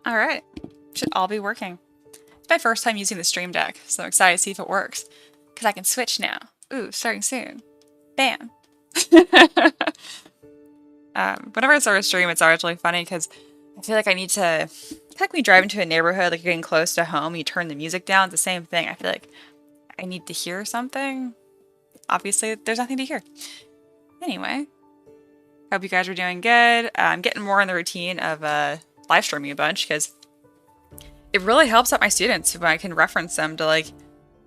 All right, should all be working. It's my first time using the Stream Deck, so I'm excited to see if it works. Because I can switch now. Ooh, starting soon. Bam. Whenever I start a stream, it's always really funny because I feel like I need to, like when you drive into a neighborhood, like you're getting close to home, you turn the music down, it's the same thing. I feel like I need to hear something. Obviously, there's nothing to hear. Anyway, hope you guys are doing good. I'm getting more in the routine of live streaming a bunch because it really helps out my students when I can reference them to like,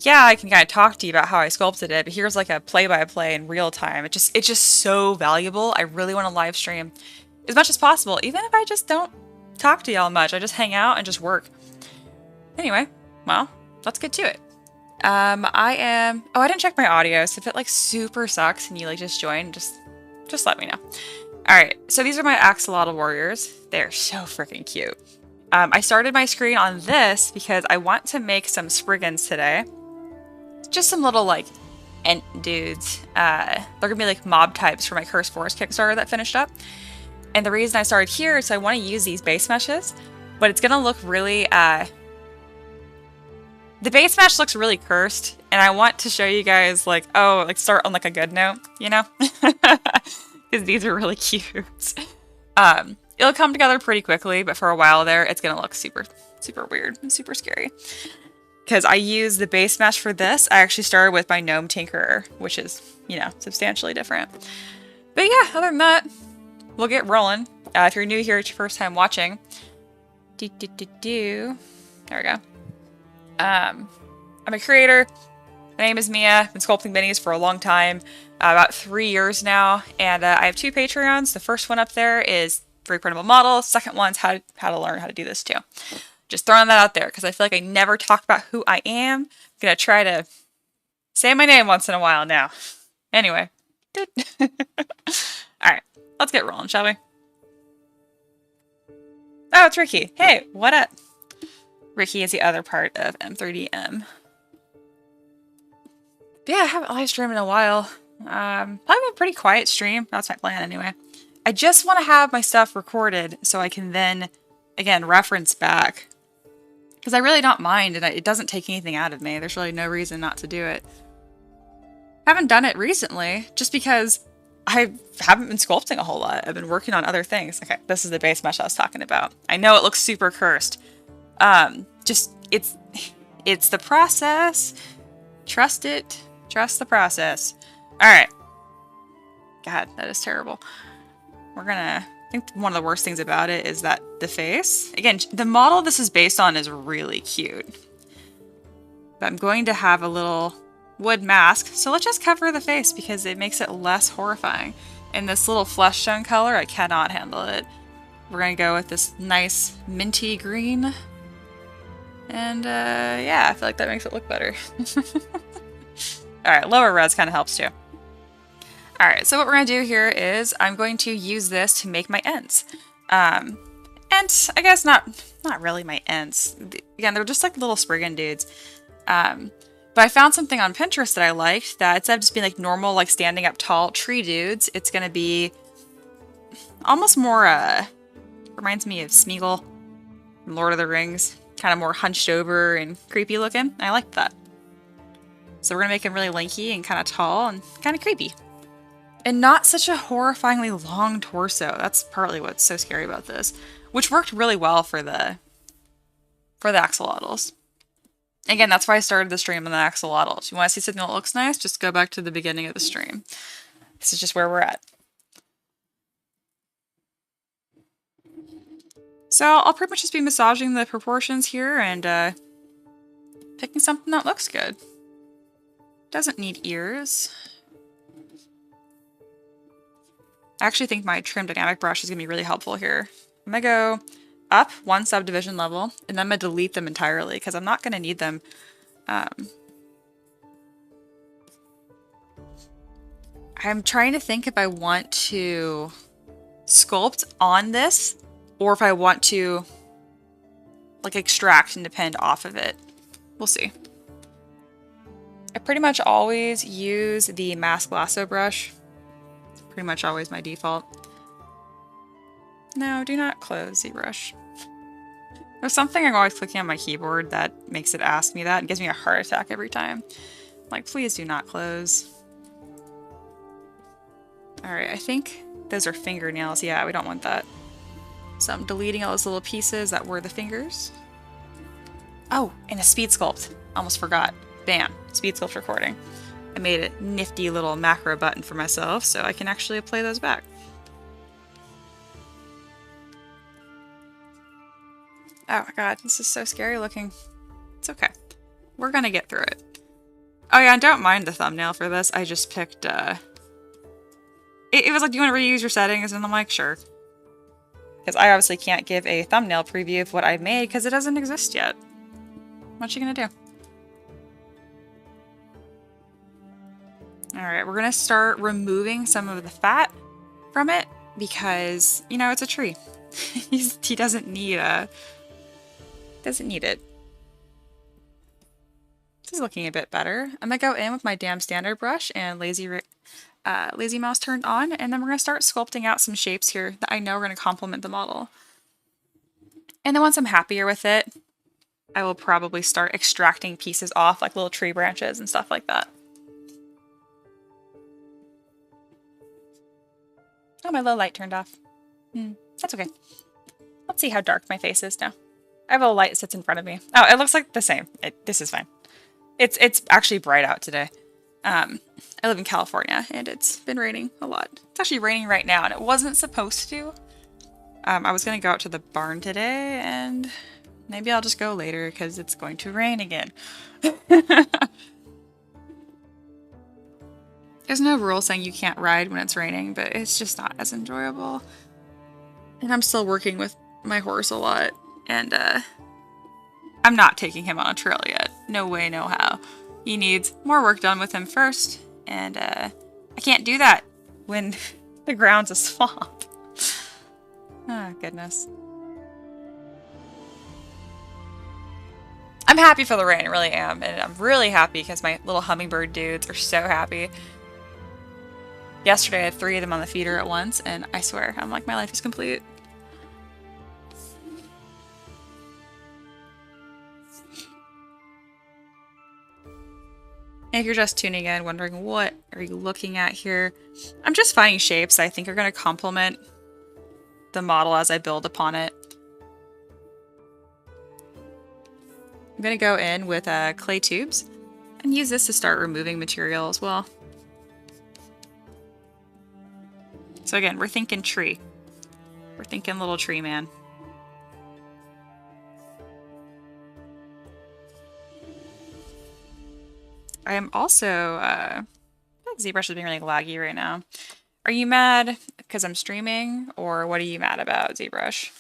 yeah, I can kind of talk to you about how I sculpted it, but here's like a play-by-play in real time. It's just so valuable. I really want to live stream as much as possible, even if I just don't talk to y'all much. I just hang out and just work. Anyway, well, let's get to it. Oh, I didn't check my audio, so if it like super sucks and you like just join, just let me know. All right, so these are my axolotl warriors. They're so freaking cute. I started my screen on this because I want to make some Spriggans today. Just some little like ent dudes. They're gonna be like mob types for my Cursed Forest Kickstarter that finished up. And the reason I started here is I want to use these base meshes, but it's gonna look really the base mesh looks really cursed, and I want to show you guys like, oh, like start on like a good note, you know? Because these are really cute. It'll come together pretty quickly, but for a while there, it's gonna look super, super weird and super scary. Because I use the base mesh for this, I actually started with my Gnome Tinkerer, which is, you know, substantially different. But yeah, other than that, we'll get rolling. If you're new here, it's your first time watching. There we go. I'm a creator. My name is Mia. I've been sculpting minis for a long time, about 3 years now, and I have 2 Patreons. The first one up there is 3 printable models. Second one's how to learn how to do this too. Just throwing that out there because I feel like I never talk about who I am. I'm gonna try to say my name once in a while now. Anyway. Alright, let's get rolling, shall we? Oh, it's Ricky. Hey, what up? Ricky is the other part of M3DM. But yeah, I haven't live streamed in a while. Probably a pretty quiet stream. That's my plan anyway. I just want to have my stuff recorded so I can then, again, reference back. Because I really don't mind, and it doesn't take anything out of me. There's really no reason not to do it. Haven't done it recently, just because I haven't been sculpting a whole lot. I've been working on other things. Okay, this is the base mesh I was talking about. I know it looks super cursed. It's the process. Trust it. Trust the process. Alright. God, that is terrible. I think one of the worst things about it is that the face. Again, the model this is based on is really cute. But I'm going to have a little wood mask. So let's just cover the face because it makes it less horrifying. And this little flesh tone color, I cannot handle it. We're going to go with this nice minty green. And yeah, I feel like that makes it look better. Alright, lower res kind of helps too. Alright, so what we're going to do here is I'm going to use this to make my ents. And I guess not really my ents. Again, they're just like little Spriggan dudes. But I found something on Pinterest that I liked that instead of just being like normal, like standing up tall tree dudes, it's going to be almost more, reminds me of Smeagol from Lord of the Rings. Kind of more hunched over and creepy looking. I like that. So we're going to make him really lanky and kind of tall and kind of creepy. And not such a horrifyingly long torso. That's partly what's so scary about this. Which worked really well for the axolotls. Again, that's why I started the stream on the axolotls. You want to see something that looks nice? Just go back to the beginning of the stream. This is just where we're at. So I'll pretty much just be massaging the proportions here and picking something that looks good. Doesn't need ears. I actually think my trim dynamic brush is going to be really helpful here. I'm going to go up 1 subdivision level, and then I'm going to delete them entirely because I'm not going to need them. I'm trying to think if I want to sculpt on this or if I want to like extract and depend off of it. We'll see. I pretty much always use the mask lasso brush. It's pretty much always my default. No, do not close ZBrush. There's something I'm always clicking on my keyboard that makes it ask me that and gives me a heart attack every time. I'm like, please do not close. Alright, I think those are fingernails. Yeah, we don't want that. So I'm deleting all those little pieces that were the fingers. Oh, and a speed sculpt. Almost forgot. Bam, speed sculpt recording. I made a nifty little macro button for myself so I can actually play those back. Oh my god, this is so scary looking. It's okay. We're gonna get through it. Oh yeah, and don't mind the thumbnail for this. I just picked, it was like, do you want to reuse your settings? And I'm like, sure. Because I obviously can't give a thumbnail preview of what I've made because it doesn't exist yet. What you gonna do? Alright, we're gonna start removing some of the fat from it because, you know, it's a tree. He doesn't need it. This is looking a bit better. I'm gonna go in with my damn standard brush and lazy mouse turned on, and then we're gonna start sculpting out some shapes here that I know are gonna complement the model. And then once I'm happier with it, I will probably start extracting pieces off, like little tree branches and stuff like that. Oh, my low light turned off. That's okay. Let's see how dark my face is now. I have a light that sits in front of me. Oh, it looks like the same. This is fine. It's actually bright out today. I live in California, and it's been raining a lot. It's actually raining right now, and it wasn't supposed to. I was going to go out to the barn today, and maybe I'll just go later because it's going to rain again. There's no rule saying you can't ride when it's raining, but it's just not as enjoyable. And I'm still working with my horse a lot, and I'm not taking him on a trail yet. No way, no how. He needs more work done with him first, and I can't do that when the ground's a swamp. Oh, goodness. I'm happy for the rain, I really am, and I'm really happy because my little hummingbird dudes are so happy. Yesterday I had 3 of them on the feeder at once, and I swear, I'm like, my life is complete. And if you're just tuning in, wondering what are you looking at here, I'm just finding shapes I think are going to complement the model as I build upon it. I'm going to go in with clay tubes and use this to start removing material as well. So again, we're thinking tree. We're thinking little tree man. I am also, I feel like ZBrush is being really laggy right now. Are you mad because I'm streaming, or what are you mad about, ZBrush?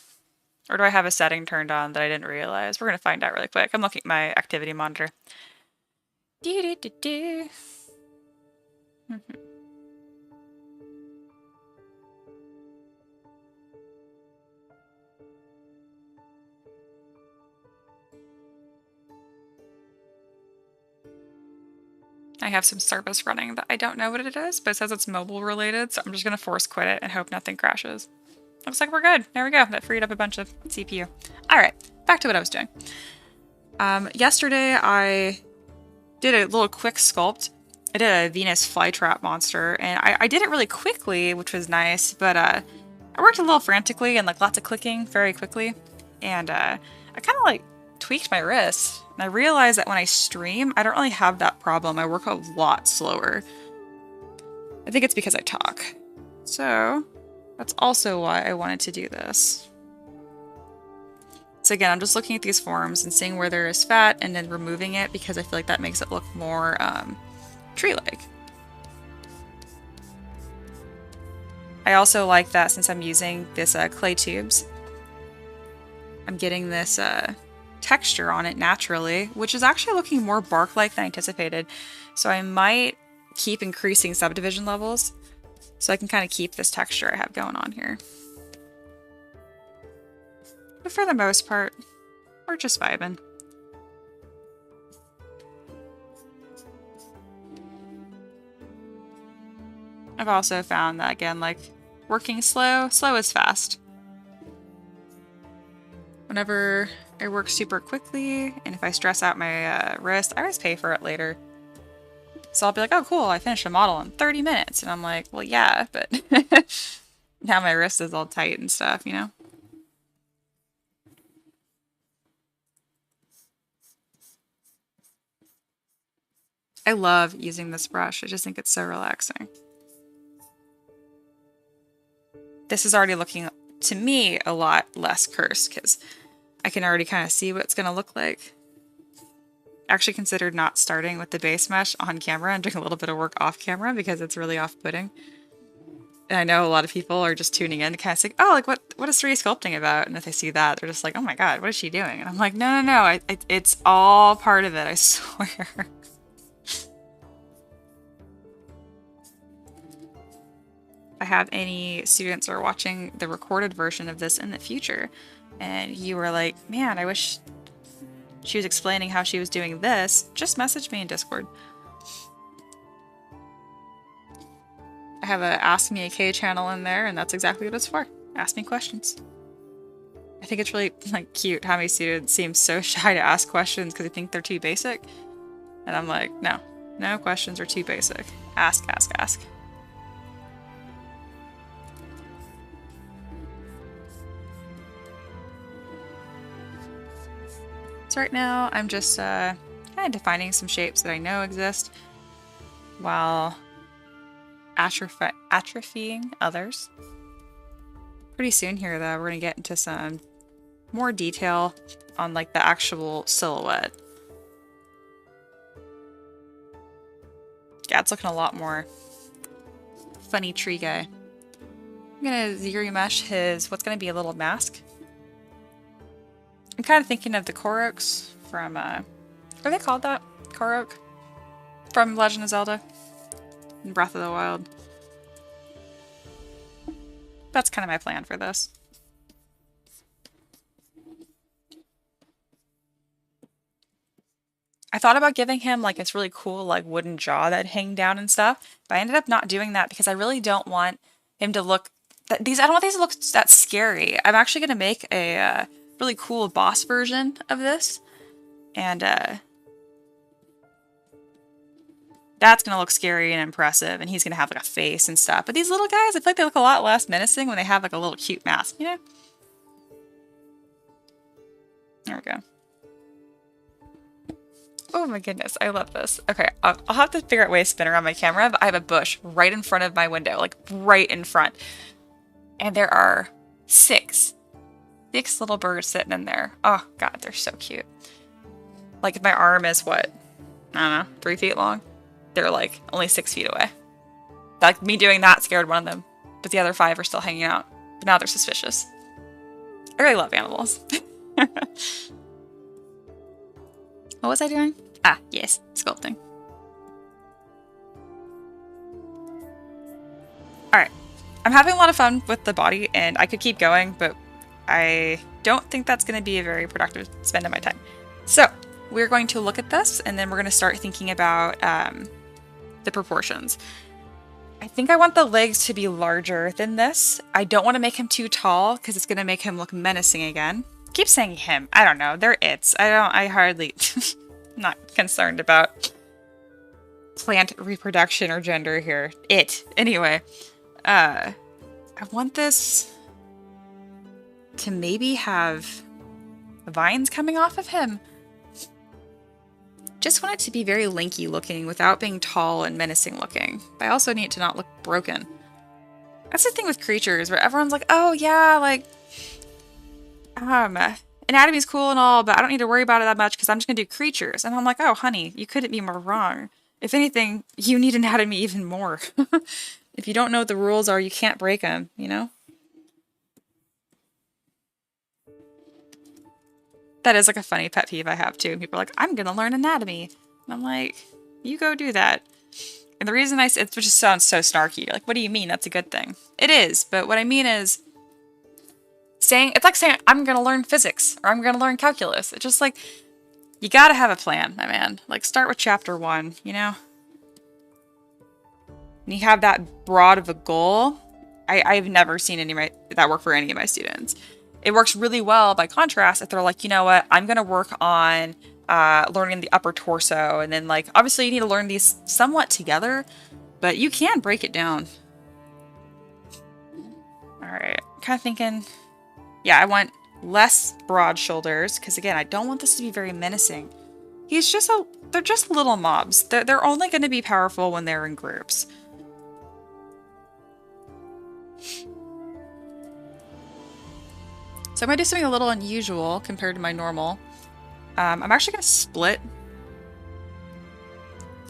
Or do I have a setting turned on that I didn't realize? We're going to find out really quick. I'm looking at my activity monitor. I have some service running that I don't know what it is, but it says it's mobile related, so I'm just going to force quit it and hope nothing crashes. Looks like we're good. There we go. That freed up a bunch of CPU. Alright, back to what I was doing. Yesterday I did a little quick sculpt. I did a Venus flytrap monster, and I did it really quickly, which was nice, but I worked a little frantically and like lots of clicking very quickly, and I kind of like tweaked my wrist. And I realized that when I stream, I don't really have that problem. I work a lot slower. I think it's because I talk. So that's also why I wanted to do this. So again, I'm just looking at these forms and seeing where there is fat and then removing it because I feel like that makes it look more tree-like. I also like that since I'm using this clay tubes, I'm getting this texture on it naturally, which is actually looking more bark-like than anticipated. So I might keep increasing subdivision levels so I can kind of keep this texture I have going on here. But for the most part, we're just vibing. I've also found that, again, like, working slow is fast. Whenever I work super quickly, and if I stress out my wrist, I always pay for it later. So I'll be like, oh cool, I finished a model in 30 minutes. And I'm like, well yeah, but now my wrist is all tight and stuff, you know? I love using this brush. I just think it's so relaxing. This is already looking, to me, a lot less cursed because I can already kind of see what it's going to look like. Actually considered not starting with the base mesh on camera and doing a little bit of work off camera because it's really off-putting. And I know a lot of people are just tuning in to kind of say, oh, like what is 3D sculpting about? And if they see that, they're just like, oh my god, what is she doing? And I'm like, no, it's all part of it, I swear. If I have any students who are watching the recorded version of this in the future, and you were like, man, I wish she was explaining how she was doing this, just message me in Discord. I have a Ask Me a K channel in there, and that's exactly what it's for. Ask me questions. I think it's really like cute how many students seem so shy to ask questions because they think they're too basic. And I'm like, no questions are too basic. Ask, ask, ask. So right now I'm just kind of defining some shapes that I know exist while atrophying others. Pretty soon here though, we're going to get into some more detail on like the actual silhouette. Yeah, it's looking a lot more funny tree guy. I'm going to ZBrush his, what's going to be a little mask. I'm kind of thinking of the Koroks from, are they called that? Korok? From Legend of Zelda? And Breath of the Wild. That's kind of my plan for this. I thought about giving him like this really cool like wooden jaw that hang down and stuff, but I ended up not doing that because I really don't want him to look, I don't want these to look that scary. I'm actually going to make a really cool boss version of this, and that's gonna look scary and impressive, and he's gonna have like a face and stuff. But these little guys, I feel like they look a lot less menacing when they have like a little cute mask, you know? There we go. Oh my goodness, I love this. Okay, I'll have to figure out a way to spin around my camera, but I have a bush right in front of my window, like right in front. And there are six little birds sitting in there. Oh god, they're so cute. Like if my arm is what? I don't know, 3 feet long? They're like only 6 feet away. Like me doing that scared one of them, but the other 5 are still hanging out. But now they're suspicious. I really love animals. What was I doing? Ah, yes, sculpting. Alright, I'm having a lot of fun with the body, and I could keep going, but I don't think that's going to be a very productive spend of my time. So, we're going to look at this, and then we're going to start thinking about the proportions. I think I want the legs to be larger than this. I don't want to make him too tall, because it's going to make him look menacing again. I keep saying him. I don't know. They're its. I hardly... not concerned about plant reproduction or gender here. Anyway, I want this to maybe have vines coming off of him. Just want it to be very lanky looking without being tall and menacing looking. But I also need it to not look broken. That's the thing with creatures where everyone's like, oh yeah, like, anatomy's cool and all, but I don't need to worry about it that much because I'm just gonna do creatures. And I'm like, oh honey, you couldn't be more wrong. If anything, you need anatomy even more. If you don't know what the rules are, you can't break them, you know? That is like a funny pet peeve I have too. People are like, I'm gonna learn anatomy. And I'm like, you go do that. And the reason it just sounds so snarky. You're like, what do you mean? That's a good thing. It is, but what I mean is, it's like saying, I'm gonna learn physics, or I'm gonna learn calculus. It's just like, you gotta have a plan, my man. Like, start with chapter 1, you know? And you have that broad of a goal. I've never seen that work for any of my students. It works really well by contrast if they're like, you know what, I'm going to work on learning the upper torso. And then like, obviously you need to learn these somewhat together, but you can break it down. All right, kind of thinking, yeah, I want less broad shoulders because again, I don't want this to be very menacing. They're just little mobs. They're only going to be powerful when they're in groups. So I'm going to do something a little unusual compared to my normal. I'm actually going to split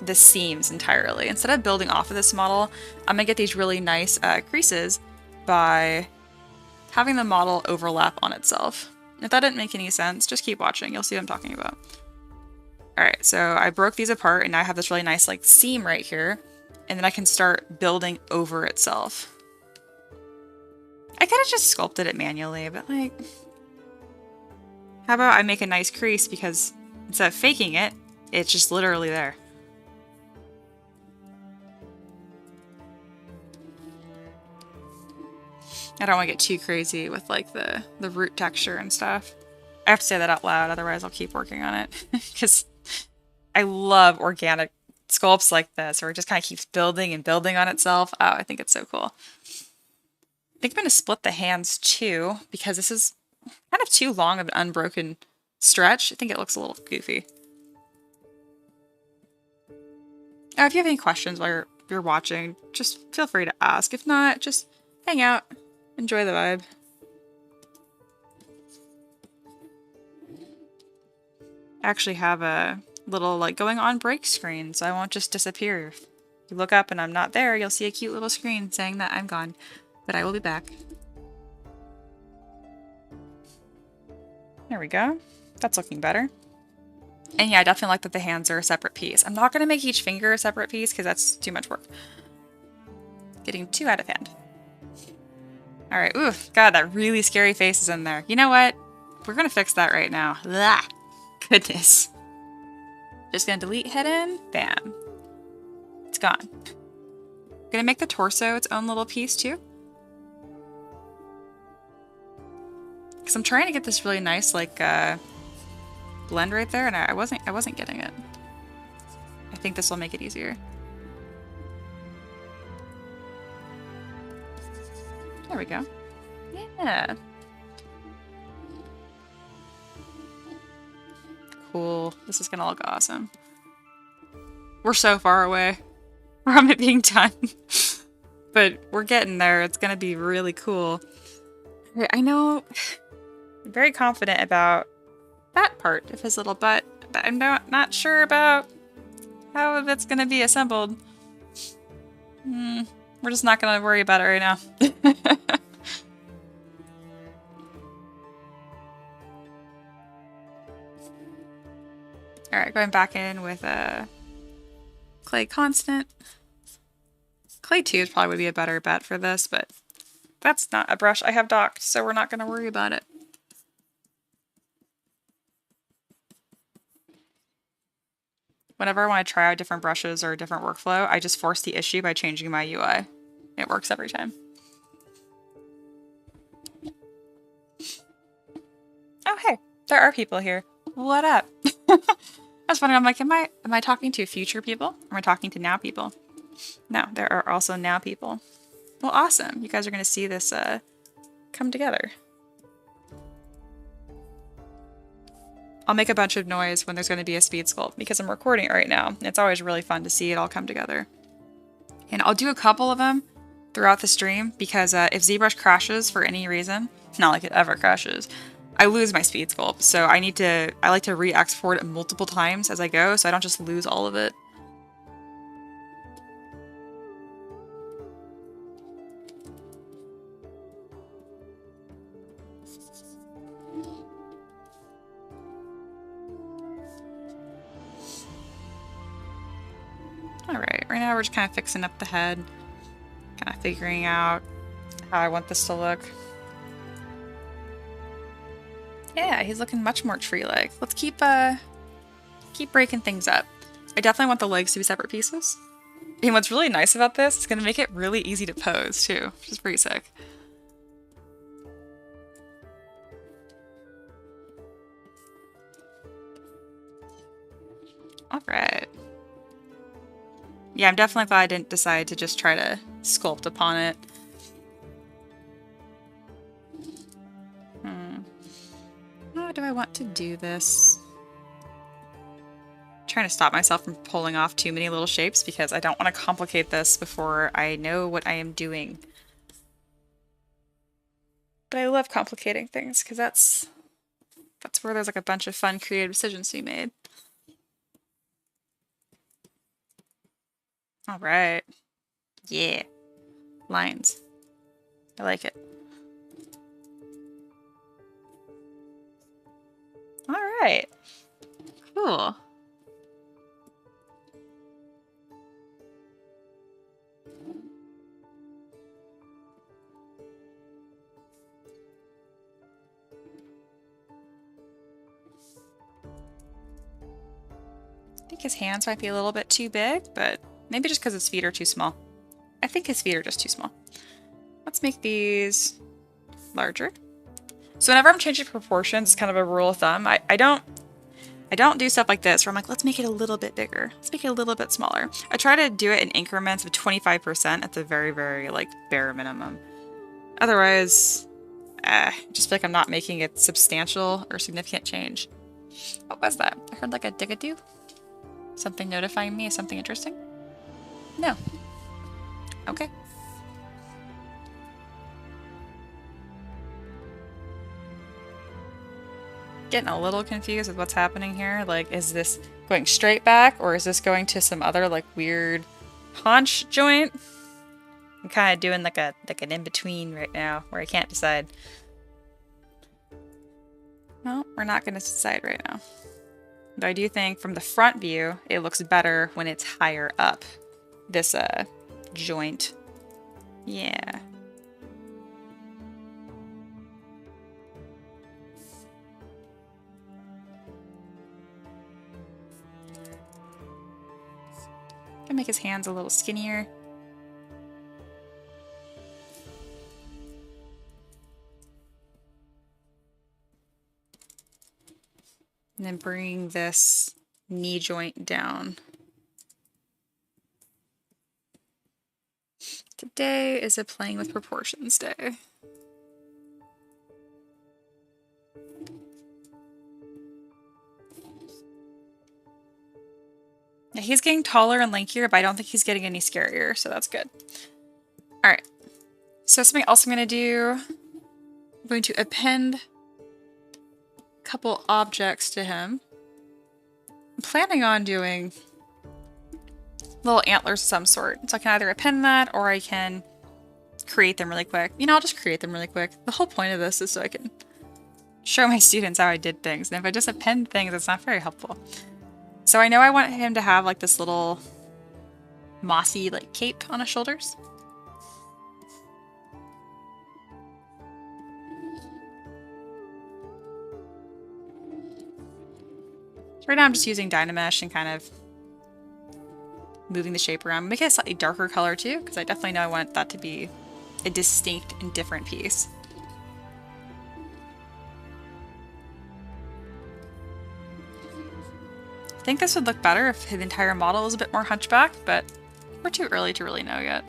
the seams entirely. Instead of building off of this model, I'm going to get these really nice creases by having the model overlap on itself. If that didn't make any sense, just keep watching. You'll see what I'm talking about. Alright, so I broke these apart and now I have this really nice like seam right here. And then I can start building over itself. I could have just sculpted it manually, but like... How about I make a nice crease because instead of faking it, it's just literally there. I don't want to get too crazy with like the root texture and stuff. I have to say that out loud, otherwise I'll keep working on it. Because I love organic sculpts like this, where it just kind of keeps building and building on itself. Oh, I think it's so cool. I think I'm going to split the hands too, because this is kind of too long of an unbroken stretch. I think it looks a little goofy. If you have any questions while you're watching, just feel free to ask. If not, just hang out. Enjoy the vibe. I actually have a little like going on break screen, so I won't just disappear. If you look up and I'm not there, you'll see a cute little screen saying that I'm gone, but I will be back. There we go. That's looking better. And yeah, I definitely like that the hands are a separate piece. I'm not going to make each finger a separate piece because that's too much work. Getting too out of hand. Alright, ooh, God, that really scary face is in there. You know what? We're going to fix that right now. Blah. Goodness. Just going to delete head in. Bam. It's gone. I'm going to make the torso its own little piece too. Because I'm trying to get this really nice, like, blend right there, and I wasn't getting it. I think this will make it easier. There we go. Yeah. Cool. This is gonna look awesome. We're so far away from it being done. But we're getting there. It's gonna be really cool. I know I'm very confident about that part of his little butt, but I'm not sure about how that's gonna be assembled. We're just not gonna worry about it right now. Alright, going back in with a clay constant. Clay 2 probably would be a better bet for this, but that's not a brush I have docked, so we're not gonna worry about it. Whenever I want to try out different brushes or a different workflow, I just force the issue by changing my UI. It works every time. Oh, hey, there are people here. What up? I was wondering, I'm like, am I talking to future people? Or am I talking to now people? No, there are also now people. Well, awesome. You guys are going to see this come together. I'll make a bunch of noise when there's going to be a speed sculpt because I'm recording it right now. It's always really fun to see it all come together. And I'll do a couple of them throughout the stream because if ZBrush crashes for any reason, not like it ever crashes, I lose my speed sculpt. So I like to re-export it multiple times as I go so I don't just lose all of it. Alright, right now we're just kind of fixing up the head, kind of figuring out how I want this to look. Yeah, he's looking much more tree-like. Let's keep breaking things up. I definitely want the legs to be separate pieces. And what's really nice about this, it's going to make it really easy to pose too, which is pretty sick. All right. Yeah, I'm definitely glad I didn't decide to just try to sculpt upon it. How do I want to do this? I'm trying to stop myself from pulling off too many little shapes because I don't want to complicate this before I know what I am doing. But I love complicating things because that's where there's like a bunch of fun creative decisions to be made. All right. Yeah. Lines. I like it. All right. Cool. I think his hands might be a little bit too big, but maybe just because his feet are too small. I think his feet are just too small. Let's make these larger. So whenever I'm changing proportions, it's kind of a rule of thumb. I don't do stuff like this where I'm like, let's make it a little bit bigger. Let's make it a little bit smaller. I try to do it in increments of 25% at the very, very like bare minimum. Otherwise, I just feel like I'm not making a substantial or significant change. What was that? I heard like a dig-a-doo. Something notifying me of something interesting? No. Okay. Getting a little confused with what's happening here. Like, is this going straight back or is this going to some other like weird haunch joint? I'm kind of doing like an in-between right now where I can't decide. No, we're not going to decide right now. But I do think from the front view, it looks better when it's higher up. This joint. Yeah. Gonna make his hands a little skinnier. And then bring this knee joint down. Today is a playing with proportions day. Yeah, he's getting taller and lankier, but I don't think he's getting any scarier, so that's good. Alright. So something else I'm going to do, I'm going to append a couple objects to him. I'm planning on doing little antlers of some sort. So I can either append that or I can create them really quick. You know, I'll just create them really quick. The whole point of this is so I can show my students how I did things. And if I just append things, it's not very helpful. So I know I want him to have like this little mossy like cape on his shoulders. So right now I'm just using Dynamesh and kind of moving the shape around. Make it a slightly darker color too, because I definitely know I want that to be a distinct and different piece. I think this would look better if the entire model was a bit more hunchback, but we're too early to really know yet.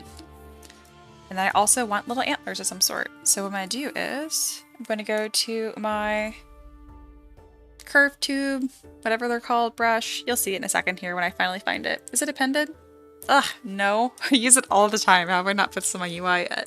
And then I also want little antlers of some sort. So what I'm going to do is I'm going to go to my curve tube, whatever they're called, brush. You'll see it in a second here when I finally find it. Is it appended? Ugh, no. I use it all the time. How have I not put this on my UI yet?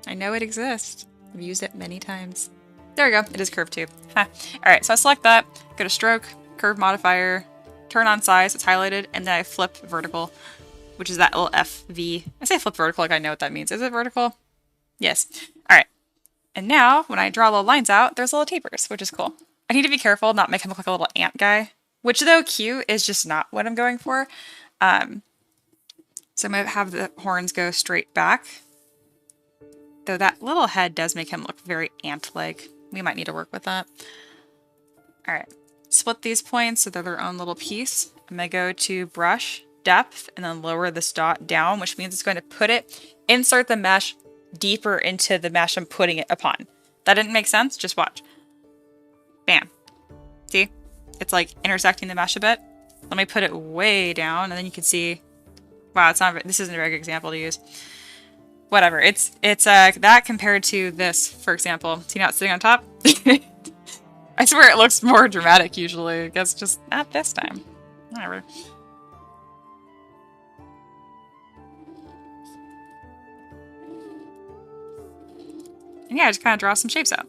I know it exists. I've used it many times. There we go. It is curve tube. Huh. Alright, so I select that, go to stroke, curve modifier, turn on size, it's highlighted, and then I flip vertical, which is that little FV. I say flip vertical like I know what that means. Is it vertical? Yes. Alright. And now, when I draw little lines out, there's little tapers, which is cool. I need to be careful, not make him look like a little ant guy, which though cute is just not what I'm going for. So I'm going to have the horns go straight back. Though that little head does make him look very ant-like. We might need to work with that. Alright. Split these points so they're their own little piece. I'm going to go to brush, depth, and then lower this dot down, which means it's going to put it, insert the mesh deeper into the mesh I'm putting it upon. That didn't make sense? Just watch. Bam. See? It's like intersecting the mesh a bit. Let me put it way down, and then you can see. Wow, it's not. This isn't a very good example to use. Whatever. It's that compared to this, for example. See now it's sitting on top. I swear it looks more dramatic usually. I guess just not this time. Whatever. And yeah, just kind of draw some shapes out.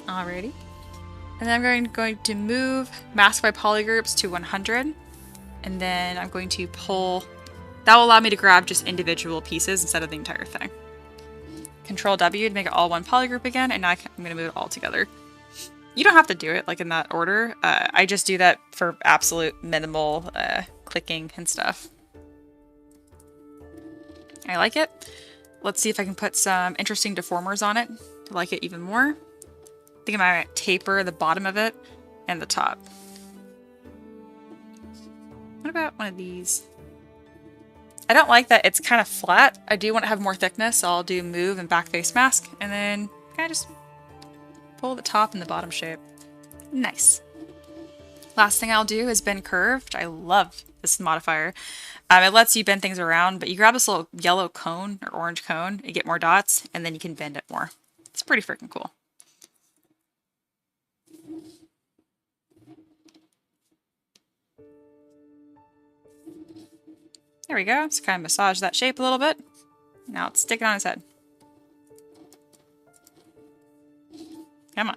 Alrighty. And then I'm going to move mask by polygroups to 100. And then I'm going to pull. That will allow me to grab just individual pieces instead of the entire thing. Control W to make it all one polygroup again. And now I'm going to move it all together. You don't have to do it like in that order. I just do that for absolute minimal clicking and stuff. I like it. Let's see if I can put some interesting deformers on it to like it even more. I think I might taper the bottom of it and the top. What about one of these? I don't like that it's kind of flat. I do want to have more thickness, so I'll do move and back face mask, and then kind of just pull the top and the bottom shape. Nice. Last thing I'll do is bend curved. I love this modifier. It lets you bend things around, but you grab this little yellow cone or orange cone and get more dots, and then you can bend it more. It's pretty freaking cool. There we go. So kind of massage that shape a little bit. Now let's stick it on his head. Come on.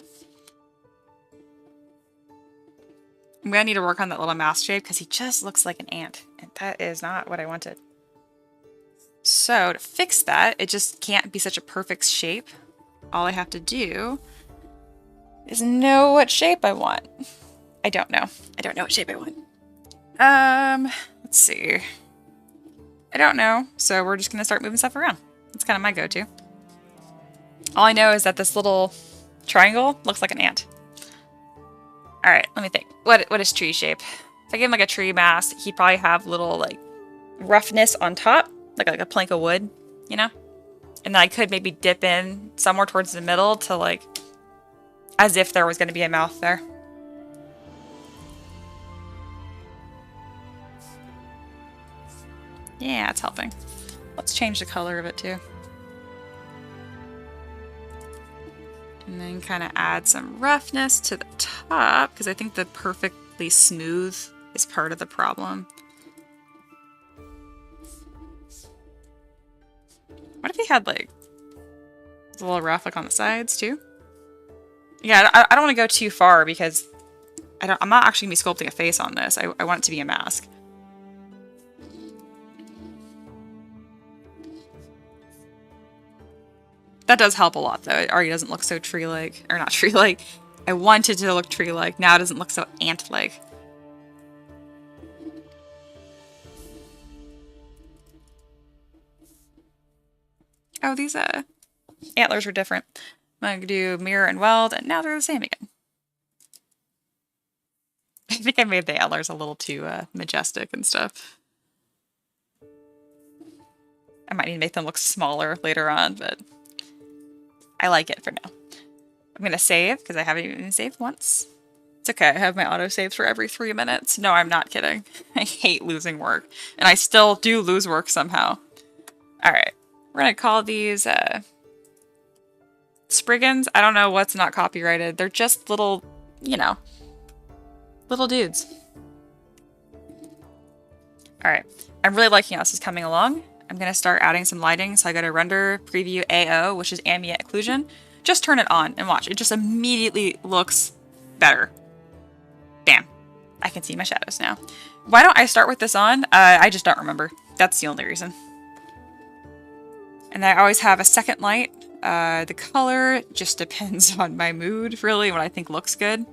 I'm gonna need to work on that little mask shape because he just looks like an ant, and that is not what I wanted. So to fix that, it just can't be such a perfect shape. All I have to do is know what shape I want. I don't know. I don't know what shape I want. Let's see. I don't know, so we're just gonna start moving stuff around. That's kind of my go-to. All I know is that this little triangle looks like an ant. All right, let me think. What is tree shape? If I give him like a tree mask, he'd probably have little like roughness on top, like a plank of wood, you know? And then I could maybe dip in somewhere towards the middle to like, as if there was gonna be a mouth there. Yeah, it's helping. Let's change the color of it too. And then kind of add some roughness to the top, because I think the perfectly smooth is part of the problem. What if he had like a little rough like on the sides too? Yeah, I don't want to go too far because I'm not actually going to be sculpting a face on this. I want it to be a mask. That does help a lot, though. It already doesn't look so tree-like. Or not tree-like. I want it to look tree-like. Now it doesn't look so ant-like. Oh, these antlers are different. I'm going to do mirror and weld, and now they're the same again. I think I made the antlers a little too majestic and stuff. I might need to make them look smaller later on, but I like it for now. I'm going to save, because I haven't even saved once. It's okay, I have my autosaves for every 3 minutes. No, I'm not kidding. I hate losing work. And I still do lose work somehow. Alright, we're going to call these Spriggans. I don't know what's not copyrighted. They're just little, you know, little dudes. Alright, I'm really liking how this is coming along. I'm going to start adding some lighting, so I go to Render, Preview, AO, which is Ambient Occlusion. Just turn it on and watch. It just immediately looks better. Bam. I can see my shadows now. Why don't I start with this on? I just don't remember. That's the only reason. And I always have a second light. The color just depends on my mood, really, what I think looks good.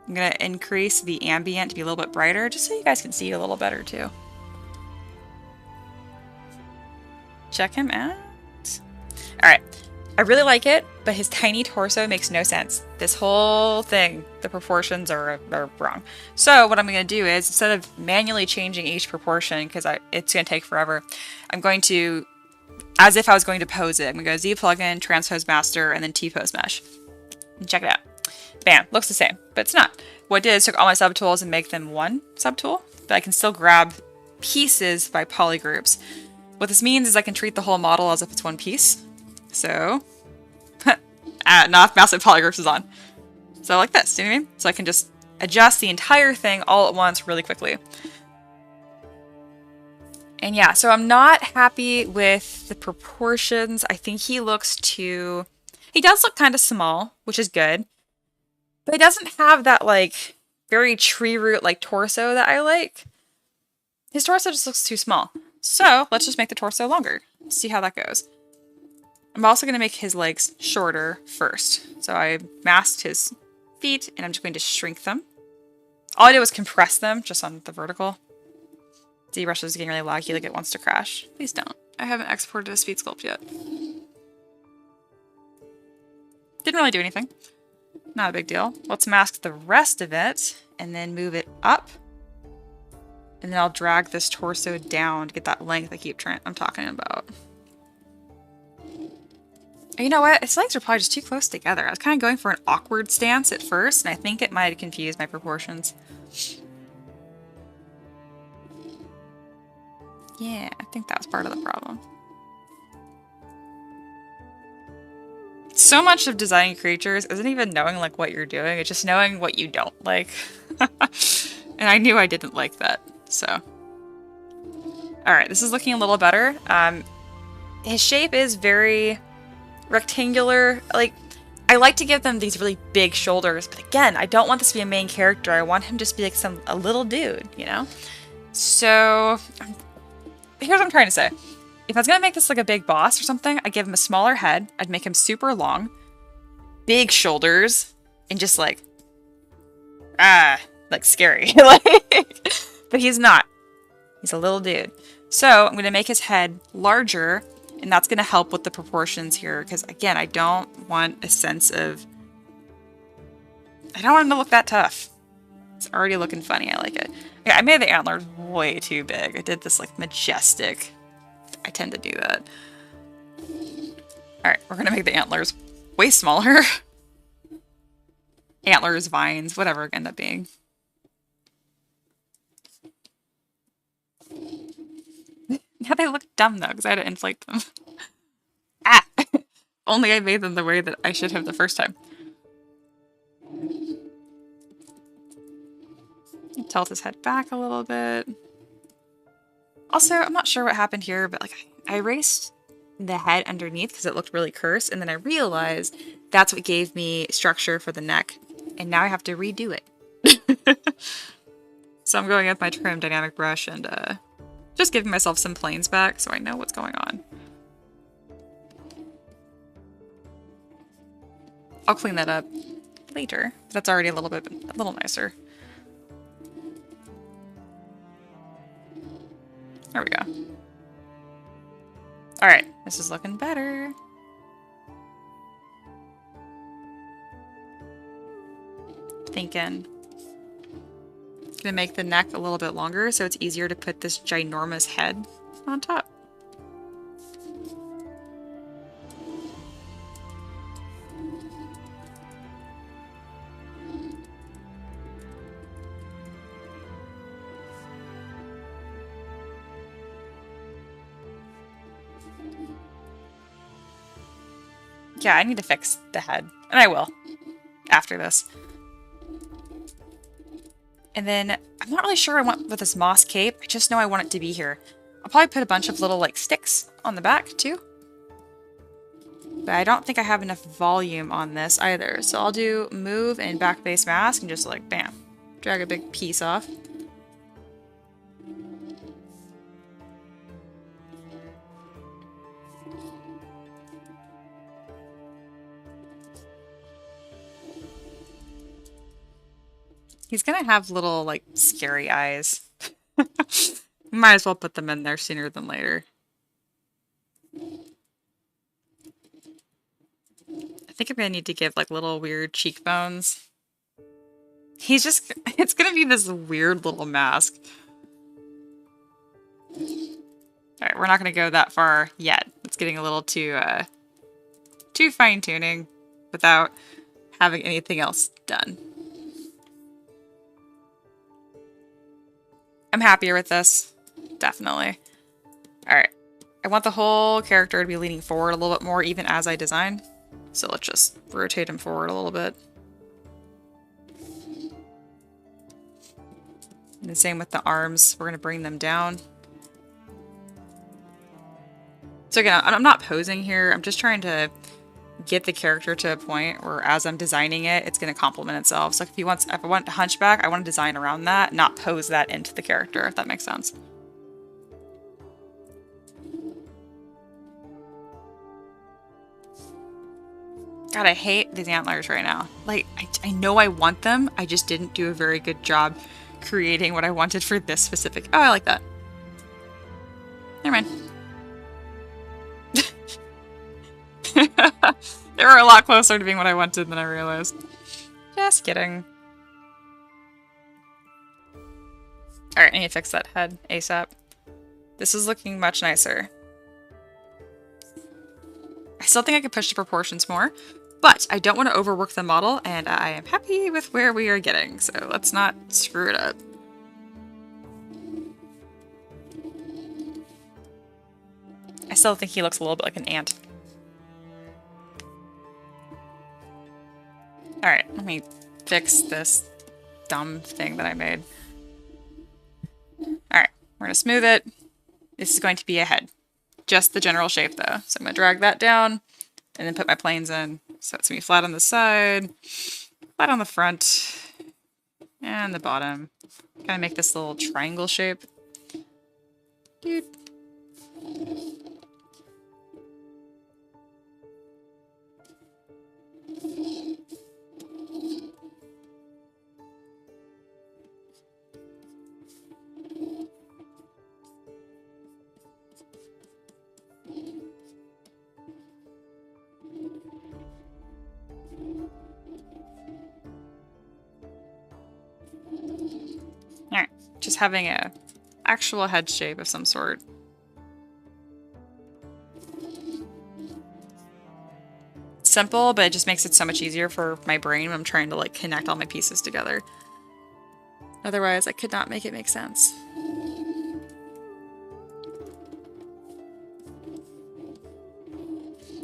I'm going to increase the ambient to be a little bit brighter, just so you guys can see it a little better, too. Check him out. Alright, I really like it, but his tiny torso makes no sense. This whole thing, the proportions are wrong. So what I'm going to do is, instead of manually changing each proportion, because it's going to take forever, I'm going to, as if I was going to pose it, I'm going to go Z plugin, transpose master, and then T-pose mesh. And check it out. Bam, looks the same, but it's not. What I did is took all my subtools and make them one subtool, but I can still grab pieces by polygroups. What this means is I can treat the whole model as if it's one piece. So, now massive polygroups is on. So like this, do you know what I mean? So I can just adjust the entire thing all at once really quickly. And yeah, so I'm not happy with the proportions. I think he looks too... He does look kind of small, which is good. But he doesn't have that, like, very tree root, like, torso that I like. His torso just looks too small. So, let's just make the torso longer. See how that goes. I'm also going to make his legs shorter first. So I masked his feet, and I'm just going to shrink them. All I did was compress them, just on the vertical. ZBrush is getting really laggy, like it wants to crash. Please don't. I haven't exported his feet sculpt yet. Didn't really do anything. Not a big deal. Let's mask the rest of it, and then move it up. And then I'll drag this torso down to get that length I'm talking about. You know what? His legs are probably just too close together. I was kind of going for an awkward stance at first, and I think it might have confused my proportions. Yeah, I think that was part of the problem. So much of designing creatures isn't even knowing like what you're doing, it's just knowing what you don't like. And I knew I didn't like that, so. Alright, this is looking a little better. His shape is very rectangular. Like, I like to give them these really big shoulders, but again, I don't want this to be a main character. I want him just to be like a little dude, you know? So, here's what I'm trying to say. If I was gonna make this like a big boss or something, I'd give him a smaller head, I'd make him super long, big shoulders, and just like scary. But he's not. He's a little dude. So I'm gonna make his head larger, and that's gonna help with the proportions here, because again, I don't want a sense of... I don't want him to look that tough. It's already looking funny, I like it. Yeah, I made the antlers way too big. I did this like majestic. I tend to do that. Alright, we're gonna make the antlers way smaller. Antlers, vines, whatever it end up being. Now they look dumb though, because I had to inflate them. Ah! Only I made them the way that I should have the first time. Tilt his head back a little bit. Also, I'm not sure what happened here, but like I erased the head underneath because it looked really cursed, and then I realized that's what gave me structure for the neck, and now I have to redo it. So I'm going with my trim dynamic brush and just giving myself some planes back so I know what's going on. I'll clean that up later. That's already a little nicer. There we go. Alright, this is looking better. Thinking. Gonna make the neck a little bit longer so it's easier to put this ginormous head on top. Yeah, I need to fix the head. And I will. After this. And then, I'm not really sure what I want with this moss cape. I just know I want it to be here. I'll probably put a bunch of little, like, sticks on the back, too. But I don't think I have enough volume on this either. So I'll do move and back base mask and just, like, bam. Drag a big piece off. He's gonna have little, like, scary eyes. Might as well put them in there sooner than later. think I'm gonna need to give like little weird cheekbones. He's just, it's gonna be this weird little mask. Alright, we're not gonna go that far yet. It's getting a little too fine-tuning without having anything else done. I'm happier with this. Definitely. Alright. I want the whole character to be leaning forward a little bit more even as I design. So let's just rotate him forward a little bit. And the same with the arms. We're going to bring them down. So again, I'm not posing here. I'm just trying to get the character to a point where as I'm designing it, it's going to complement itself. So if I want a hunchback, I want to design around that, not pose that into the character, if that makes sense. God, I hate these antlers right now. Like, I know I want them, I just didn't do a very good job creating what I wanted for this specific... Oh, I like that. Never mind. They were a lot closer to being what I wanted than I realized. Just kidding. Alright, I need to fix that head ASAP. This is looking much nicer. I still think I could push the proportions more, but I don't want to overwork the model, and I am happy with where we are getting, so let's not screw it up. I still think he looks a little bit like an ant. Alright, let me fix this dumb thing that I made. Alright, we're going to smooth it. This is going to be a head. Just the general shape though. So I'm going to drag that down and then put my planes in. So it's going to be flat on the side, flat on the front, and the bottom. Kind of make this little triangle shape. Dude. Alright, just having a actual head shape of some sort. Simple, but it just makes it so much easier for my brain when I'm trying to like connect all my pieces together. Otherwise, I could not make it make sense.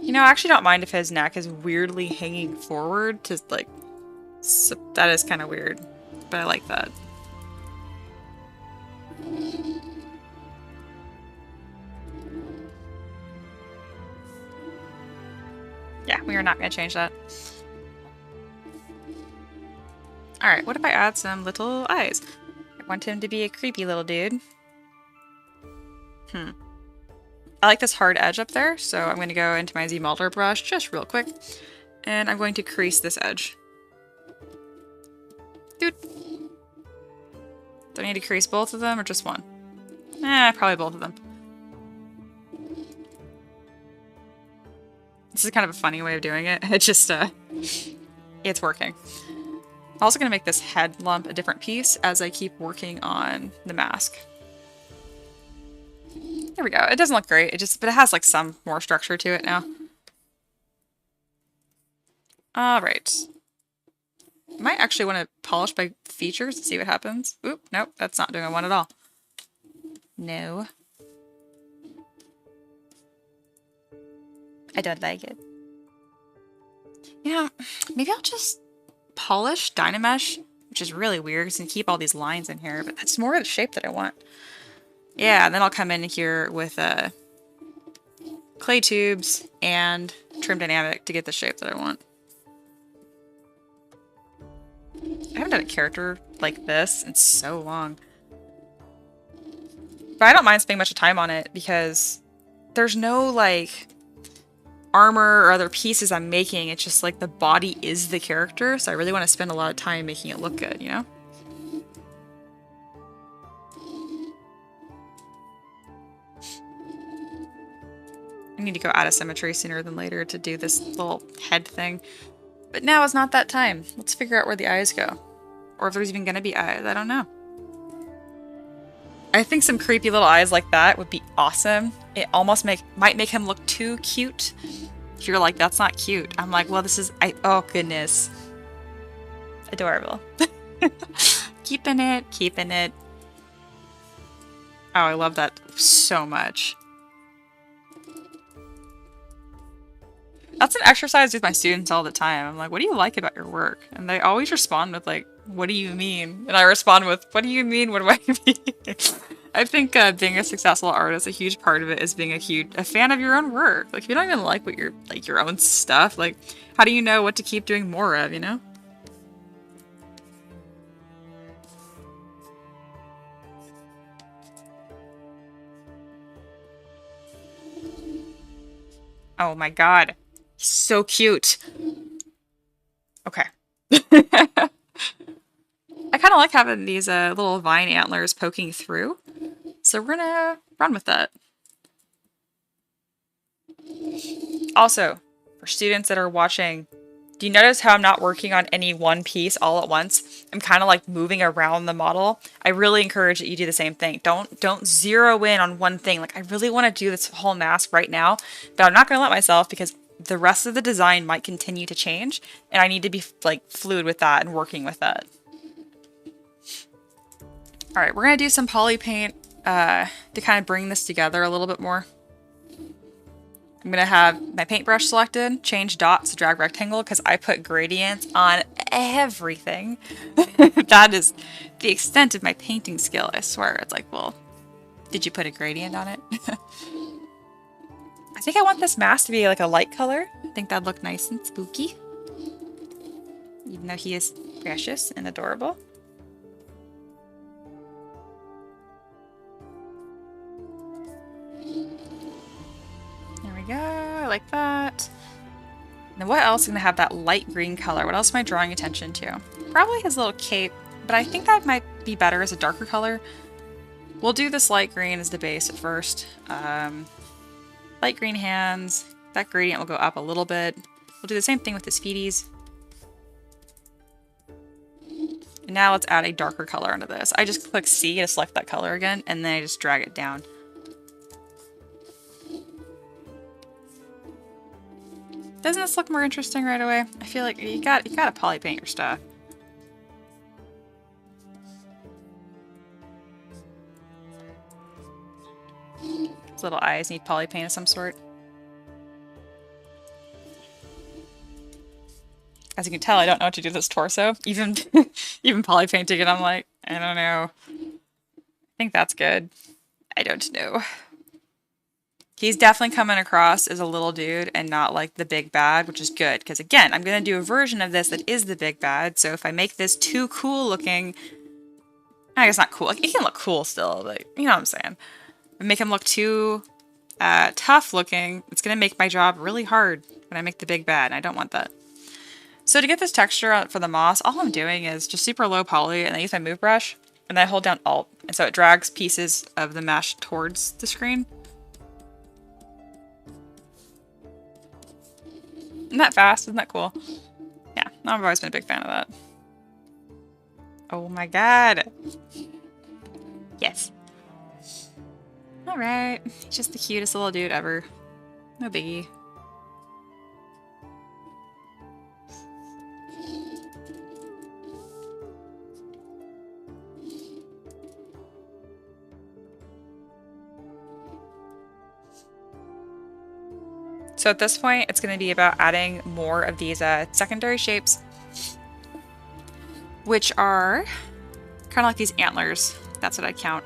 You know, I actually don't mind if his neck is weirdly hanging forward to like... So that is kind of weird, but I like that. Yeah, we are not going to change that. Alright, what if I add some little eyes? I want him to be a creepy little dude. I like this hard edge up there, so I'm going to go into my ZBrush just real quick, and I'm going to crease this edge. Dude. Do I need to crease both of them or just one? Probably both of them. This is kind of a funny way of doing it. It just, it's working. I'm also going to make this head lump a different piece as I keep working on the mask. There we go. It doesn't look great, but it has like some more structure to it now. Alright. I might actually want to polish my features to see what happens. Oop, nope, that's not doing a one at all. No. I don't like it. You know, maybe I'll just polish Dynamesh, which is really weird because I can keep all these lines in here, but that's more of the shape that I want. Yeah, and then I'll come in here with clay tubes and trim dynamic to get the shape that I want. I haven't done a character like this in so long. But I don't mind spending much time on it because there's no like armor or other pieces I'm making. It's just like the body is the character, so I really want to spend a lot of time making it look good, you know? I need to go out of symmetry sooner than later to do this little head thing. But now is not that time. Let's figure out where the eyes go. Or if there's even gonna be eyes, I don't know. I think some creepy little eyes like that would be awesome. It almost might make him look too cute. If you're like, that's not cute. I'm like, well, this is, oh goodness. Adorable. Keeping it, keeping it. Oh, I love that so much. That's an exercise I do with my students all the time. I'm like, what do you like about your work? And they always respond with like, what do you mean? And I respond with, what do you mean? What do I mean? I think being a successful artist, a huge part of it is being a fan of your own work. Like, if you don't even like what your own stuff, like, how do you know what to keep doing more of, you know? Oh my god. He's so cute. Okay. I kind of like having these little vine antlers poking through. So we're gonna run with that. Also, for students that are watching, do you notice how I'm not working on any one piece all at once? I'm kind of like moving around the model. I really encourage that you do the same thing. Don't zero in on one thing. Like, I really want to do this whole mask right now, but I'm not going to let myself because the rest of the design might continue to change, and I need to be like fluid with that and working with that. All right, we're going to do some poly paint to kind of bring this together a little bit more. I'm going to have my paintbrush selected, change dots to drag rectangle because I put gradients on everything. That is the extent of my painting skill, I swear. It's like, well, did you put a gradient on it? I think I want this mask to be like a light color. I think that'd look nice and spooky. Even though he is precious and adorable. Go, I like that. Now what else is going to have that light green color? What else am I drawing attention to? Probably his little cape, but I think that might be better as a darker color. We'll do this light green as the base at first. Light green hands. That gradient will go up a little bit. We'll do the same thing with his feeties. And now let's add a darker color onto this. I just click C to select that color again, and then I just drag it down. Doesn't this look more interesting right away? I feel like you gotta poly paint your stuff. His little eyes need poly paint of some sort. As you can tell, I don't know what to do with this torso. Even poly painting it, I'm like, I don't know. I think that's good. I don't know. He's definitely coming across as a little dude and not like the big bad, which is good. Because again, I'm going to do a version of this that is the big bad. So if I make this too cool looking, I guess not cool. Like, it can look cool still, but you know what I'm saying. If I make him look too tough looking, it's going to make my job really hard when I make the big bad. And I don't want that. So to get this texture for the moss, all I'm doing is just super low poly, and I use my move brush, and I hold down Alt. And so it drags pieces of the mesh towards the screen. Isn't that fast? Isn't that cool? Yeah, I've always been a big fan of that. Oh my god. Yes. Alright. He's just the cutest little dude ever. No biggie. So at this point, it's going to be about adding more of these secondary shapes, which are kind of like these antlers. That's what I count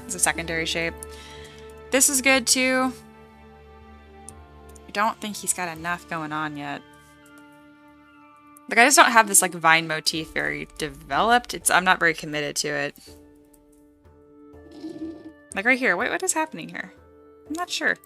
as a secondary shape. This is good too. I don't think he's got enough going on yet. Like, I just don't have this like vine motif very developed. I'm not very committed to it. Like right here, what is happening here? I'm not sure.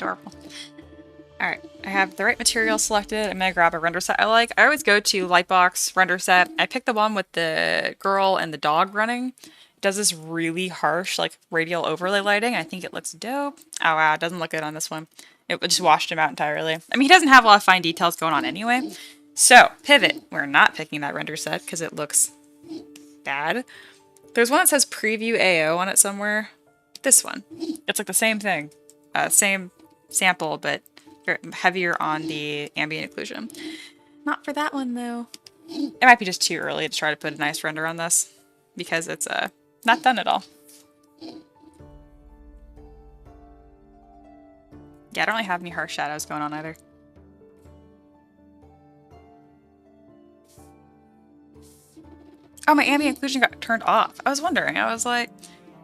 adorable. Alright, I have the right material selected. I'm gonna grab a render set I like. I always go to Lightbox, render set. I pick the one with the girl and the dog running. It does this really harsh, like, radial overlay lighting. I think it looks dope. Oh wow, it doesn't look good on this one. It just washed him out entirely. I mean, he doesn't have a lot of fine details going on anyway. So, pivot. We're not picking that render set because it looks bad. There's one that says Preview AO on it somewhere. This one. It's like the same thing. Same sample, but heavier on the ambient occlusion. Not for that one, though. It might be just too early to try to put a nice render on this, because it's not done at all. Yeah, I don't really have any harsh shadows going on either. Oh, my ambient occlusion got turned off. I was wondering. I was like,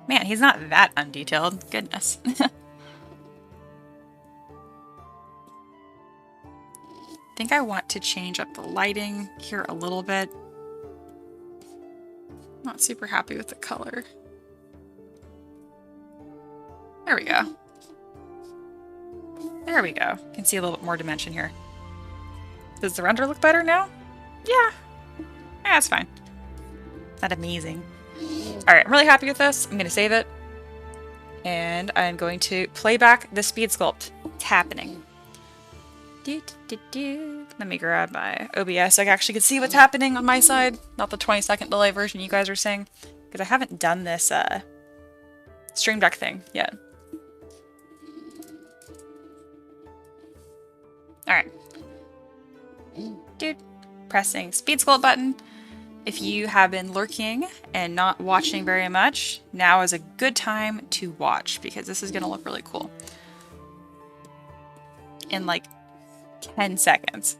man, he's not that undetailed. Goodness. I think I want to change up the lighting here a little bit. Not super happy with the color. There we go. There we go. You can see a little bit more dimension here. Does the render look better now? Yeah. That's fine. Not amazing. Alright, I'm really happy with this. I'm going to save it. And I'm going to play back the speed sculpt. It's happening. Let me grab my OBS so I actually can see what's happening on my side. Not the 20-second delay version you guys are seeing. Because I haven't done this Stream Deck thing yet. Alright. Pressing speed sculpt button. If you have been lurking and not watching very much, now is a good time to watch because this is going to look really cool. In like 10 seconds.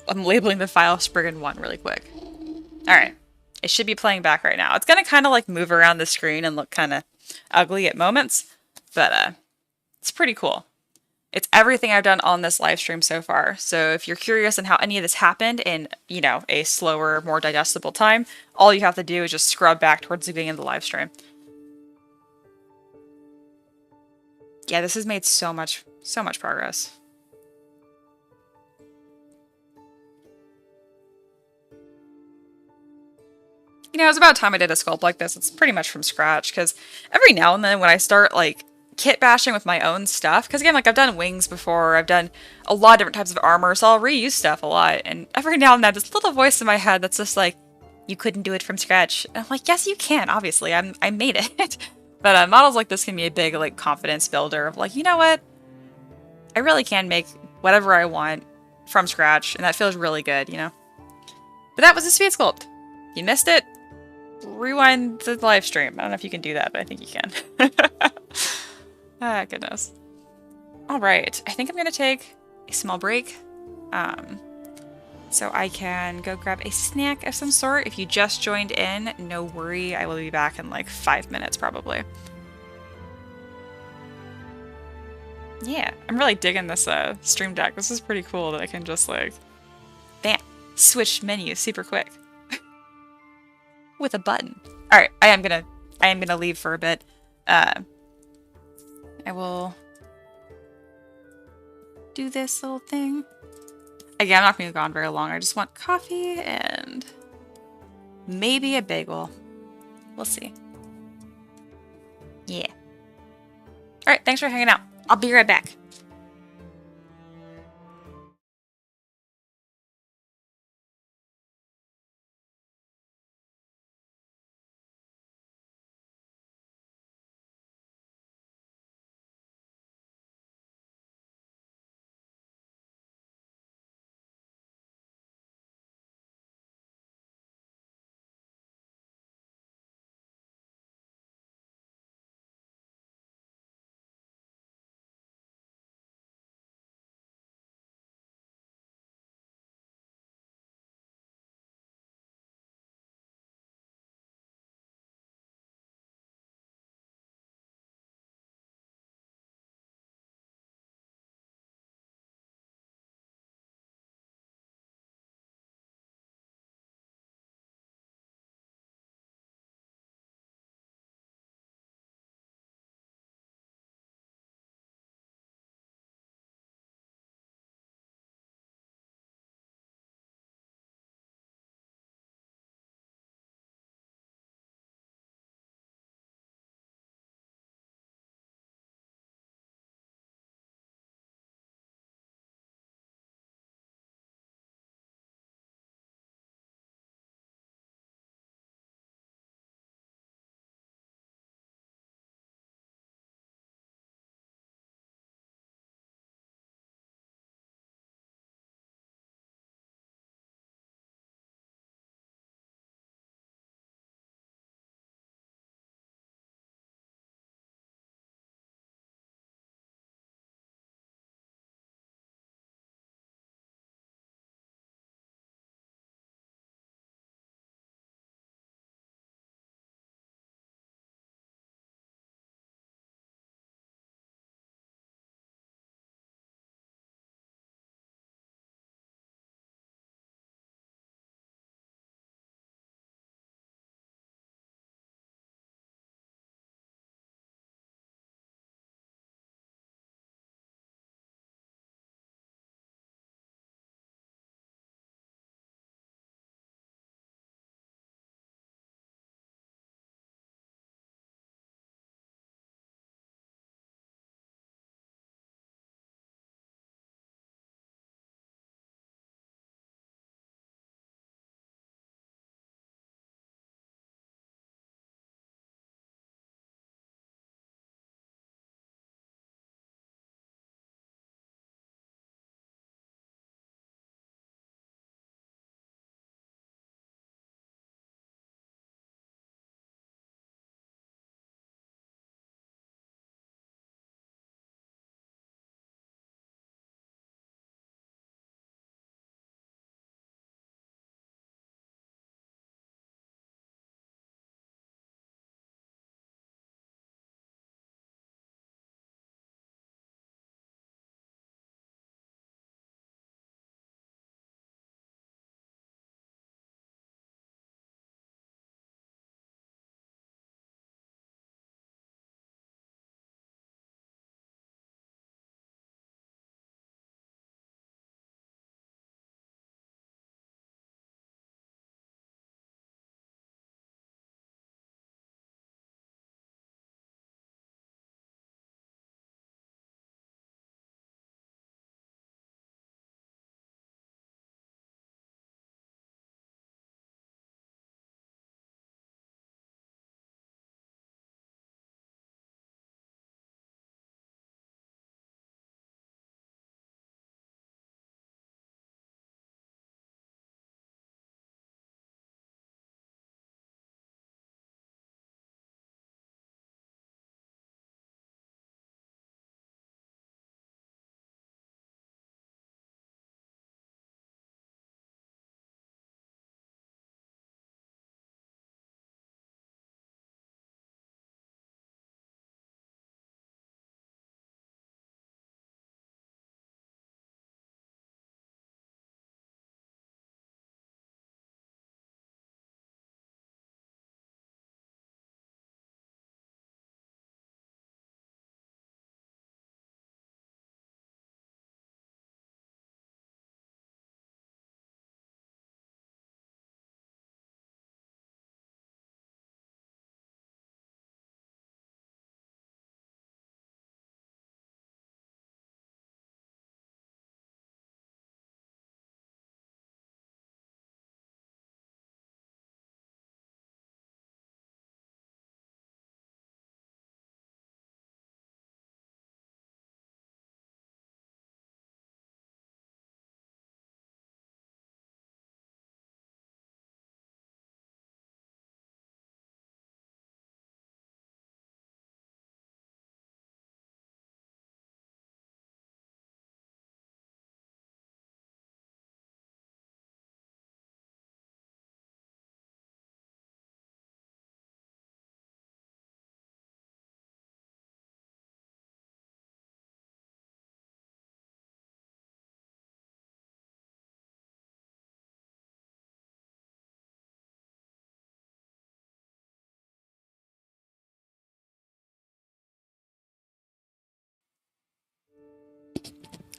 I'm labeling the file Spriggan 1 really quick. Alright. It should be playing back right now. It's going to kind of like move around the screen and look kind of ugly at moments, but it's pretty cool. It's everything I've done on this live stream so far. So if you're curious on how any of this happened in, you know, a slower, more digestible time, all you have to do is just scrub back towards the beginning of the live stream. Yeah, this has made so much progress. You know, it's about time I did a sculpt like this. It's pretty much from scratch, because every now and then when I start, like, kit bashing with my own stuff, because again, like, I've done wings before, I've done a lot of different types of armor, so I'll reuse stuff a lot, and every now and then, this little voice in my head that's just like, you couldn't do it from scratch. And I'm like, yes, you can, obviously, I made it. But models like this can be a big, like, confidence builder of, like, you know what? I really can make whatever I want from scratch, and that feels really good, you know? But that was a speed sculpt. You missed it? Rewind the live stream. I don't know if you can do that, but I think you can. Ah, goodness. Alright, I think I'm gonna take a small break. So I can go grab a snack of some sort. If you just joined in, no worry, I will be back in like 5 minutes probably. Yeah, I'm really digging this Stream Deck. This is pretty cool that I can just like, bam, switch menus super quick. With a button. Alright, I am gonna leave for a bit. I will do this little thing. Again, I'm not gonna go on very long. I just want coffee and maybe a bagel. We'll see. Yeah. Alright, thanks for hanging out. I'll be right back.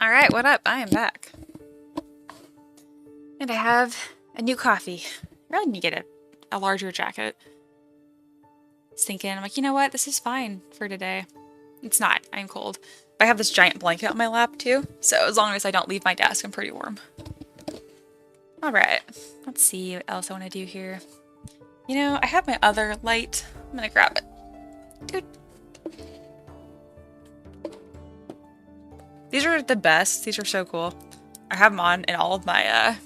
Alright, what up? I am back. And I have a new coffee. I really need to get a larger jacket. I was thinking, I'm like, you know what? This is fine for today. It's not. I'm cold. But I have this giant blanket on my lap too, so as long as I don't leave my desk, I'm pretty warm. Alright, let's see what else I want to do here. You know, I have my other light. I'm gonna grab it. Dude. These are the best. These are so cool. I have them on in all of my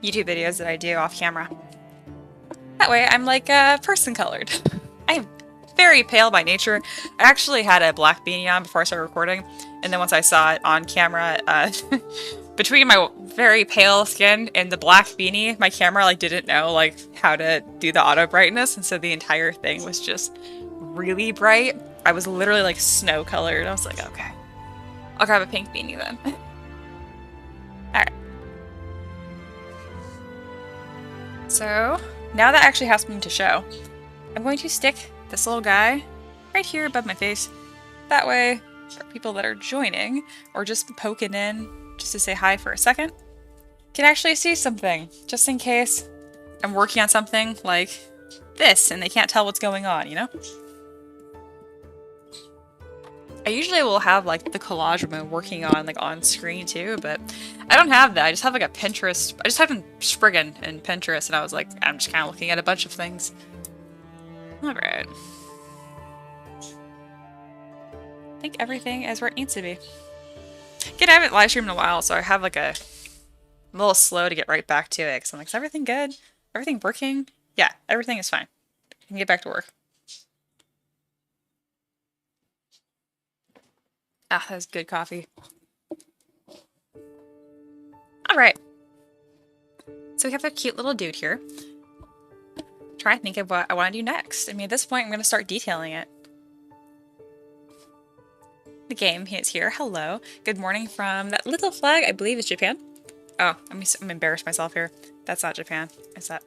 YouTube videos that I do off camera. That way I'm like person colored. I am very pale by nature. I actually had a black beanie on before I started recording, and then once I saw it on camera, between my very pale skin and the black beanie, my camera like didn't know like how to do the auto brightness, and so the entire thing was just really bright. I was literally like snow colored. I was like, okay, I'll grab a pink beanie then. Alright. So, now that actually has something to show, I'm going to stick this little guy right here above my face. That way, for people that are joining, or just poking in just to say hi for a second, can actually see something, just in case I'm working on something like this and they can't tell what's going on, you know? I usually will have like the collage I've been working on like on screen too, but I don't have that. I just have like a Pinterest. I just typed in Spriggan in Pinterest and I was like, I'm just kind of looking at a bunch of things. Alright. I think everything is where it needs to be. Again, I haven't live streamed in a while, so I have like I'm a little slow to get right back to it because I'm like, is everything good? Everything working? Yeah, everything is fine. I can get back to work. Ah, that was good coffee. Alright. So we have a cute little dude here. Try to think of what I want to do next. I mean, at this point, I'm going to start detailing it. The game is here. Hello. Good morning from that little flag, I believe is Japan. Oh, I'm embarrassed myself here. That's not Japan. Is that...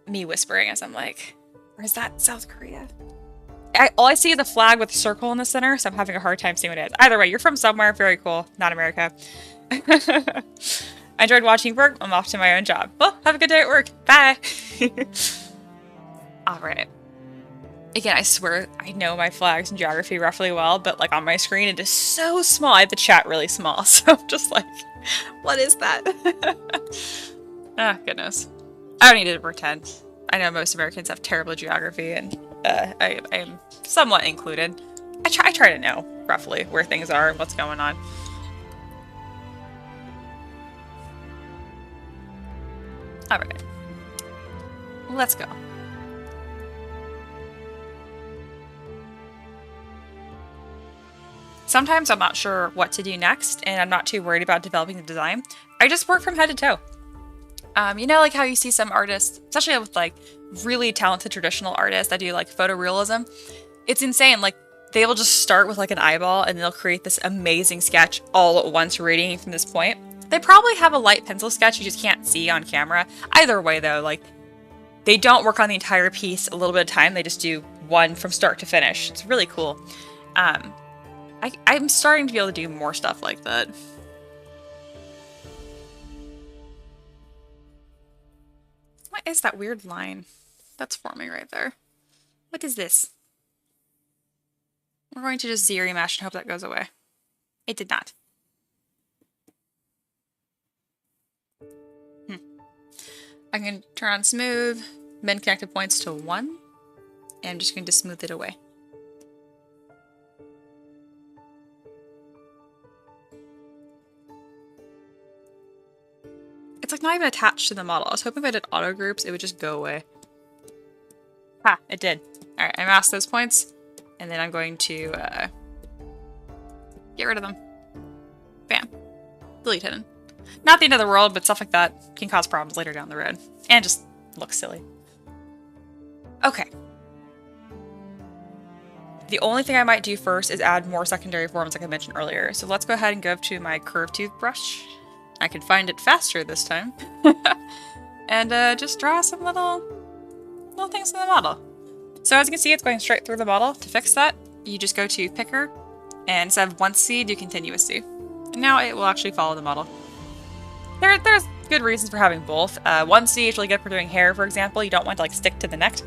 me whispering as I'm like, or is that South Korea? All I see is a flag with a circle in the center, so I'm having a hard time seeing what it is. Either way, you're from somewhere. Very cool. Not America. I enjoyed watching work. I'm off to my own job. Well, have a good day at work. Bye. Alright. Again, I swear I know my flags and geography roughly well, but like on my screen it is so small. I have the chat really small, so I'm just like, what is that? Ah, goodness. I don't need to pretend. I know most Americans have terrible geography, and I am somewhat included. I try to know roughly where things are and what's going on. Alright. Let's go. Sometimes I'm not sure what to do next, and I'm not too worried about developing the design. I just work from head to toe. You know, like how you see some artists, especially with like really talented traditional artists that do like photorealism. It's insane. Like they will just start with like an eyeball and they'll create this amazing sketch all at once reading from this point. They probably have a light pencil sketch you just can't see on camera. Either way though, like they don't work on the entire piece a little bit of time. They just do one from start to finish. It's really cool. I'm starting to be able to do more stuff like that. What is that weird line that's forming right there? What is this? We're going to just Z-remesh and hope that goes away. It did not. I'm going to turn on smooth, bend connected points to 1, and I'm just going to smooth it away. It's like not even attached to the model. I was hoping if I did auto groups, it would just go away. Ha, it did. Alright, I masked those points, and then I'm going to get rid of them. Bam. Delete hidden. Not the end of the world, but stuff like that can cause problems later down the road. And just looks silly. Okay. The only thing I might do first is add more secondary forms like I mentioned earlier. So let's go ahead and go to my curved toothbrush. I can find it faster this time. And just draw some little things in the model. So as you can see, it's going straight through the model. To fix that, you just go to Picker, And instead of one C, do continuous C. And now it will actually follow the model. There's good reasons for having both. One C is really good for doing hair, for example. You don't want to like stick to the neck.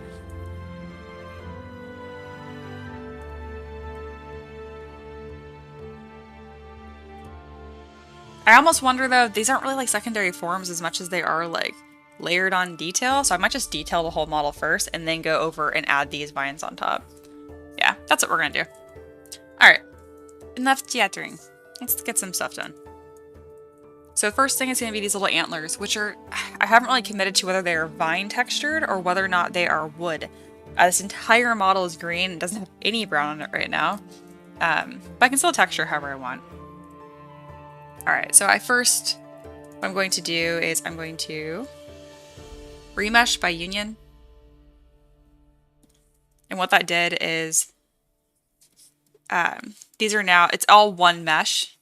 I almost wonder though, these aren't really like secondary forms as much as they are like layered on detail. So I might just detail the whole model first and then go over and add these vines on top. Yeah, that's what we're gonna do. All right, enough chattering. Let's get some stuff done. So the first thing is going to be these little antlers, which are, I haven't really committed to whether they are vine textured or whether or not they are wood. This entire model is green. It doesn't have any brown on it right now. But I can still texture however I want. Alright, so what I'm going to do is I'm going to remesh by union. And what that did is, these are now, it's all one mesh.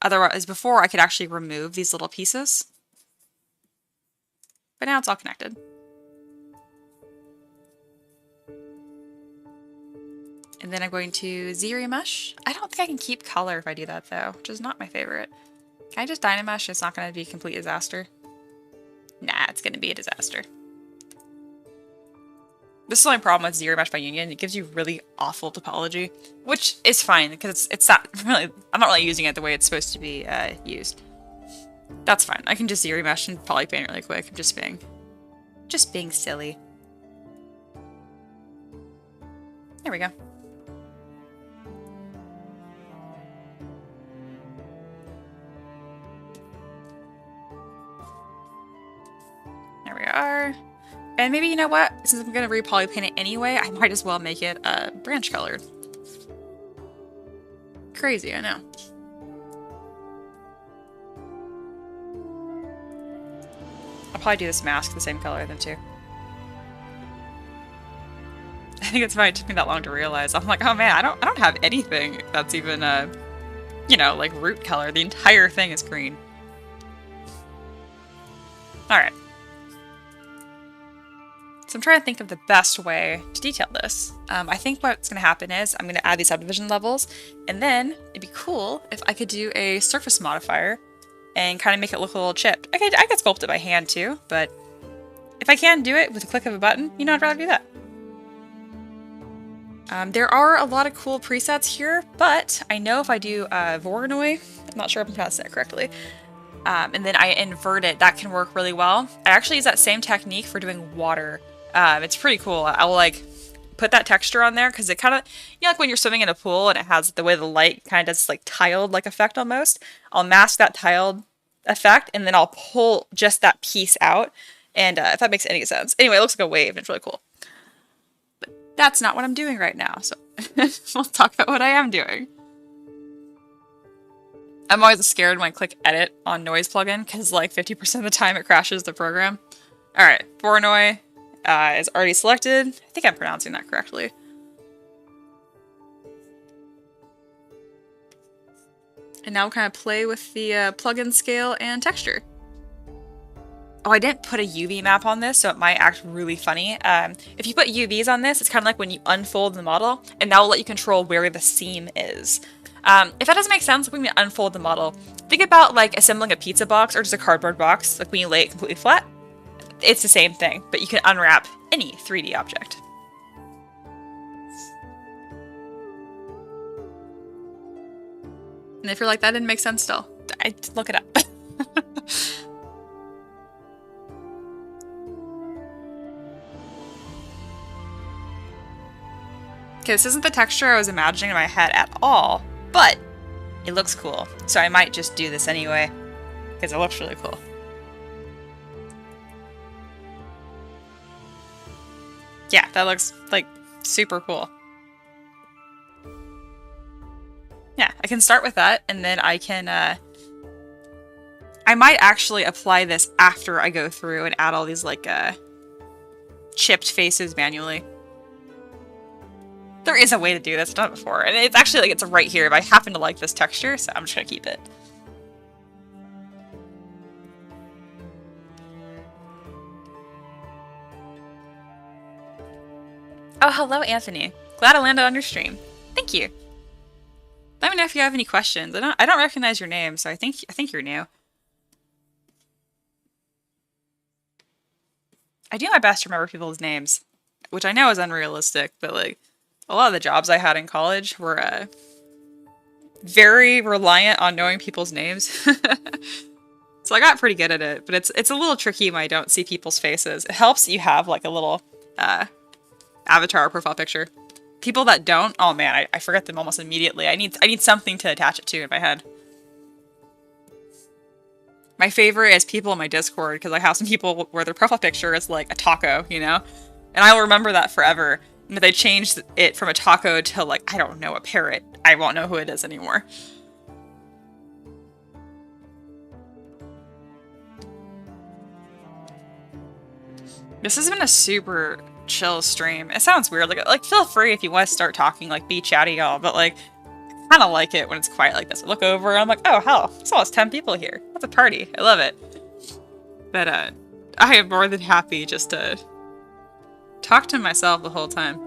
Otherwise, before I could actually remove these little pieces. But now it's all connected. And then I'm going to ZBrush. I don't think I can keep color if I do that though, which is not my favorite. Can I just Dynamesh? It's not going to be a complete disaster. Nah, it's going to be a disaster. This is the only problem with ZBrush by union. It gives you really awful topology, which is fine because it's not really, I'm not really using it the way it's supposed to be used. That's fine. I can just ZBrush and polypaint really quick. I'm just being silly. There we go. There we are. And maybe, you know what? Since I'm going to re-polypaint it anyway, I might as well make it branch colored. Crazy, I know. I'll probably do this mask the same color then too. I think it's why it took me that long to realize. I'm like, oh man, I don't have anything that's even you know, like root color. The entire thing is green. Alright. So I'm trying to think of the best way to detail this. I think what's going to happen is I'm going to add these subdivision levels, and then it'd be cool if I could do a surface modifier and kind of make it look a little chipped. I could sculpt it by hand too, but if I can do it with a click of a button, you know, I'd rather do that. There are a lot of cool presets here, but I know if I do Voronoi, I'm not sure if I'm pronouncing that correctly, and then I invert it, that can work really well. I actually use that same technique for doing water. It's pretty cool. I'll like put that texture on there because it kind of, you know, like when you're swimming in a pool and it has the way the light kind of does like tiled like effect almost. I'll mask that tiled effect and then I'll pull just that piece out. And if that makes any sense. Anyway, it looks like a wave and it's really cool. But that's not what I'm doing right now. So we'll talk about what I am doing. I'm always scared when I click edit on noise plugin because like 50% of the time it crashes the program. All right, Voronoi. Is already selected. I think I'm pronouncing that correctly. And now we'll kind of play with the plugin scale and texture. Oh, I didn't put a UV map on this, so it might act really funny. If you put UVs on this, it's kind of like when you unfold the model, and that will let you control where the seam is. If that doesn't make sense, when you unfold the model, think about like assembling a pizza box or just a cardboard box, like when you lay it completely flat. It's the same thing, but you can unwrap any 3D object. And if you're like, that didn't make sense still, look it up. Okay, this isn't the texture I was imagining in my head at all, but it looks cool. So I might just do this anyway, because it looks really cool. Yeah, that looks like super cool. Yeah, I can start with that, and then I can, I might actually apply this after I go through and add all these, like, chipped faces manually. There is a way to do this, I've done it before, and it's actually, like, it's right here, but I happen to like this texture, so I'm just gonna keep it. Oh, hello, Anthony. Glad I landed on your stream. Thank you. Let me know if you have any questions. I don't recognize your name, so I think you're new. I do my best to remember people's names, which I know is unrealistic, but like a lot of the jobs I had in college were very reliant on knowing people's names. So I got pretty good at it, but it's a little tricky when I don't see people's faces. It helps that you have like a little avatar profile picture. People that don't, oh man, I forget them almost immediately. I need something to attach it to in my head. My favorite is people in my Discord, because I have some people where their profile picture is like a taco, you know? And I will remember that forever. And if they changed it from a taco to like, I don't know, a parrot, I won't know who it is anymore. This has been a super chill stream. It sounds weird. Like feel free if you want to start talking, like be chatty, y'all. But like, I kind of like it when it's quiet like this. I look over and I'm like, oh hell, there's almost 10 people here. That's a party. I love it. But I am more than happy just to talk to myself the whole time.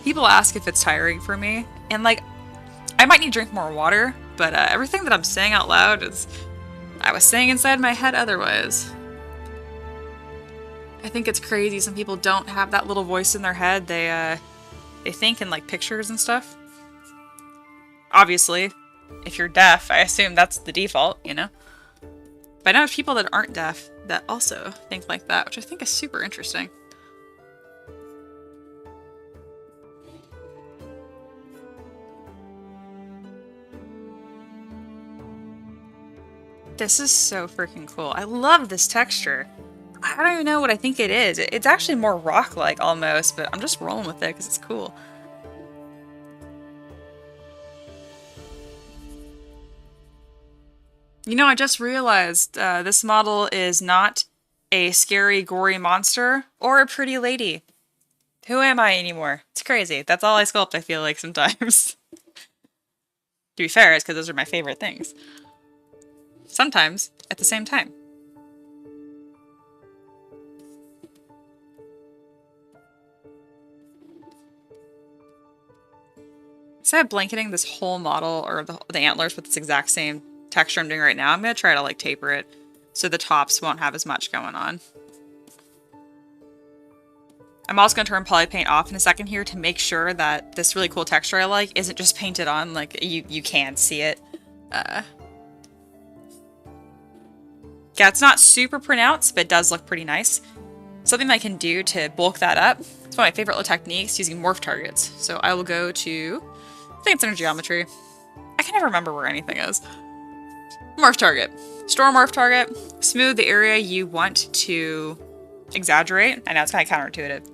People ask if it's tiring for me, and like, I might need to drink more water. But everything that I'm saying out loud is, I was saying inside my head otherwise. I think it's crazy. Some people don't have that little voice in their head. They think in like pictures and stuff. Obviously, if you're deaf, I assume that's the default, you know? But I know there's people that aren't deaf that also think like that, which I think is super interesting. This is so freaking cool. I love this texture. I don't even know what I think it is. It's actually more rock-like almost, but I'm just rolling with it because it's cool. You know, I just realized this model is not a scary, gory monster or a pretty lady. Who am I anymore? It's crazy. That's all I sculpt, I feel like, sometimes. To be fair, it's because those are my favorite things. Sometimes, at the same time. Instead of blanketing this whole model, or the antlers with this exact same texture I'm doing right now, I'm going to try to like taper it so the tops won't have as much going on. I'm also going to turn poly paint off in a second here to make sure that this really cool texture I like isn't just painted on, like you can see it. Yeah, it's not super pronounced, but it does look pretty nice. Something I can do to bulk that up, it's one of my favorite little techniques, using morph targets. So I will go to, I think it's under geometry. I can never remember where anything is. Morph target. Store morph target. Smooth the area you want to exaggerate. I know it's kind of counterintuitive.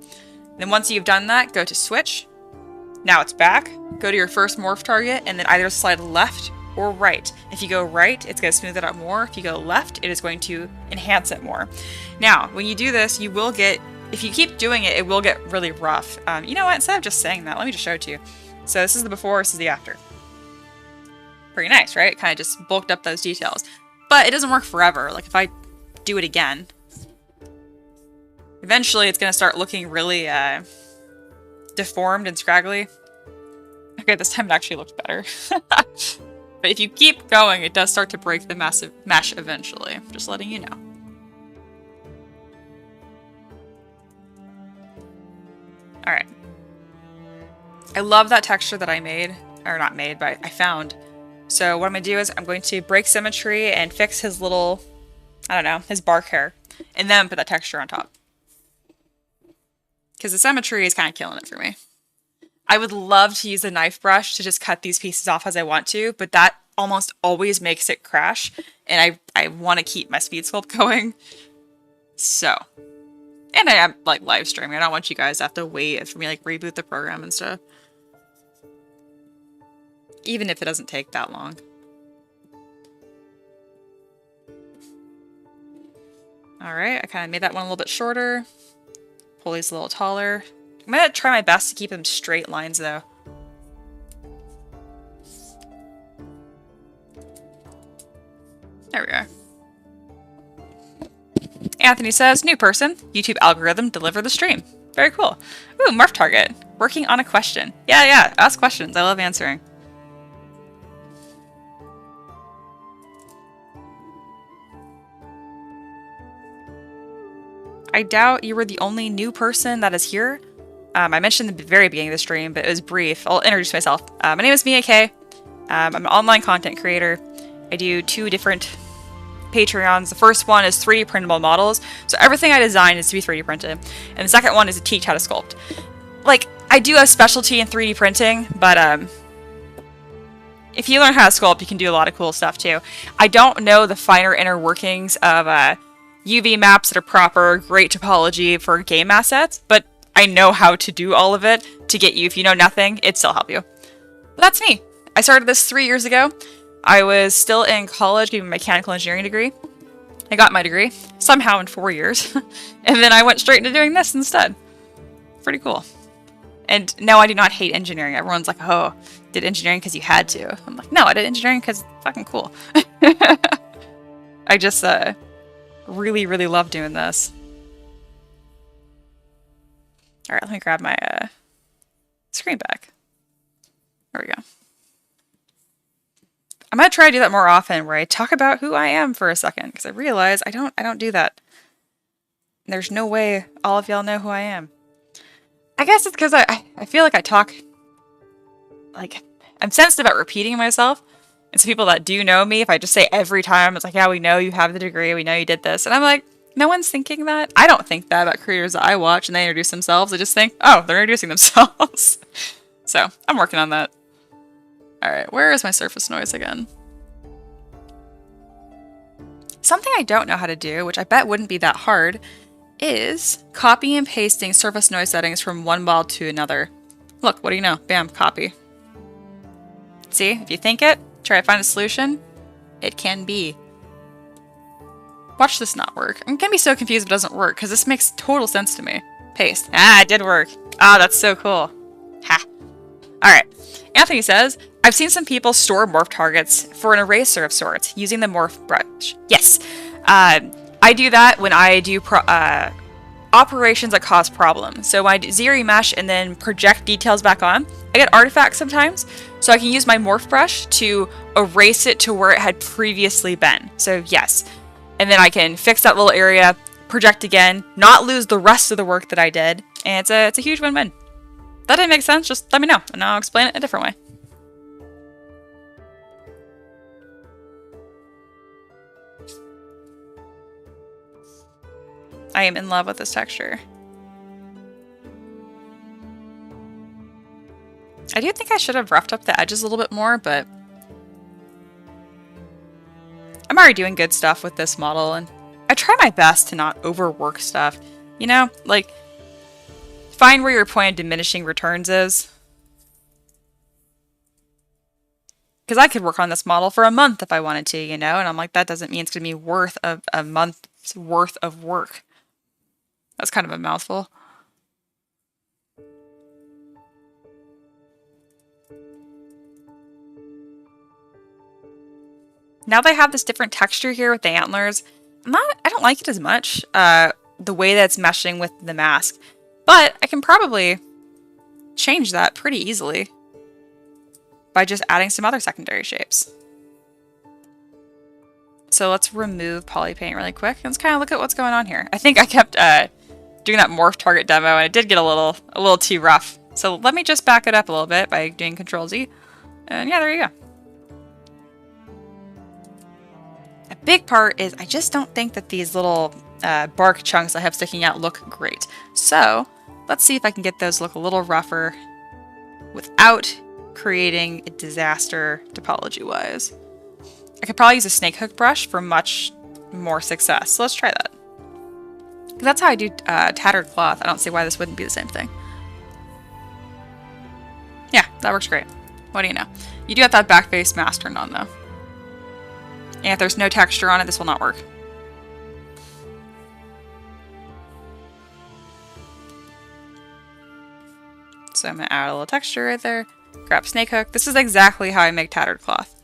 Then once you've done that, go to switch. Now it's back. Go to your first morph target and then either slide left or right. If you go right, it's going to smooth it out more. If you go left, it is going to enhance it more. Now, when you do this, you will get, if you keep doing it, it will get really rough. You know what? Instead of just saying that, let me just show it to you. So this is the before, this is the after. Pretty nice, right? It kind of just bulked up those details. But it doesn't work forever. Like if I do it again, eventually it's going to start looking really deformed and scraggly. Okay, this time it actually looked better. But if you keep going, it does start to break the massive mesh eventually. I'm just letting you know. Alright. I love that texture that I made. Or not made, but I found. So what I'm going to do is I'm going to break symmetry and fix his little, I don't know, his bark hair. And then put that texture on top. Because the symmetry is kind of killing it for me. I would love to use a knife brush to just cut these pieces off as I want to, but that almost always makes it crash. And I want to keep my speed sculpt going. So. And I am like live streaming. I don't want you guys to have to wait for me like reboot the program and stuff. Even if it doesn't take that long. Alright, I kind of made that one a little bit shorter. Pull these a little taller. I'm going to try my best to keep them straight lines though. There we are. Anthony says, new person, YouTube algorithm, deliver the stream. Very cool. Ooh, morph target. Working on a question. Yeah, ask questions. I love answering. I doubt you were the only new person that is here. I mentioned in the very beginning of the stream, but it was brief. I'll introduce myself. My name is Mia K. I'm an online content creator. I do 2 different Patreons. The first one is 3D printable models. So everything I design is to be 3D printed. And the second one is to teach how to sculpt. Like, I do have specialty in 3D printing, but if you learn how to sculpt, you can do a lot of cool stuff too. I don't know the finer inner workings of UV maps that are proper, great topology for game assets, but I know how to do all of it to get you. If you know nothing, it'd still help you. But that's me. I started this 3 years ago. I was still in college getting a mechanical engineering degree. I got my degree, somehow in 4 years, and then I went straight into doing this instead. Pretty cool. And no, I do not hate engineering. Everyone's like, oh, did engineering because you had to. I'm like, no, I did engineering because it's fucking cool. I just really, really love doing this. Alright, let me grab my screen back. There we go. I'm gonna try to do that more often, where I talk about who I am for a second, because I realize I don't do that. There's no way all of y'all know who I am. I guess it's because I feel like I talk, like, I'm sensitive about repeating myself. And so people that do know me, if I just say every time, it's like, yeah, we know you have the degree, we know you did this. And I'm like, no one's thinking that. I don't think that about creators that I watch and they introduce themselves. I just think, oh, they're introducing themselves. So I'm working on that. Alright, where is my surface noise again? Something I don't know how to do, which I bet wouldn't be that hard, is copy and pasting surface noise settings from one model to another. Look, what do you know? Bam, copy. See, if you think it, try to find a solution, it can be. Watch this not work. I'm gonna be so confused if it doesn't work, because this makes total sense to me. Paste. Ah, it did work. Ah, that's so cool. Ha. Alright. Anthony says, I've seen some people store morph targets for an eraser of sorts, using the morph brush. Yes. I do that when I do operations that cause problems. So when I do ZBrush and then project details back on, I get artifacts sometimes, so I can use my morph brush to erase it to where it had previously been. So yes. And then I can fix that little area, project again, not lose the rest of the work that I did, and it's a huge win-win. If that didn't make sense, just let me know, and I'll explain it a different way. I am in love with this texture. I do think I should have roughed up the edges a little bit more, but I'm already doing good stuff with this model, and I try my best to not overwork stuff. You know, like, find where your point of diminishing returns is. Because I could work on this model for a month if I wanted to, you know, and I'm like, that doesn't mean it's going to be worth a month's worth of work. That's kind of a mouthful. Now that I have this different texture here with the antlers, I don't like it as much, the way that it's meshing with the mask. But I can probably change that pretty easily by just adding some other secondary shapes. So let's remove polypaint really quick. Let's kind of look at what's going on here. I think I kept doing that morph target demo, and it did get a little too rough. So let me just back it up a little bit by doing Control Z. And yeah, there you go. A big part is I just don't think that these little bark chunks I have sticking out look great. So let's see if I can get those to look a little rougher without creating a disaster topology-wise. I could probably use a snake hook brush for much more success. So let's try that. Because that's how I do tattered cloth. I don't see why this wouldn't be the same thing. Yeah, that works great. What do you know? You do have that back face mask turned on though. And if there's no texture on it, this will not work. So I'm going to add a little texture right there. Grab snake hook. This is exactly how I make tattered cloth.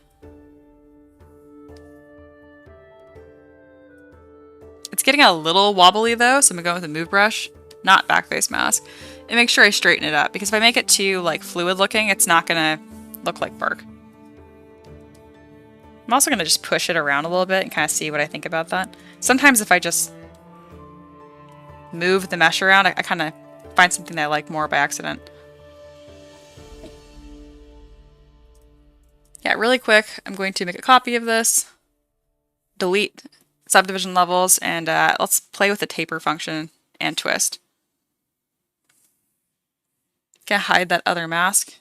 It's getting a little wobbly though, so I'm going to go with a move brush, not back face mask, and make sure I straighten it up, because if I make it too like fluid looking, it's not going to look like bark. I'm also going to just push it around a little bit and kind of see what I think about that. Sometimes if I just move the mesh around. I kind of find something that I like more by accident. Yeah, really quick, I'm going to make a copy of this, delete subdivision levels, and let's play with the taper function and twist. Gonna hide that other mask.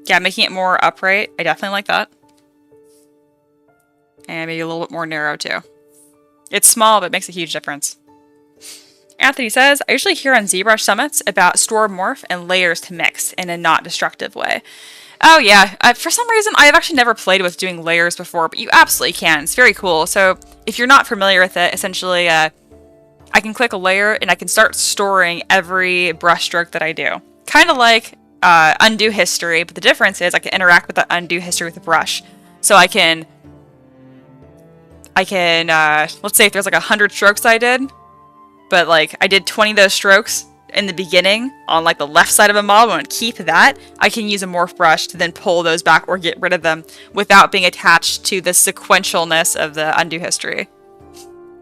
Yeah, making it more upright. I definitely like that. And maybe a little bit more narrow too. It's small, but it makes a huge difference. Anthony says, I usually hear on ZBrush summits about store morph and layers to mix in a not destructive way. Oh yeah, for some reason I've actually never played with doing layers before, but you absolutely can. It's very cool. So if you're not familiar with it, essentially I can click a layer and I can start storing every brush stroke that I do. Kind of like undo history, but the difference is I can interact with the undo history with the brush. So I can let's say if there's like 100 strokes I did, but like I did 20 of those strokes in the beginning on like the left side of a model and keep that, I can use a morph brush to then pull those back or get rid of them without being attached to the sequentialness of the undo history.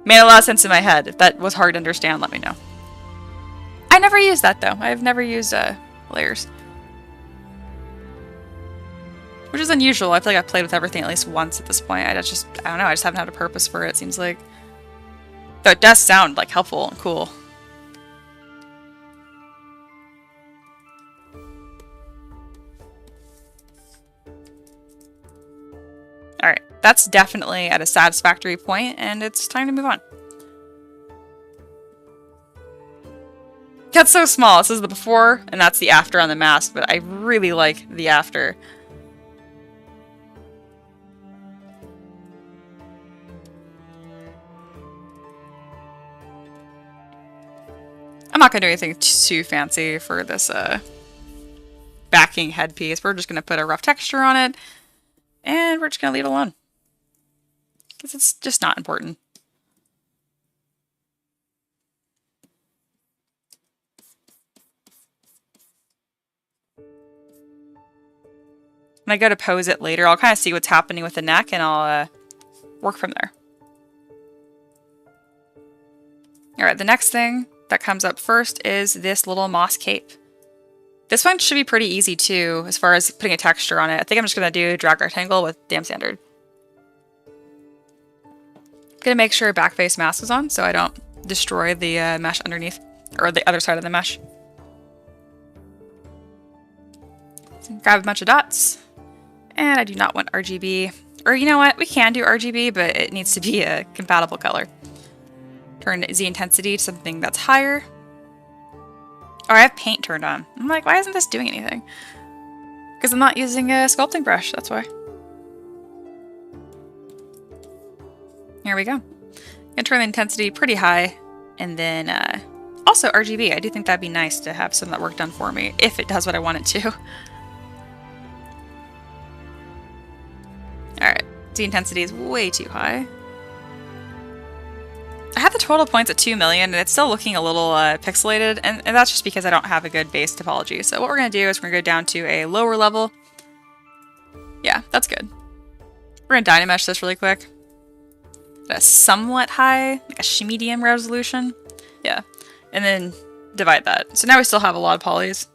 Made a lot of sense in my head. If that was hard to understand, let me know. I never used that though. I've never used layers. Which is unusual. I feel like I've played with everything at least once at this point. I don't know, I just haven't had a purpose for it, it seems like. Though it does sound like helpful and cool. Alright, that's definitely at a satisfactory point, and it's time to move on. That's so small. This is the before, and that's the after on the mask, but I really like the after. I'm not going to do anything too fancy for this backing headpiece. We're just going to put a rough texture on it, and we're just going to leave it alone. Because it's just not important. When I go to pose it later, I'll kind of see what's happening with the neck, and I'll work from there. Alright, the next thing that comes up first is this little moss cape. This one should be pretty easy too, as far as putting a texture on it. I think I'm just going to do drag rectangle with damn standard. Gonna make sure back face mask is on so I don't destroy the mesh underneath, or the other side of the mesh. So grab a bunch of dots, and I do not want RGB, or you know what, we can do RGB, but it needs to be a compatible color. Turn Z intensity to something that's higher. Oh, I have paint turned on. I'm like, why isn't this doing anything? Because I'm not using a sculpting brush, that's why. Here we go. I'm gonna turn the intensity pretty high, and then also RGB. I do think that'd be nice to have some of that work done for me, if it does what I want it to. Alright, Z intensity is way too high. I have the total points at 2 million, and it's still looking a little pixelated, and that's just because I don't have a good base topology. So what we're going to do is we're going to go down to a lower level. Yeah, that's good. We're going to Dynamesh this really quick. At a somewhat high, like a medium resolution. Yeah, and then divide that. So now we still have a lot of polys.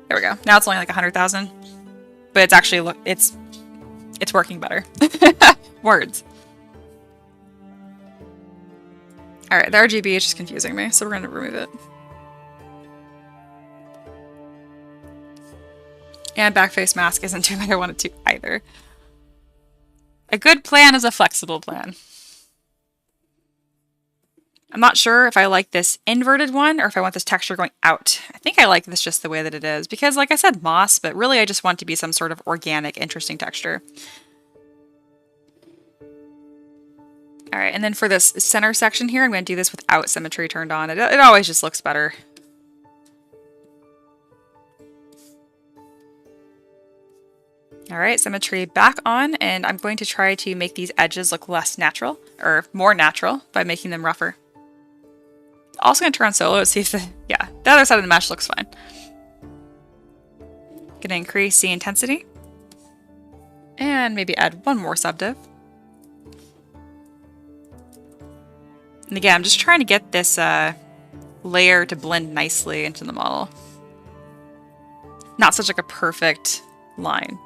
There we go. Now it's only like 100,000, but it's actually it's working better. Words. Alright, the RGB is just confusing me, so we're going to remove it. And backface mask isn't doing what I want it to either. A good plan is a flexible plan. I'm not sure if I like this inverted one or if I want this texture going out. I think I like this just the way that it is, because like I said, moss, but really I just want it to be some sort of organic, interesting texture. Alright, and then for this center section here, I'm going to do this without symmetry turned on. It always just looks better. Alright, symmetry back on, and I'm going to try to make these edges look less natural, or more natural, by making them rougher. Also going to turn on solo to see if the other side of the mesh looks fine. Going to increase the intensity, and maybe add one more subdiv. And again, I'm just trying to get this layer to blend nicely into the model. Not such like a perfect line.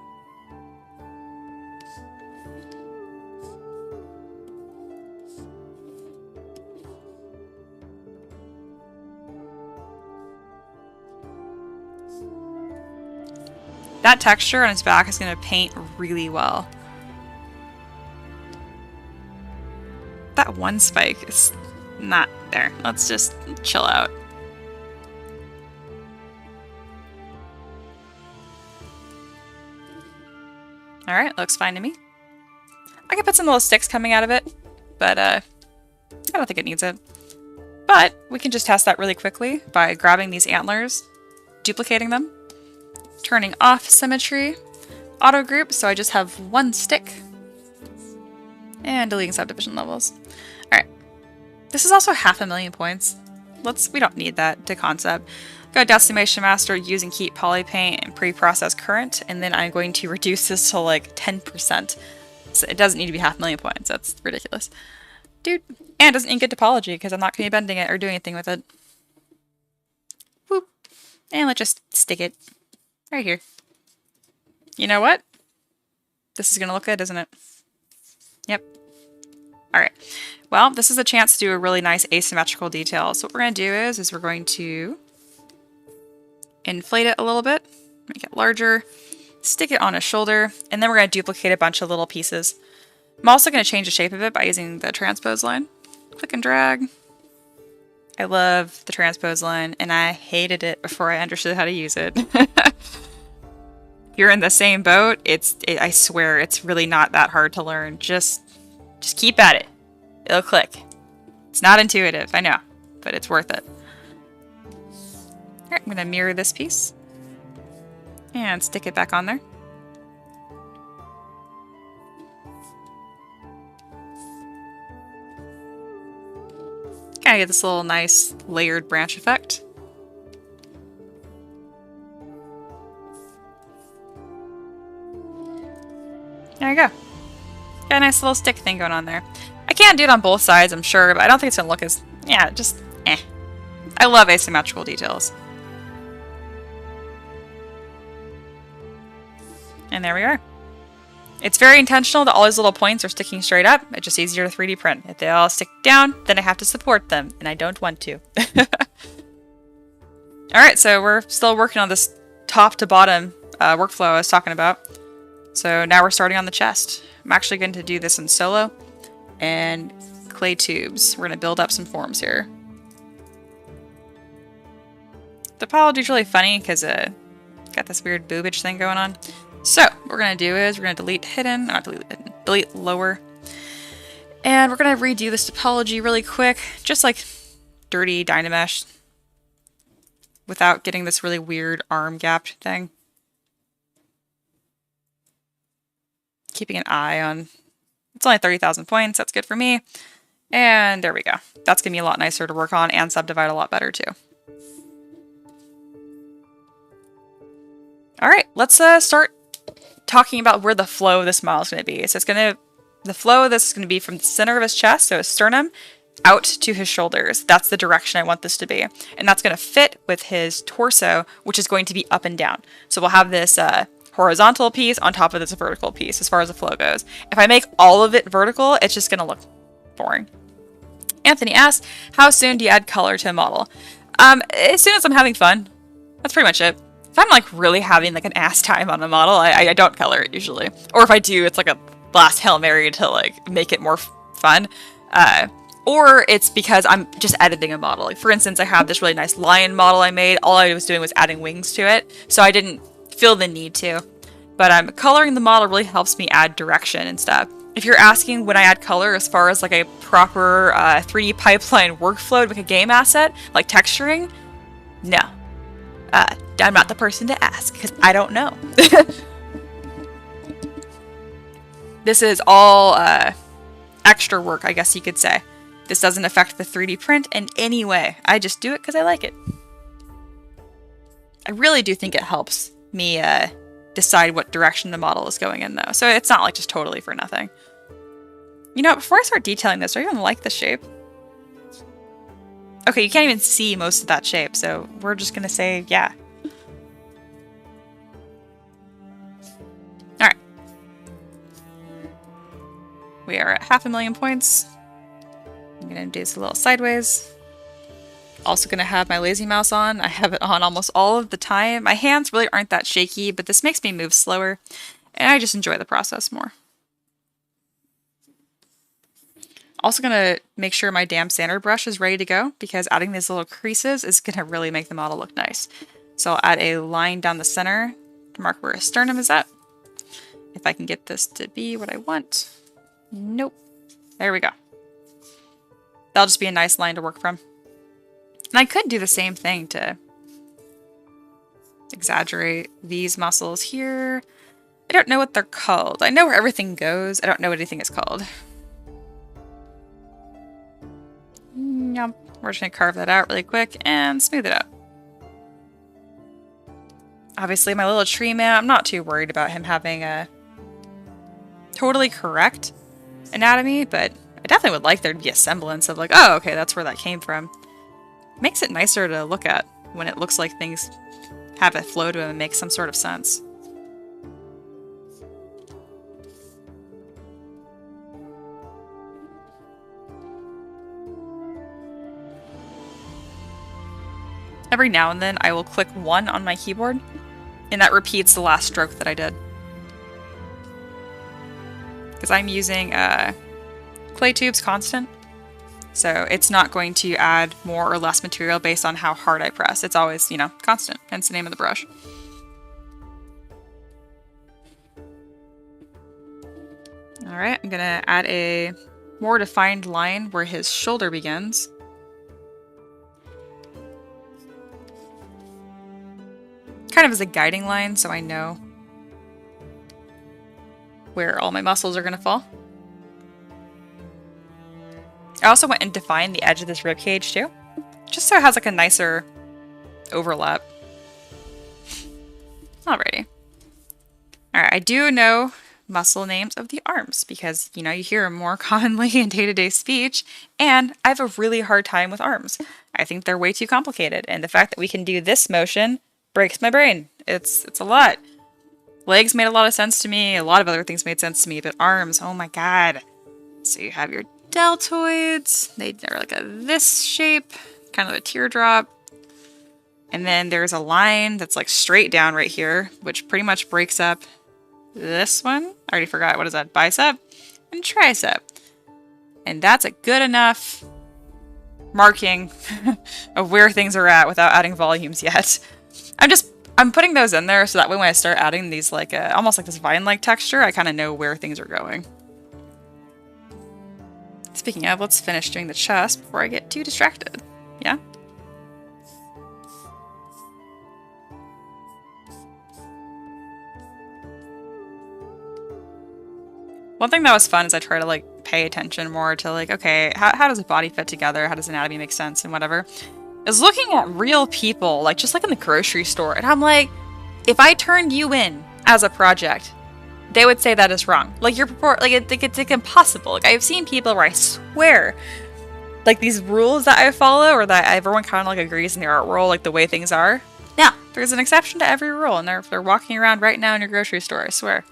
That texture on his back is going to paint really well. That one spike is not there. Let's just chill out. Alright, looks fine to me. I could put some little sticks coming out of it, but I don't think it needs it. But we can just test that really quickly by grabbing these antlers, duplicating them, turning off symmetry, auto group, so I just have one stick, and deleting subdivision levels. Alright, this is also 500,000 points. We don't need that to concept. Go to Decimation Master, use and keep Polypaint and pre-process current, and then I'm going to reduce this to like 10%. So it doesn't need to be 500,000 points, that's ridiculous. Dude, and it doesn't ink it topology because I'm not going to be bending it or doing anything with it. Whoop. And let's just stick it right here. You know what? This is going to look good, isn't it? Yep. Alright. Well, this is a chance to do a really nice asymmetrical detail. So what we're going to do is we're going to inflate it a little bit, make it larger, stick it on his shoulder, and then we're going to duplicate a bunch of little pieces. I'm also going to change the shape of it by using the transpose line. Click and drag. I love the transpose line, and I hated it before I understood how to use it. You're in the same boat, I swear, it's really not that hard to learn. Just keep at it. It'll click. It's not intuitive, I know, but it's worth it. Alright, I'm going to mirror this piece and stick it back on there. Kind of get this little nice layered branch effect. There you go. Got a nice little stick thing going on there. I can't do it on both sides, I'm sure, but I don't think it's going to look as... yeah, just eh. I love asymmetrical details. And there we are. It's very intentional that all these little points are sticking straight up. It's just easier to 3D print. If they all stick down, then I have to support them, and I don't want to. Alright, so we're still working on this top to bottom workflow I was talking about. So now we're starting on the chest. I'm actually going to do this in solo and clay tubes. We're going to build up some forms here. The topology is really funny because got this weird boobage thing going on. So what we're going to do is we're going to delete hidden, not delete hidden, delete lower. And we're going to redo this topology really quick, just like dirty Dynamesh, without getting this really weird arm gapped thing. Keeping an eye on, it's only 30,000 points, that's good for me. And there we go. That's going to be a lot nicer to work on and subdivide a lot better too. Alright, let's start talking about where the flow of this model is going to be. So the flow of this is going to be from the center of his chest, so his sternum, out to his shoulders. That's the direction I want this to be. And that's going to fit with his torso, which is going to be up and down. So we'll have this horizontal piece on top of this vertical piece as far as the flow goes. If I make all of it vertical, it's just going to look boring. Anthony asks, how soon do you add color to a model? As soon as I'm having fun. That's pretty much it. If I'm like really having like an ass time on a model, I don't color it usually. Or if I do, it's like a last Hail Mary to like make it more fun. Or it's because I'm just editing a model. Like for instance, I have this really nice lion model I made. All I was doing was adding wings to it. So I didn't feel the need to. But coloring the model really helps me add direction and stuff. If you're asking when I add color as far as like a proper 3D pipeline workflow to make a game asset, like texturing, no. I'm not the person to ask because I don't know. This is all extra work, I guess you could say. This doesn't affect the 3D print in any way. I just do it because I like it. I really do think it helps me decide what direction the model is going in though. So it's not like just totally for nothing. You know, before I start detailing this, do I even like the shape? Okay, you can't even see most of that shape, so we're just gonna say yeah. Alright. We are at 500,000 points. I'm gonna do this a little sideways. Also gonna have my lazy mouse on. I have it on almost all of the time. My hands really aren't that shaky, but this makes me move slower, and I just enjoy the process more. Also gonna make sure my damn sander brush is ready to go, because adding these little creases is gonna really make the model look nice. So I'll add a line down the center to mark where his sternum is at. If I can get this to be what I want. Nope. There we go. That'll just be a nice line to work from. And I could do the same thing to exaggerate these muscles here. I don't know what they're called. I know where everything goes. I don't know what anything is called. Yep. We're just going to carve that out really quick and smooth it out. Obviously, my little tree man, I'm not too worried about him having a totally correct anatomy, but I definitely would like there to be a semblance of like, oh, okay, that's where that came from. Makes it nicer to look at when it looks like things have a flow to them and make some sort of sense. Every now and then I will click 1 on my keyboard, and that repeats the last stroke that I did. Because I'm using clay tubes constant, so it's not going to add more or less material based on how hard I press. It's always, you know, constant, hence the name of the brush. Alright, I'm gonna add a more defined line where his shoulder begins. Kind of as a guiding line, so I know where all my muscles are going to fall. I also went and defined the edge of this rib cage too, just so it has like a nicer overlap. Alrighty. Alright, I do know muscle names of the arms because, you know, you hear them more commonly in day-to-day speech, and I have a really hard time with arms. I think they're way too complicated, and the fact that we can do this motion breaks my brain. It's a lot. Legs made a lot of sense to me. A lot of other things made sense to me, but arms, oh my god. So you have your deltoids. They're like this shape, kind of a teardrop. And then there's a line that's like straight down right here, which pretty much breaks up this one. I already forgot. What is that? Bicep and tricep. And that's a good enough marking of where things are at without adding volumes yet. I'm putting those in there so that way when I start adding these like almost like this vine-like texture, I kind of know where things are going. Speaking of, let's finish doing the chest before I get too distracted. Yeah? One thing that was fun is I try to like pay attention more to like, okay, how does a body fit together? How does anatomy make sense and whatever? Is looking at real people, like just like in the grocery store, and I'm like, if I turned you in as a project, they would say that is wrong. Like you're like it's like impossible. Like I've seen people where I swear, like these rules that I follow or that everyone kind of like agrees in the art world, like the way things are. Yeah, there's an exception to every rule, and they're walking around right now in your grocery store. I swear.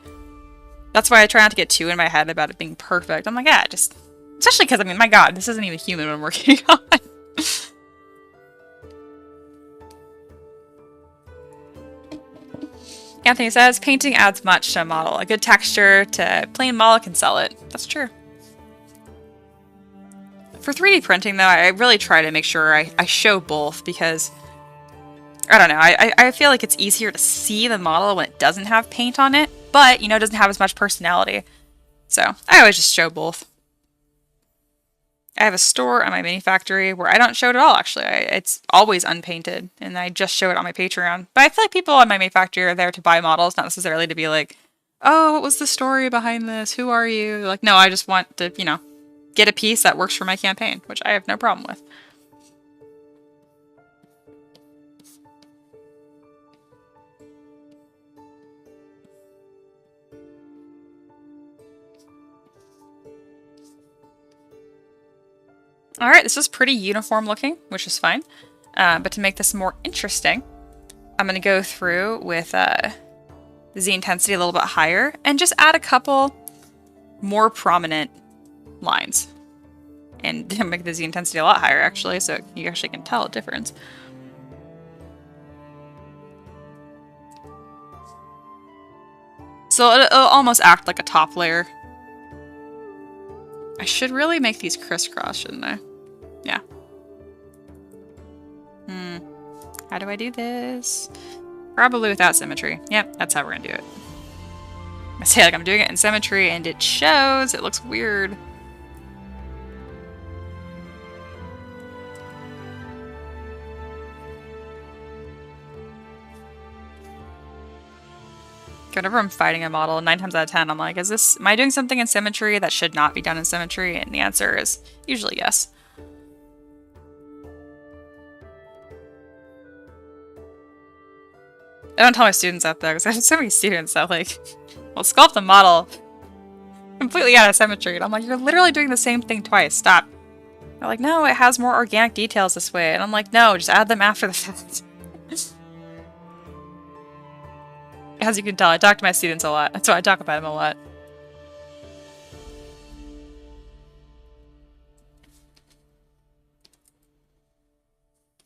That's why I try not to get too in my head about it being perfect. I'm like, yeah, just especially because I mean, my God, this isn't even human what I'm working on. Anthony says, painting adds much to a model. A good texture to plain model can sell it. That's true. For 3D printing, though, I really try to make sure I show both because, I don't know, I feel like it's easier to see the model when it doesn't have paint on it, but, you know, it doesn't have as much personality. So, I always just show both. I have a store on my mini factory where I don't show it at all, actually. It's always unpainted, and I just show it on my Patreon. But I feel like people on my mini factory are there to buy models, not necessarily to be like, oh, what was the story behind this? Who are you? They're like, no, I just want to, you know, get a piece that works for my campaign, which I have no problem with. Alright, this is pretty uniform looking, which is fine. But to make this more interesting, I'm going to go through with the Z intensity a little bit higher and just add a couple more prominent lines. And make the Z intensity a lot higher, actually, so you actually can tell a difference. So it'll almost act like a top layer. I should really make these crisscross, shouldn't I? Yeah. How do I do this? Probably without symmetry. Yep, that's how we're gonna do it. I say like I'm doing it in symmetry and it shows. It looks weird. Whenever I'm fighting a model, 9 times out of 10, I'm like, am I doing something in symmetry that should not be done in symmetry? And the answer is usually yes. I don't tell my students that though, because I have so many students that like, will sculpt a model completely out of symmetry. And I'm like, you're literally doing the same thing twice. Stop. They're like, no, it has more organic details this way. And I'm like, no, just add them after the fact. As you can tell, I talk to my students a lot. That's why I talk about them a lot.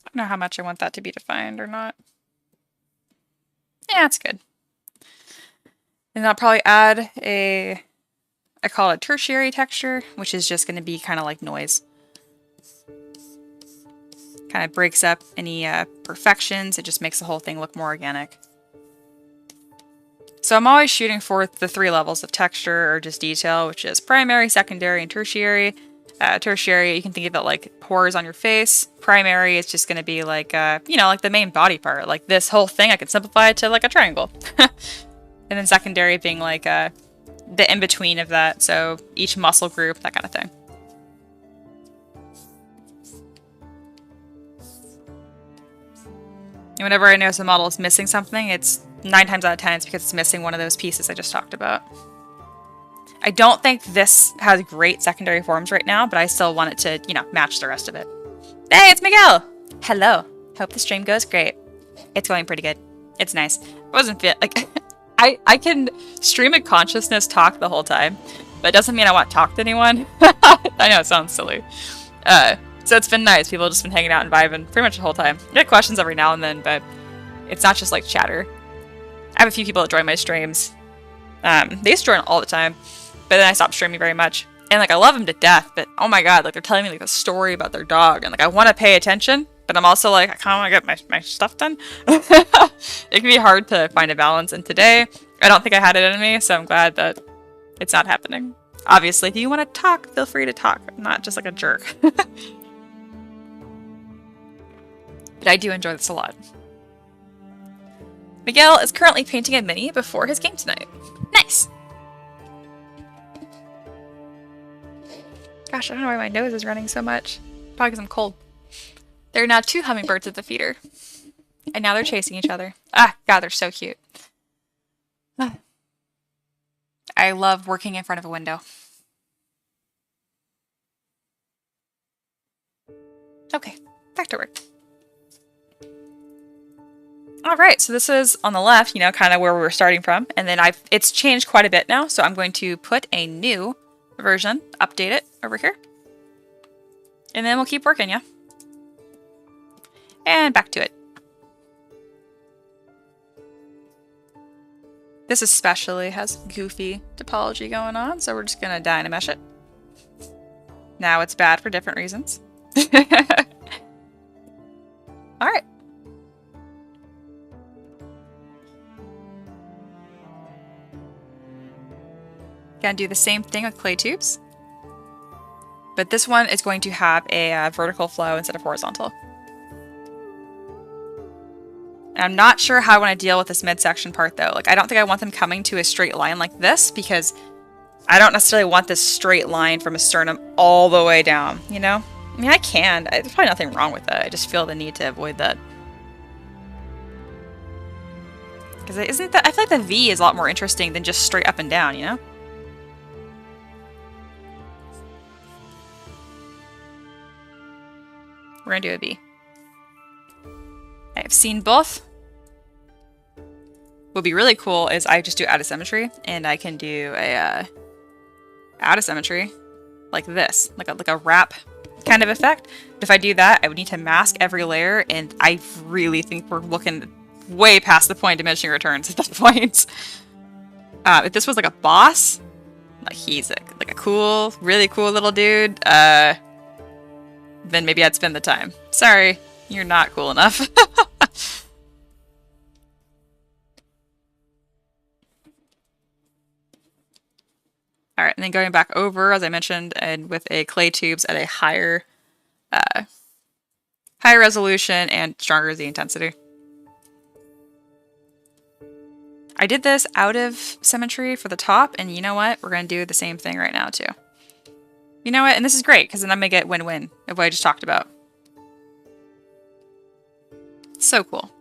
I don't know how much I want that to be defined or not. Yeah, it's good. And I'll probably add I call it a tertiary texture, which is just going to be kind of like noise. Kind of breaks up any perfections. It just makes the whole thing look more organic. So I'm always shooting for the 3 levels of texture or just detail, which is primary, secondary, and tertiary. Tertiary, you can think of it like pores on your face. Primary is just going to be like, you know, like the main body part. Like this whole thing, I can simplify it to like a triangle. And then secondary being like the in-between of that. So each muscle group, that kind of thing. And whenever I notice a model is missing something, it's 9 times out of 10 it's because it's missing one of those pieces I just talked about. I don't think this has great secondary forms right now, but I still want it to, you know, match the rest of it. Hey, it's Miguel! Hello. Hope the stream goes great. It's going pretty good. It's nice. It wasn't fit. Like, I can stream of consciousness talk the whole time, but it doesn't mean I want to talk to anyone. I know it sounds silly. So it's been nice. People have just been hanging out and vibing pretty much the whole time. I get questions every now and then, but it's not just like chatter. I have a few people that join my streams. They used to join all the time, but then I stopped streaming very much. And like I love them to death, but oh my god, like they're telling me like a story about their dog, and like I want to pay attention, but I'm also like I kind of want to get my stuff done. It can be hard to find a balance, and today I don't think I had it in me, so I'm glad that it's not happening. Obviously, if you want to talk, feel free to talk. I'm not just like a jerk. But I do enjoy this a lot. Miguel is currently painting a mini before his game tonight. Nice! Gosh, I don't know why my nose is running so much. Probably because I'm cold. There are now 2 hummingbirds at the feeder. And now they're chasing each other. Ah, god, they're so cute. I love working in front of a window. Okay, back to work. Alright, so this is on the left, you know, kind of where we were starting from. And then it's changed quite a bit now, so I'm going to put a new version, update it over here. And then we'll keep working, yeah? And back to it. This especially has goofy topology going on, so we're just going to Dynamesh it. Now it's bad for different reasons. Alright. Gonna do the same thing with clay tubes. But this one is going to have a vertical flow instead of horizontal. And I'm not sure how I want to deal with this midsection part though. Like I don't think I want them coming to a straight line like this because I don't necessarily want this straight line from a sternum all the way down, you know? I mean, I can. There's probably nothing wrong with that. I just feel the need to avoid that. Because I feel like the V is a lot more interesting than just straight up and down, you know? We're gonna do a B. I have seen both. What would be really cool is I just do out of symmetry, and I can do a out of symmetry like this, like a wrap kind of effect. But if I do that, I would need to mask every layer, and I really think we're looking way past the point of diminishing returns at that point. If this was like a boss, like he's like a cool, really cool little dude, then maybe I'd spend the time. Sorry, you're not cool enough. Alright, and then going back over, as I mentioned, and with a clay tubes at a higher resolution and stronger Z intensity. I did this out of symmetry for the top, and you know what? We're going to do the same thing right now, too. You know what? And this is great, because then I'm going to get win-win of what I just talked about. So cool.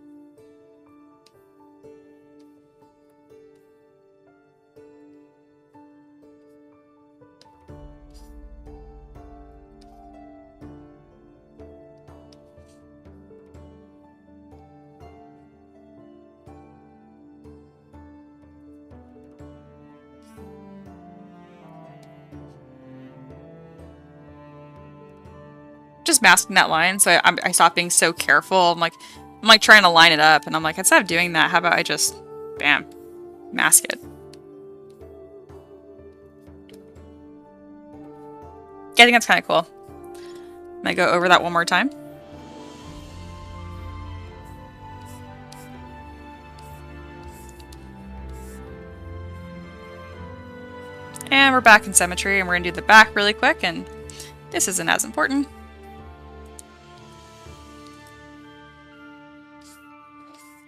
Just masking that line, so I stopped being so careful. I'm like trying to line it up, and I'm like, instead of doing that, how about I just, bam, mask it. Yeah, I think that's kind of cool. I'm gonna go over that one more time. And we're back in symmetry, and we're gonna do the back really quick, and this isn't as important.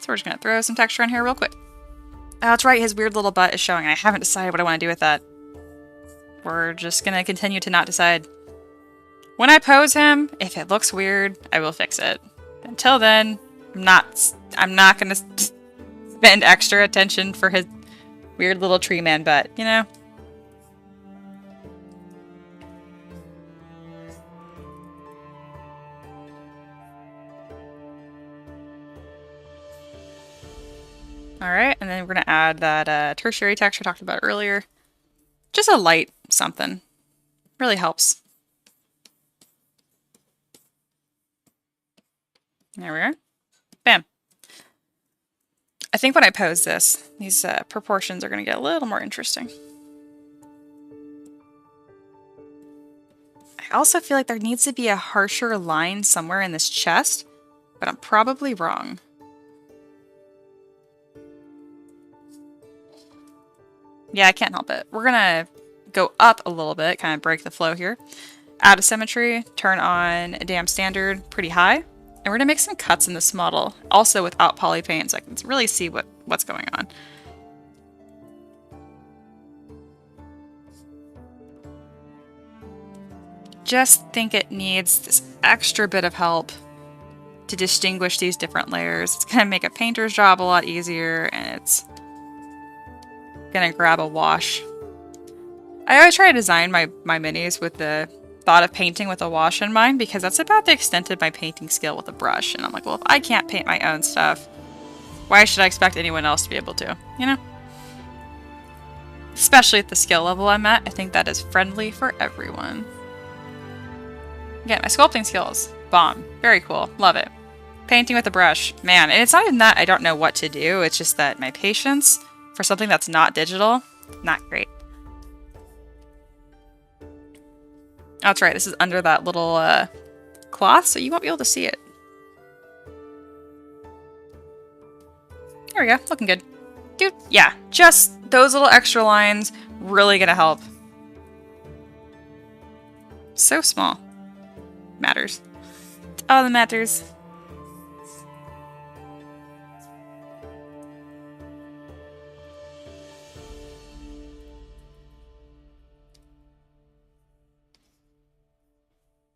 So we're just gonna throw some texture in here real quick. Oh, that's right, his weird little butt is showing, and I haven't decided what I want to do with that. We're just gonna continue to not decide. When I pose him, if it looks weird, I will fix it. Until then, I'm not gonna spend extra attention for his weird little tree man butt, you know? Alright, and then we're going to add that tertiary texture I talked about earlier. Just a light something. Really helps. There we are. Bam. I think when I pose this, these proportions are going to get a little more interesting. I also feel like there needs to be a harsher line somewhere in this chest, but I'm probably wrong. Yeah, I can't help it. We're gonna go up a little bit, kind of break the flow here. Out of symmetry, turn on damn standard pretty high. And we're gonna make some cuts in this model, also without poly paint, so I can really see what's going on. Just think it needs this extra bit of help to distinguish these different layers. It's gonna make a painter's job a lot easier, and it's gonna grab a wash. I always try to design my minis with the thought of painting with a wash in mind, because that's about the extent of my painting skill with a brush. And I'm like, well, if I can't paint my own stuff, why should I expect anyone else to be able to, you know? Especially at the skill level I'm at, I think that is friendly for everyone. Again, my sculpting skills, bomb. Very cool, love it. Painting with a brush, man, and it's not even that I don't know what to do, it's just that my patience for something that's not digital, not great. Oh, that's right, this is under that little cloth, so you won't be able to see it. There we go, looking good. Dude, yeah, just those little extra lines really gonna help. So small. Matters. It's all that matters.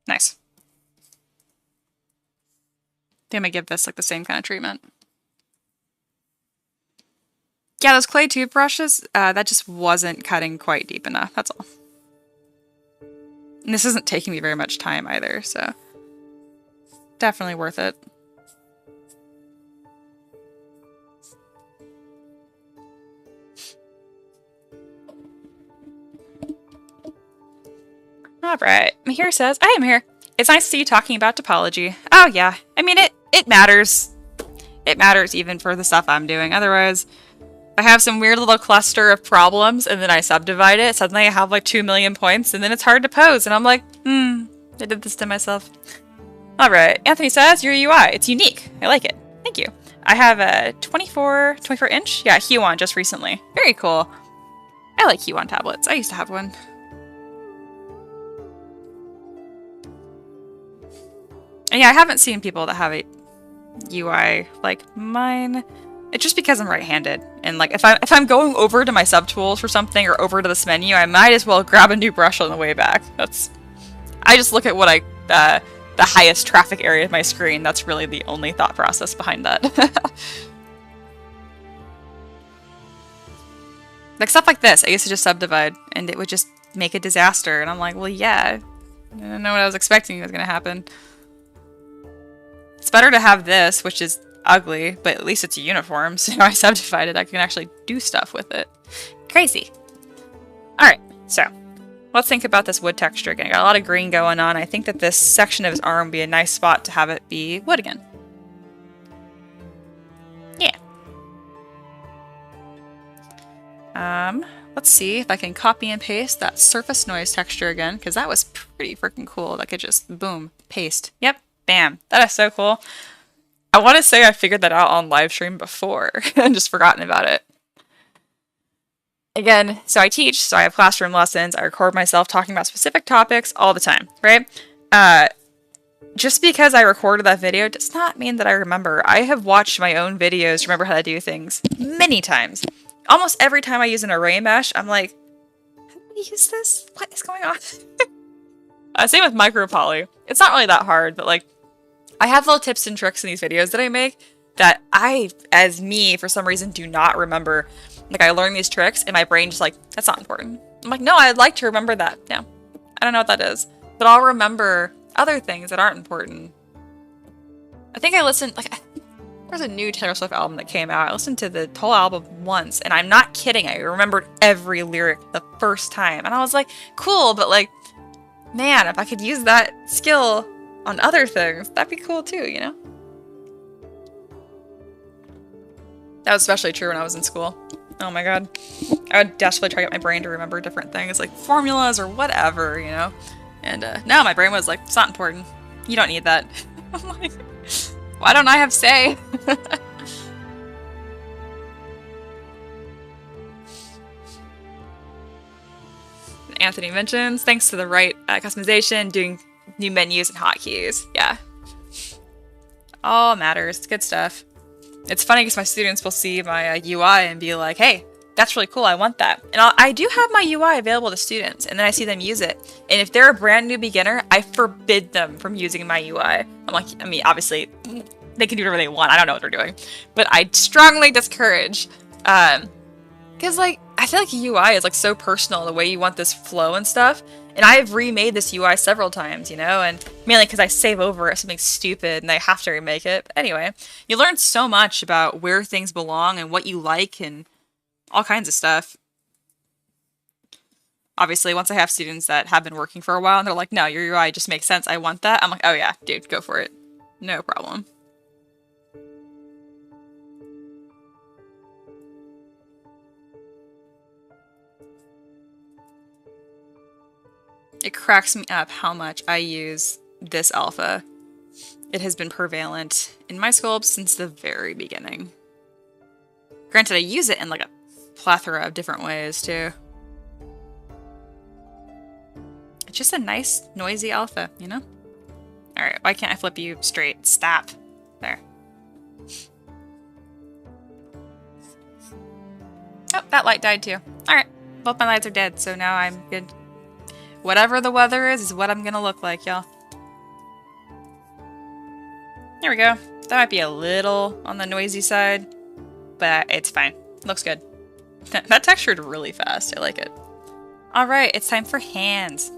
Nice. I think I'm gonna give this like the same kind of treatment. Yeah, those clay tube brushes, that just wasn't cutting quite deep enough, that's all. And this isn't taking me very much time either, so. definitely worth it. Alright, here says, I am here. It's nice to see you talking about topology. Oh yeah, I mean, it matters. It matters even for the stuff I'm doing. Otherwise, I have some weird little cluster of problems and then I subdivide it. Suddenly I have like 2 million points and then it's hard to pose. And I'm like, I did this to myself. Alright, Anthony says, your UI, it's unique. I like it. Thank you. I have a 24 inch? Yeah, Huon just recently. Very cool. I like Huon tablets. I used to have one. And yeah, I haven't seen people that have a UI like mine. It's just because I'm right-handed, and like if I'm going over to my subtools for something or over to this menu, I might as well grab a new brush on the way back. I just look at what the highest traffic area of my screen. That's really the only thought process behind that. Like stuff like this, I used to just subdivide, and it would just make a disaster. And I'm like, well, yeah, I don't know what I was expecting was gonna happen. It's better to have this, which is ugly, but at least it's a uniform, so I subdivided. I can actually do stuff with it. Crazy. Alright, so let's think about this wood texture again. I got a lot of green going on. I think that this section of his arm would be a nice spot to have it be wood again. Yeah. Let's see if I can copy and paste that surface noise texture again, because that was pretty freaking cool. Like it just, boom, paste. Yep. Bam. That is so cool. I want to say I figured that out on live stream before and just forgotten about it. Again, so I teach, so I have classroom lessons. I record myself talking about specific topics all the time, right? Just because I recorded that video does not mean that I remember. I have watched my own videos to remember how to do things many times. Almost every time I use an array mesh, I'm like, how do I use this? What is going on? Same with micropoly. It's not really that hard, but like, I have little tips and tricks in these videos that I make that I, as me, for some reason, do not remember. Like, I learn these tricks, and my brain just like, that's not important. I'm like, no, I'd like to remember that. No, I don't know what that is. But I'll remember other things that aren't important. I think I listened, like, there's a new Taylor Swift album that came out. I listened to the whole album once, and I'm not kidding. I remembered every lyric the first time. And I was like, cool, but like, man, if I could use that skill on other things, that'd be cool too, you know? That was especially true when I was in school. Oh my god. I would desperately try to get my brain to remember different things, like formulas or whatever, you know? And no, my brain was like, it's not important. You don't need that. I'm like, why don't I have say? Anthony mentions, thanks to the right customization, doing new menus and hotkeys. Yeah. All matters. It's good stuff. It's funny because my students will see my UI and be like, hey, that's really cool. I want that. And I do have my UI available to students, and then I see them use it. And if they're a brand new beginner, I forbid them from using my UI. I'm like, I mean, obviously, they can do whatever they want. I don't know what they're doing. But I strongly discourage, because, like, I feel like UI is, like, so personal, the way you want this flow and stuff. And I've remade this UI several times, you know, and mainly because I save over something stupid and I have to remake it. But anyway, you learn so much about where things belong and what you like and all kinds of stuff. Obviously, once I have students that have been working for a while and they're like, no, your UI just makes sense, I want that. I'm like, oh yeah, dude, go for it. No problem. It cracks me up how much I use this alpha. It has been prevalent in my sculpts since the very beginning. Granted, I use it in like a plethora of different ways too. It's just a nice, noisy alpha, you know? Alright, why can't I flip you straight? Stop. There. Oh, that light died too. Alright, both my lights are dead, so now I'm good. Whatever the weather is what I'm gonna look like, y'all. There we go. That might be a little on the noisy side, but it's fine. Looks good. That textured really fast. I like it. Alright, it's time for hands.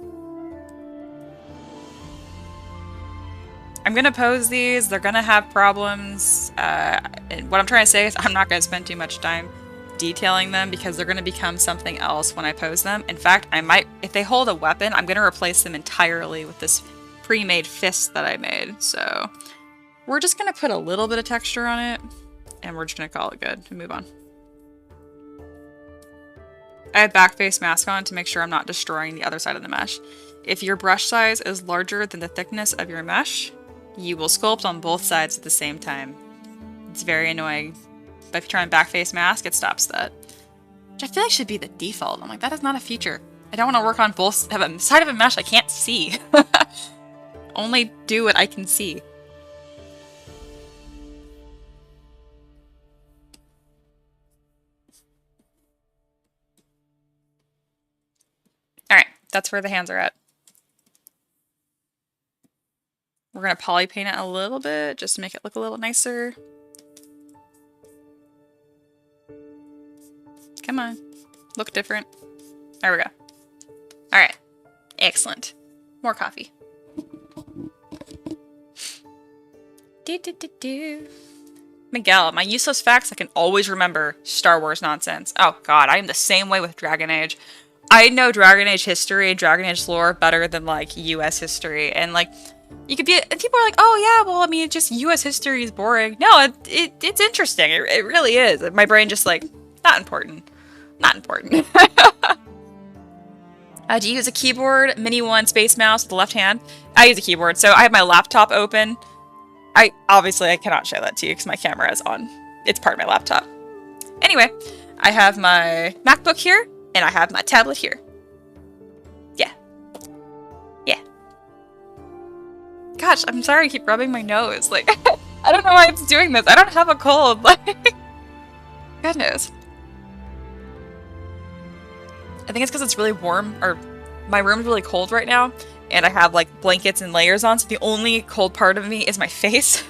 I'm gonna pose these. They're gonna have problems. And what I'm trying to say is I'm not gonna spend too much time detailing them because they're gonna become something else when I pose them. In fact, I might, if they hold a weapon, I'm gonna replace them entirely with this pre-made fist that I made. So we're just gonna put a little bit of texture on it and we're just gonna call it good and move on. I have backface mask on to make sure I'm not destroying the other side of the mesh. If your brush size is larger than the thickness of your mesh, you will sculpt on both sides at the same time. It's very annoying. But if you try and backface mask, it stops that. Which I feel like should be the default. I'm like, that is not a feature. I don't want to work on both, have a side of a mesh I can't see. Only do what I can see. Alright, that's where the hands are at. We're going to poly paint it a little bit just to make it look a little nicer. Come on. Look different. There we go. Alright. Excellent. More coffee. Miguel, my useless facts I can always remember. Star Wars nonsense. Oh god, I am the same way with Dragon Age. I know Dragon Age history and Dragon Age lore better than, like, US history. And, like, you could be, and people are like, oh yeah, well, I mean, just US history is boring. No, it's interesting. It really is. My brain just, like, not important. Not important. Do you use a keyboard, mini one, space mouse with the left hand? I use a keyboard, so I have my laptop open. Obviously, I cannot show that to you because my camera is on. It's part of my laptop. Anyway, I have my MacBook here, and I have my tablet here. Yeah. Yeah. Gosh, I'm sorry I keep rubbing my nose. Like, I don't know why it's doing this. I don't have a cold. Like, goodness. I think it's because it's really warm, or my room's really cold right now, and I have, like, blankets and layers on, so the only cold part of me is my face.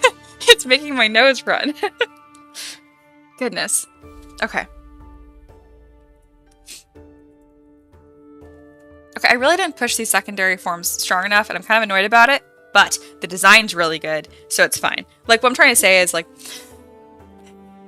It's making my nose run. Goodness. Okay. Okay, I really didn't push these secondary forms strong enough, and I'm kind of annoyed about it, but the design's really good, so it's fine. Like, what I'm trying to say is, like,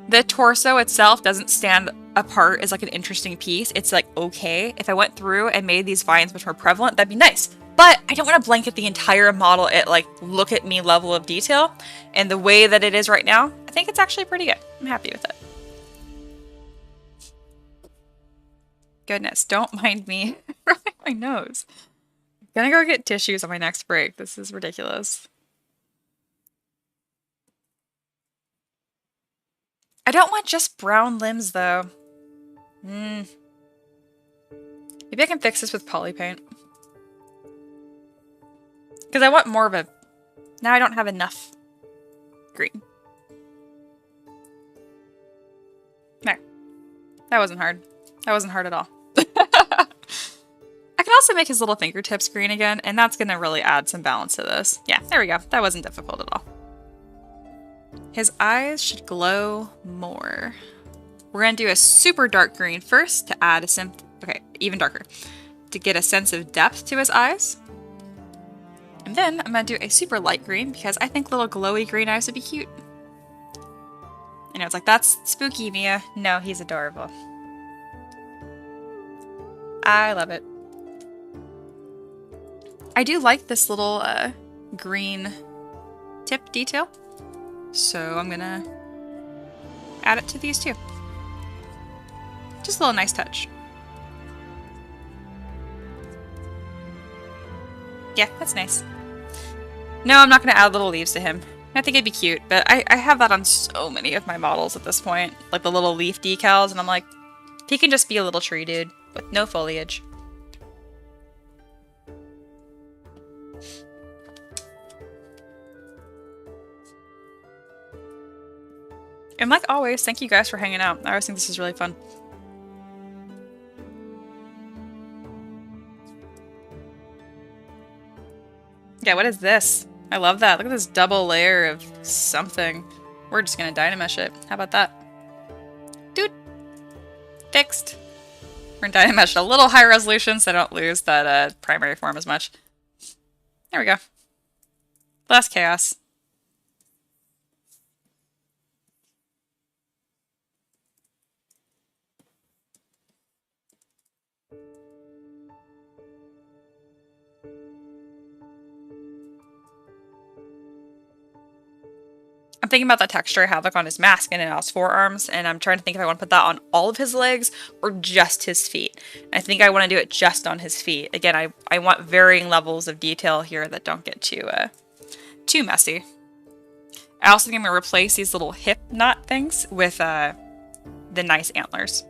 the torso itself doesn't stand apart as, like, an interesting piece. It's, like, okay. If I went through and made these vines much more prevalent, that'd be nice. But I don't want to blanket the entire model at, like, look at me level of detail. And the way that it is right now, I think it's actually pretty good. I'm happy with it. Goodness, don't mind me rubbing my nose. I'm gonna go get tissues on my next break. This is ridiculous. I don't want just brown limbs, though. Maybe I can fix this with poly paint. Because I want more of a... Now I don't have enough green. There. That wasn't hard. That wasn't hard at all. I can also make his little fingertips green again, and that's going to really add some balance to this. Yeah, there we go. That wasn't difficult at all. His eyes should glow more. We're going to do a super dark green first to add a okay, even darker. To get a sense of depth to his eyes. And then I'm going to do a super light green because I think little glowy green eyes would be cute. You know, it's like, that's spooky, Mia. No, he's adorable. I love it. I do like this little green tip detail. So I'm gonna add it to these too. Just a little nice touch. Yeah, that's nice. No, I'm not gonna add little leaves to him. I think it'd be cute, but I have that on so many of my models at this point. Like the little leaf decals, and I'm like, he can just be a little tree dude with no foliage. And like always, thank you guys for hanging out. I always think this is really fun. Yeah, what is this? I love that. Look at this double layer of something. We're just gonna Dynamesh it. How about that? Dude. Fixed. We're gonna Dynamesh it a little higher resolution so I don't lose that primary form as much. There we go. Less chaos. I'm thinking about the texture I have like on his mask and on his forearms, and I'm trying to think if I want to put that on all of his legs or just his feet. I think I want to do it just on his feet. Again, I want varying levels of detail here that don't get too messy. I also think I'm going to replace these little hip knot things with the nice antlers.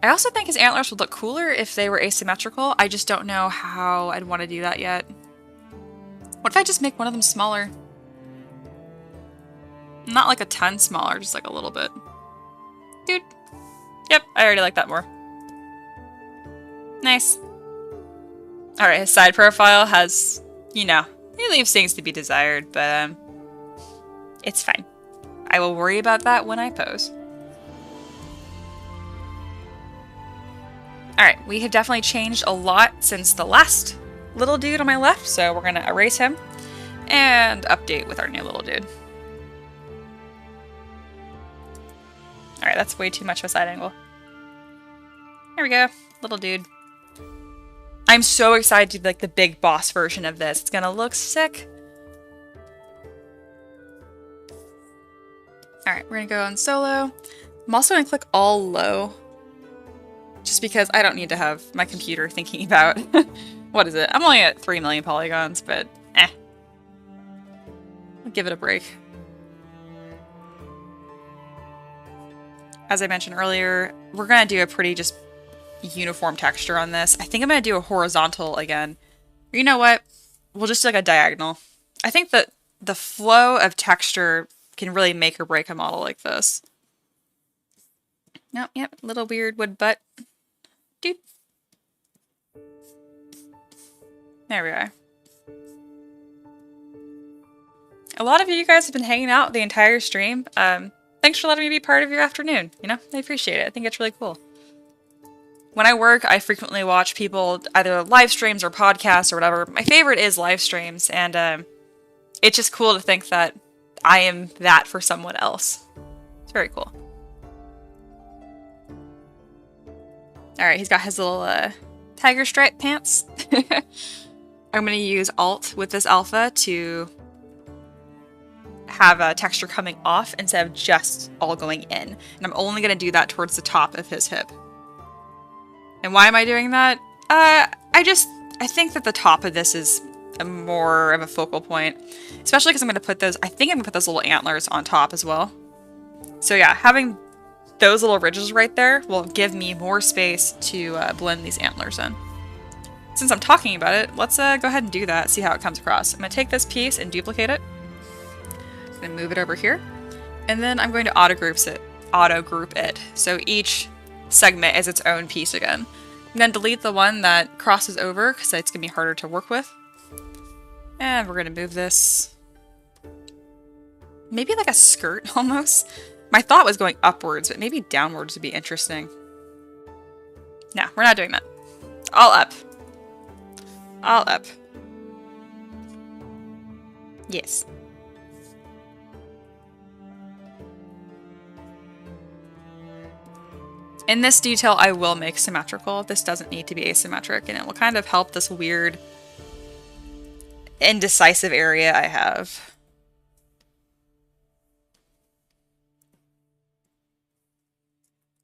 I also think his antlers would look cooler if they were asymmetrical. I just don't know how I'd want to do that yet. What if I just make one of them smaller? Not like a ton smaller, just like a little bit. Dude. Yep, I already like that more. Nice. Alright, his side profile has, you know, he leaves things to be desired, but it's fine. I will worry about that when I pose. Alright, we have definitely changed a lot since the last little dude on my left, so we're gonna erase him and update with our new little dude. Alright, that's way too much of a side angle. There we go, little dude. I'm so excited to do like the big boss version of this. It's gonna look sick. Alright, we're gonna go on solo. I'm also gonna click all low, just because I don't need to have my computer thinking about what is it? I'm only at 3 million polygons, but eh. I'll give it a break. As I mentioned earlier, we're gonna do a pretty just uniform texture on this. I think I'm gonna do a horizontal again. You know what? We'll just do like a diagonal. I think that the flow of texture can really make or break a model like this. Nope, yep, little weird wood butt. Dude. There we are. A lot of you guys have been hanging out the entire stream. Thanks for letting me be part of your afternoon. You know, I appreciate it. I think it's really cool. When I work, I frequently watch people, either live streams or podcasts or whatever. My favorite is live streams, and it's just cool to think that I am that for someone else. It's very cool. Alright, he's got his little tiger stripe pants. I'm going to use Alt with this alpha to have a texture coming off instead of just all going in. And I'm only going to do that towards the top of his hip. And why am I doing that? I think that the top of this is more of a focal point. Especially because I'm going to put those, I think I'm going to put those little antlers on top as well. So yeah, having those little ridges right there will give me more space to blend these antlers in. Since I'm talking about it, let's go ahead and do that, see how it comes across. I'm going to take this piece and duplicate it. I'm going to move it over here. And then I'm going to auto group it. So each segment is its own piece again. I'm going to delete the one that crosses over because it's going to be harder to work with. And we're going to move this maybe like a skirt almost. My thought was going upwards, but maybe downwards would be interesting. No, we're not doing that. All up. All up. Yes. In this detail, I will make symmetrical. This doesn't need to be asymmetric, and it will kind of help this weird indecisive area I have.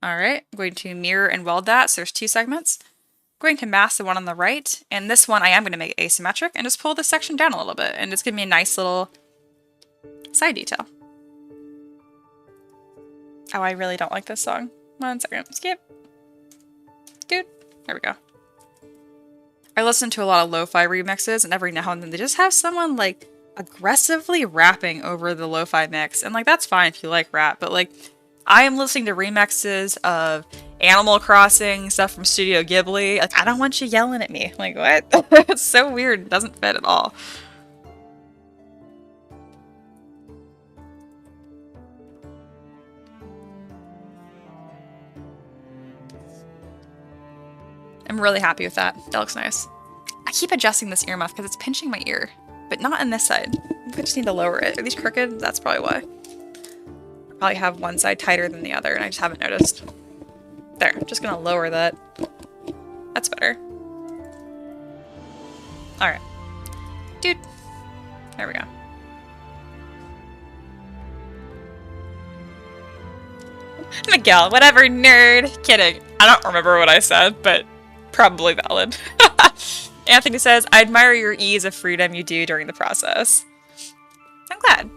Alright, I'm going to mirror and weld that, so there's two segments. I'm going to mask the one on the right, and this one I am going to make asymmetric, and just pull this section down a little bit, and it's going to be a nice little side detail. Oh, I really don't like this song. 1 second. Skip. Dude. There we go. I listen to a lot of lo-fi remixes, and every now and then they just have someone, like, aggressively rapping over the lo-fi mix. And, like, that's fine if you like rap, but, like, I am listening to remixes of Animal Crossing, stuff from Studio Ghibli. Like, I don't want you yelling at me. Like, what? It's so weird. It doesn't fit at all. I'm really happy with that. That looks nice. I keep adjusting this earmuff because it's pinching my ear, but not on this side. I just need to lower it. Are these crooked? That's probably why. I probably have one side tighter than the other and I just haven't noticed. There, I'm just gonna lower that. That's better. Alright. Dude. There we go. Miguel, whatever, nerd. Kidding. I don't remember what I said, but probably valid. Anthony says, I admire your ease of freedom you do during the process. I'm glad.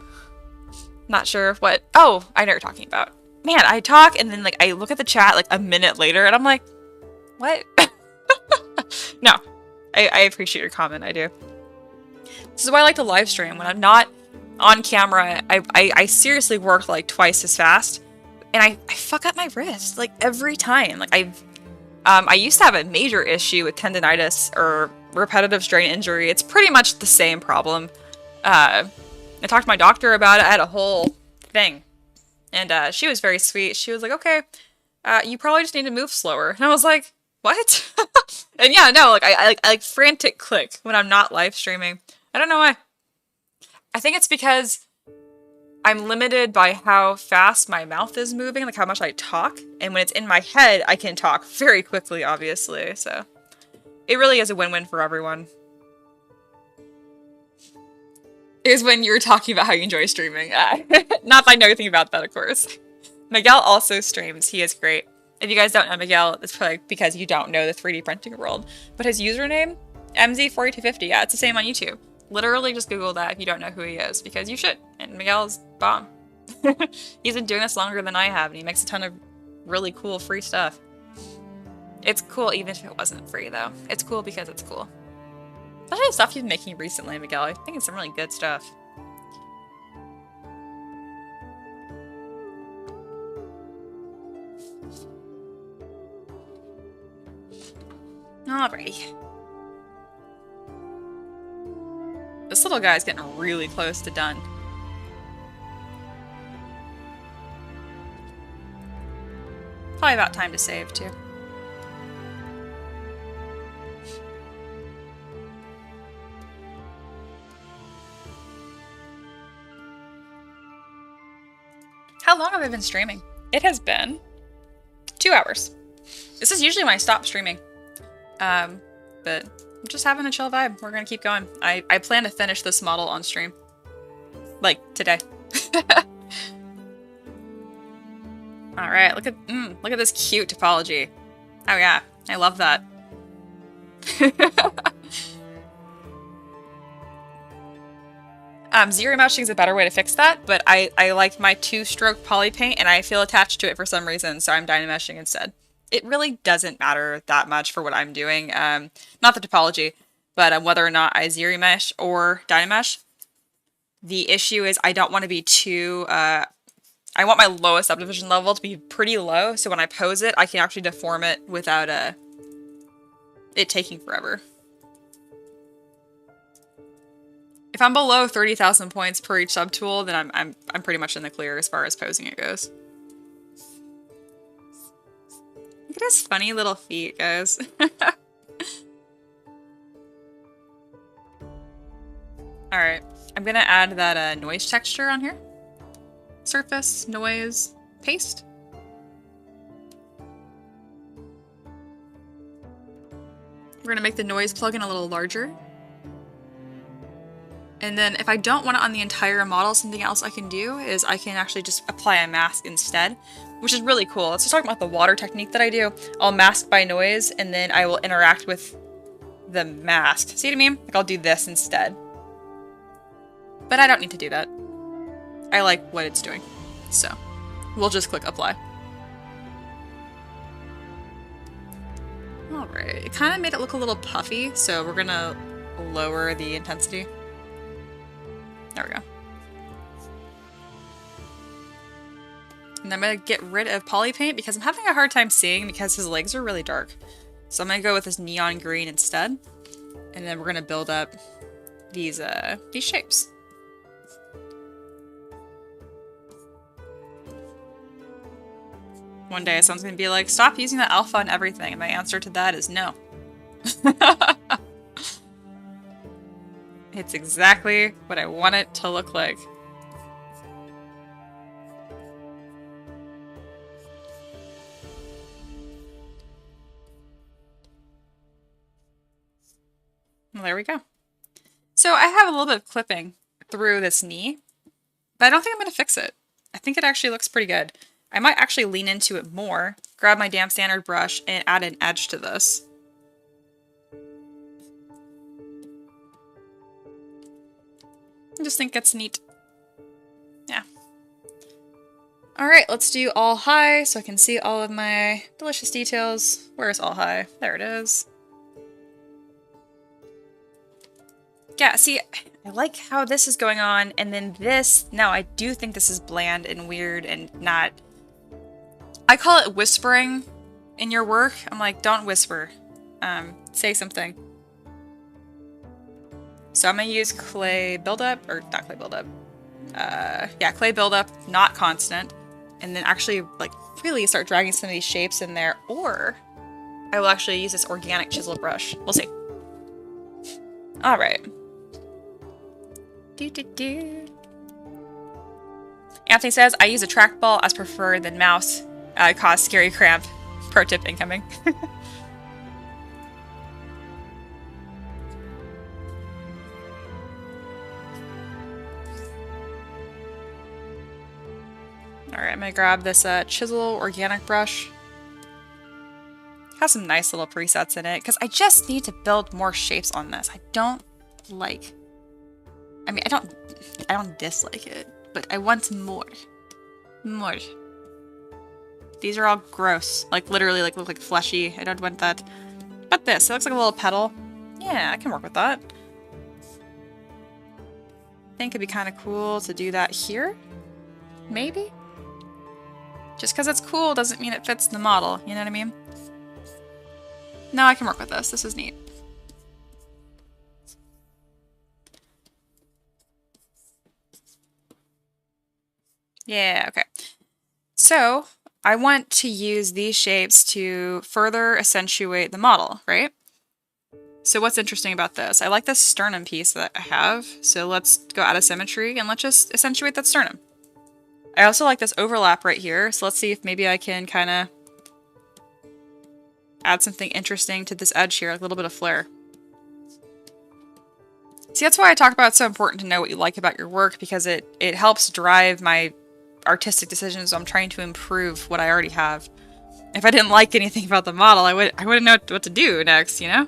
Not sure what... Oh, I know what you're talking about. Man, I talk and then like I look at the chat like a minute later and I'm like, what? No, I appreciate your comment, I do. This is why I like to live stream. When I'm not on camera, I seriously work like twice as fast. And I fuck up my wrist like every time. Like I used to have a major issue with tendonitis or repetitive strain injury. It's pretty much the same problem. I talked to my doctor about it. I had a whole thing. And she was very sweet. She was like, okay, you probably just need to move slower. And I was like, what? And yeah, no, like I like frantic click when I'm not live streaming. I don't know why. I think it's because I'm limited by how fast my mouth is moving, like how much I talk. And when it's in my head, I can talk very quickly, obviously. So it really is a win-win for everyone. Is when you're talking about how you enjoy streaming. Not that I know anything about that, of course. Miguel also streams. He is great. If you guys don't know Miguel, it's probably because you don't know the 3D printing world. But his username, MZ4250, yeah, it's the same on YouTube. Literally just Google that if you don't know who he is, because you should. And Miguel's bomb. He's been doing this longer than I have, and he makes a ton of really cool free stuff. It's cool even if it wasn't free, though. It's cool because it's cool. Especially the stuff you've been making recently, Miguel. I think it's some really good stuff. Alrighty. This little guy's getting really close to done. Probably about time to save, too. How long have I been streaming? It has been 2 hours. This is usually when I stop streaming. But I'm just having a chill vibe. We're gonna keep going. I plan to finish this model on stream. Like, today. Alright, look at this cute topology. Oh yeah, I love that. Zero meshing is a better way to fix that, but I like my 2-stroke poly paint and I feel attached to it for some reason, so I'm dynameshing instead. It really doesn't matter that much for what I'm doing. Not the topology, but whether or not I zero mesh or dynamesh. The issue is I don't want to be too, I want my lowest subdivision level to be pretty low, so when I pose it, I can actually deform it without it taking forever. If I'm below 30,000 points per each subtool, then I'm pretty much in the clear as far as posing it goes. Look at his funny little feet, guys. Alright, I'm gonna add that noise texture on here. Surface, noise, paste. We're gonna make the noise plugin a little larger. And then if I don't want it on the entire model, something else I can do is I can actually just apply a mask instead, which is really cool. Let's just talk about the water technique that I do. I'll mask by noise and then I will interact with the mask. See what I mean? Like I'll do this instead. But I don't need to do that. I like what it's doing. So we'll just click apply. Alright, it kind of made it look a little puffy, so we're gonna lower the intensity. There we go. And I'm gonna get rid of poly paint because I'm having a hard time seeing because his legs are really dark. So I'm gonna go with this neon green instead. And then we're gonna build up these shapes. One day someone's gonna be like, stop using the alpha on everything. And my answer to that is no. It's exactly what I want it to look like. Well, there we go. So I have a little bit of clipping through this knee, but I don't think I'm going to fix it. I think it actually looks pretty good. I might actually lean into it more, grab my damn standard brush, and add an edge to this. I just think it's neat. Yeah. Alright, let's do all high so I can see all of my delicious details. Where's all high? There it is. Yeah, see, I like how this is going on, and then this, no, I do think this is bland and weird and not... I call it whispering in your work. I'm like, don't whisper. Say something. So I'm gonna use clay buildup, or not clay buildup. Yeah, clay buildup, not constant. And then actually, like, really start dragging some of these shapes in there, or I will actually use this organic chisel brush. We'll see. Alright. Anthony says, I use a trackball as preferred than mouse. Cause scary cramp. Pro tip incoming. Alright, I'm gonna grab this chisel organic brush. Has some nice little presets in it, because I just need to build more shapes on this. I don't like... I mean, I don't dislike it, but I want more. More. These are all gross. Like, literally, like, look like fleshy. I don't want that. But this, it looks like a little petal. Yeah, I can work with that. I think it'd be kind of cool to do that here. Maybe? Just because it's cool doesn't mean it fits the model, you know what I mean? No, I can work with this. This is neat. Yeah, okay. So, I want to use these shapes to further accentuate the model, right? So what's interesting about this? I like this sternum piece that I have, so let's go out of symmetry and let's just accentuate that sternum. I also like this overlap right here, so let's see if maybe I can kind of add something interesting to this edge here, like a little bit of flair. See, that's why I talk about it's so important to know what you like about your work, because it helps drive my artistic decisions. So I'm trying to improve what I already have. If I didn't like anything about the model, I wouldn't know what to do next, you know?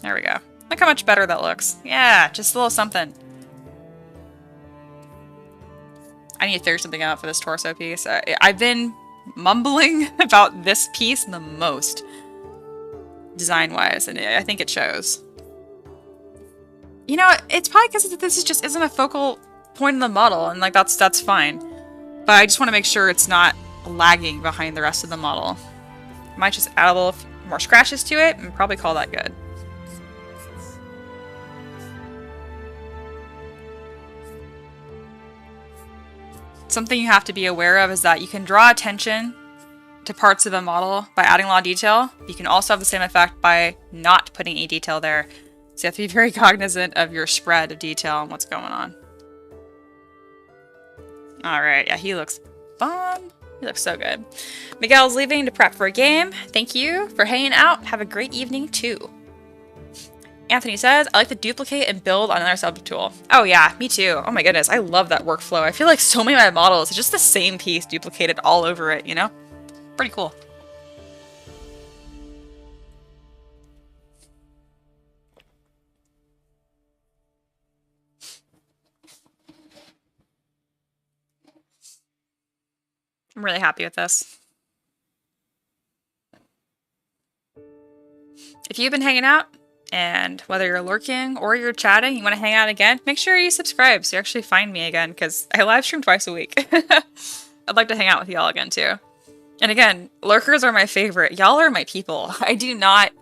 There we go. Look how much better that looks. Yeah, just a little something. I need to figure something out for this torso piece. I've been mumbling about this piece the most, design-wise, and I think it shows. You know, it's probably because this just isn't a focal point in the model, and like that's fine. But I just want to make sure it's not lagging behind the rest of the model. Might just add a little more scratches to it, and probably call that good. Something you have to be aware of is that you can draw attention to parts of a model by adding a lot of detail. You can also have the same effect by not putting any detail there. So you have to be very cognizant of your spread of detail and what's going on. Alright, yeah, he looks fun. He looks so good. Miguel's leaving to prep for a game. Thank you for hanging out. Have a great evening, too. Anthony says, I like to duplicate and build on another subtool. Oh yeah, me too. Oh my goodness, I love that workflow. I feel like so many of my models, it's just the same piece duplicated all over it, you know? Pretty cool. I'm really happy with this. If you've been hanging out, and whether you're lurking or you're chatting, you want to hang out again, make sure you subscribe so you actually find me again, because I live stream twice a week. I'd like to hang out with y'all again, too. And again, lurkers are my favorite. Y'all are my people. I do not...